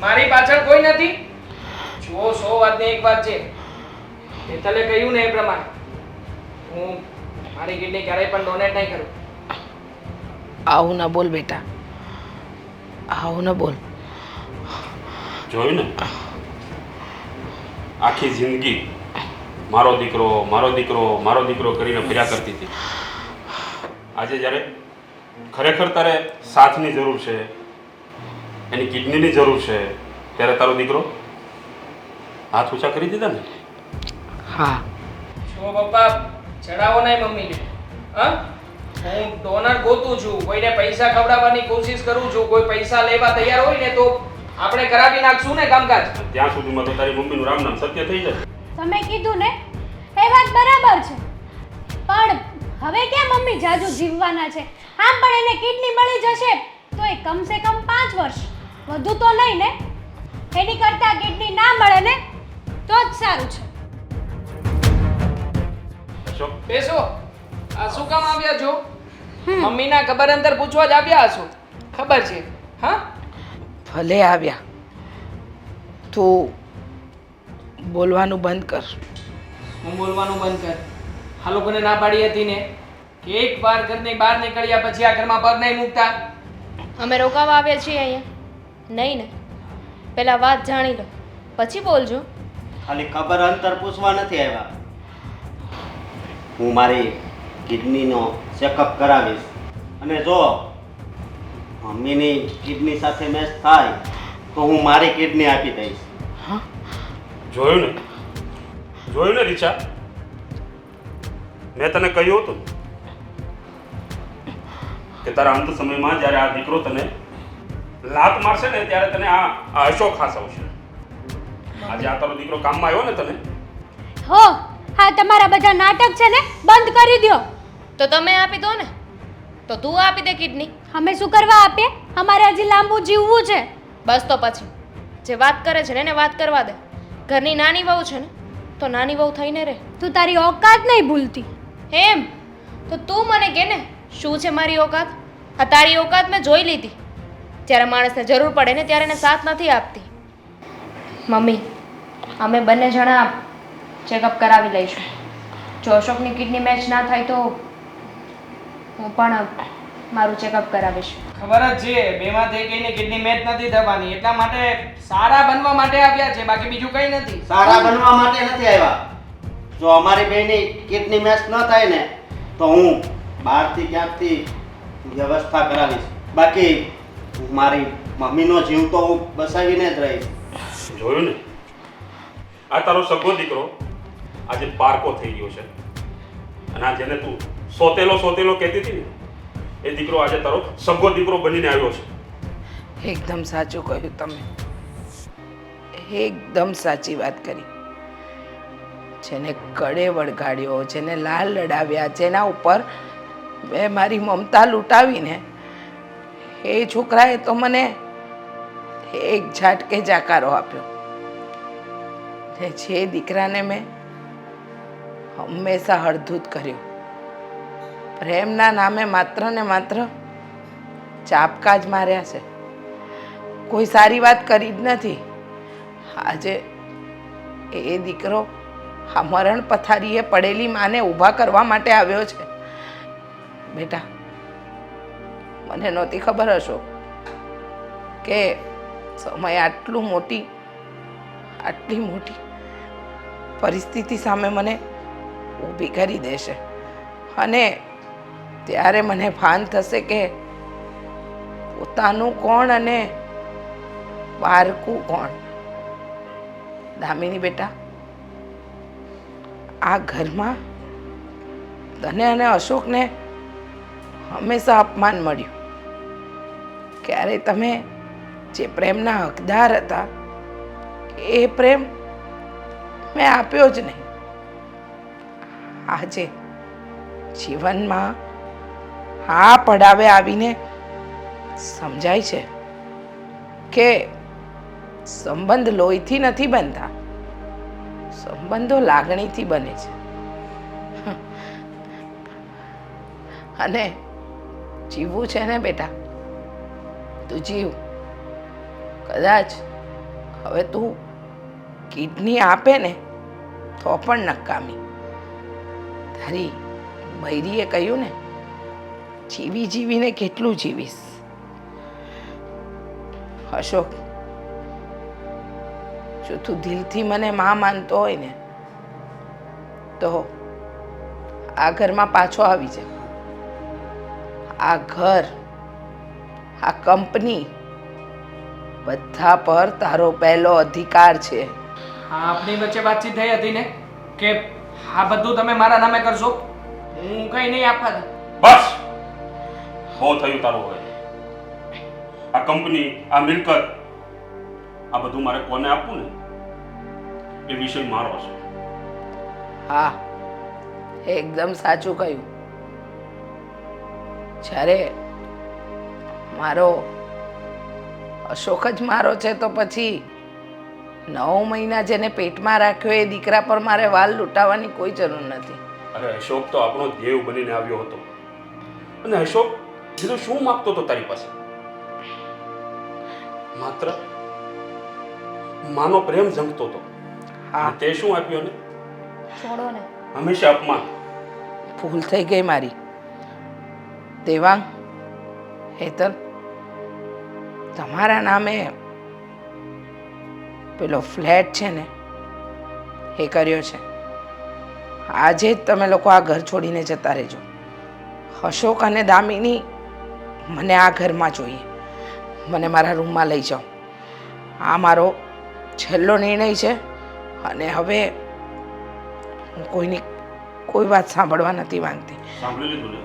મારી પાછળ કોઈ નથી? જુઓ, 100 વાતની એક વાત છે. હેતલે કહ્યું ને એ પ્રમાણે હું મારી કિડની ક્યારેય પણ ડોનેટ નહીં કરું. આવું ન બોલ બેટા, આવું ન બોલ. જોયું ને, આખી જિંદગી મારો દીકરો મારો દીકરો મારો દીકરો કરીને ફર્યા કરતી હતી. આજે જ્યારે ખરેખર તારે સાથની જરૂર છે, એની કિડનીની જરૂર છે, ત્યારે તારો દીકરો હાથ ઊંચા કરી દીધા ને. હા, જો પપ્પા, ચડાવો નહીં મમ્મીને. હા, હું ડોનર ગોતું છું, કોઈને પૈસા ખવડાવવાની કોશિશ કરું છું. કોઈ પૈસા લેવા તૈયાર હોય ને તો આપણે કરાવી નાખશું ને કામકાજ. ત્યાં સુધીમાં તો તારી મમ્મીનું રામ નામ સત્ય થઈ જાય. તમે કીધું ને એ વાત બરાબર છે, પણ હવે ક્યાં મમ્મી જાજુ જીવવાના છે? આમ પણ એને કિડની મળી જશે તો એ કમસે કમ 5 વર્ષ, વધુ તો નહીં ને. એની કરતાં કિડની ના મળે ને તો જ સારું છે. અશોક, બેસો. આ શું કામ આવ્યા છો? મમ્મીના ખબર અંતર પૂછવા જ આવ્યા હશો, ખબર છે. હા, ભલે આવ્યા. તું બોલવાનું બંધ કર. હું બોલવાનું બંધ કર. આ લોકોને ના પાડી હતી ને કે એકવાર ઘરની બહાર નીકળ્યા પછી આ ઘરમાં પગ નહીં મૂકતા. અમે રોકાવા આવ્યા છીએ અહીંયા? નહીં ને. પહેલાં વાત જાણી લો પછી બોલજો. ખાલી ખબર અંતર પૂછવા નથી આવ્યા. હું મારી કિડનીનો ચેકઅપ કરાવીશ અને જો મમ્મીની કિડની સાથે મેચ થાય તો હું મારી કિડની આપી દઈશ. જોયું ને, જોયું ને રીચા, મેં તને કહ્યું હતું કે તારા અંત સમયમાં જ્યારે આ દીકરો તને લાત મારશે ને ત્યારે તને આ અશોક ખાસ આવશે. આજે આ તારો દીકરો કામમાં આવ્યો ને તને. હો, હા, તમારા બધા નાટક છે ને બંધ કરી દો. તો તમે આપી દો ને. તો તું આપી દે કિડની. અમે શું કરવા આપીએ? અમારે હજી લાંબુ જીવવું છે. બસ તો પછી જે વાત કરે છે ને એને વાત કરવા દે. ઘરની નાની વહુ છે ને તો નાની વહુ થઈને રહે. તું તારી ઓકાત નહીં ભૂલતી. એમ તો તું મને કે ને શું છે મારી ઓકાત? આ તારી ઓકાત મેં જોઈ લીધી. જ્યારે માણસને જરૂર પડે ને ત્યારે એને સાથ નથી આપતી. મમ્મી, અમે બંને જણા ચેકઅપ કરાવી લઈશું. જો અશોકની કિડની મેચ ના થાય તો હું પણ મારું ચેકઅપ કરાવીશ. ખબર જ છે બેમાંથી એકની કિડની મેચ નથી થવાની, એટલા માટે સારા બનવા માટે આવ્યા છે, બાકી બીજું કંઈ નથી. સારા બનવા માટે નથી આવ્યા. જો અમારી બેની કિડની મેચ ન થાય ને તો હું બહારથી ક્યાંકથી વ્યવસ્થા કરાવીશ. બાકી મારી મમ્મીનો જીવ તો હું બસાવીને જ રહીશ. જોયું ને, આ તારો સગો દીકરો આજે પારકો થઈ ગયો છે. અને આ જેને તું સોતેલો સોતેલો કહેતી હતી ને એ દીકરો આજે તારો સગો દીકરો બનીને આવ્યો છે. એકદમ સાચું કહ્યું તમે. એકદમ સાચી વાત કરી. જેને કડે વળગાડ્યો, જેને લાલ લડાવ્યા, જેના ઉપર મેં મારી મમતા લૂંટાવીને એ છોકરાએ તો મને એક ઝાટકે જાકારો આપ્યો. ને જે દીકરાને મેં હંમેશા હળધૂત કર્યો, પ્રેમના નામે માત્ર ને માત્ર ચાપકા જ માર્યા છે. કોઈ સારી વાત કરી જ નથી. આજે એ દીકરો આ મરણ પથારીએ પડેલી માને ઊભા કરવા માટે આવ્યો છે. બેટા, મને નહોતી ખબર હશો કે સમય આટલી મોટી પરિસ્થિતિ સામે મને ઊભી કરી દેશે અને ત્યારે મને ભાન થશે કે પોતાનું કોણ અને બારકું કોણ. દામિની બેટા, આ ઘરમાં તને અને અશોકને હંમેશા અપમાન મળ્યું. ક્યારે તમે જે પ્રેમના હકદાર હતા એ પ્રેમ મેં આપ્યો જ નહીં. આજે જીવનમાં આ પડાવે આવીને સમજાય છે કે સંબંધ લોહીથી નથી બનતા, સંબંધો લાગણીથી બને છે. અને જીવવું છે ને બેટા, તું જીવ. કદાચ હવે તું કિડની આપે ને તો પણ નકામી. તારી બૈરીએ કહ્યું ને, જીવીને કેટલું જીવીશ. અશોક, જો તું દિલથી મને માં માનતો હોય ને તો આ ઘરમાં પાછો આવી જા. આ ઘર, આ કંપની બધા પર તારો પહેલો અધિકાર છે. હા, આપણી વચ્ચે વાતચીત થઈ હતી ને કે આ બધું તમે મારા નામે કરશો, હું કઈ નહીં આપવા દઉં. બસ, બહુ થયું તારું. હવે આ કંપની, આ મિલકત, આ બધું મારે કોને આપવું ને એ વિષય મારો છે. હા, એકદમ સાચું કહ્યું. જ્યારે મારો અશોક જ મારો છે તો પછી 9 મહિના જેને પેટમાં રાખ્યો એ દીકરા પર મારે વાલ લૂંટાવવાની કોઈ જરૂર નથી. અરે અશોક તો આપણો દેવ બનીને આવ્યો હતો. અને અશોક બીજું શું માંગતો હતો તારી પાસે? માત્ર માનો પ્રેમ ઝંખતો હતો. હા, તે શું આપ્યો ને? છોડો ને. હંમેશા અપમાન. ભૂલ થઈ ગઈ મારી. દેવાંગ, હેતલ, તમારા નામે પેલો ફ્લેટ છે ને એ કર્યો છે. આજે જ તમે લોકો આ ઘર છોડીને જતા રહેજો. અશોક અને દામિની મને આ ઘરમાં જોઈએ. મને મારા રૂમમાં લઈ જાઓ. આ મારો છેલ્લો નિર્ણય છે અને હવે હું કોઈની કોઈ વાત સાંભળવા નથી માંગતી. સાંભળી લીધું ને?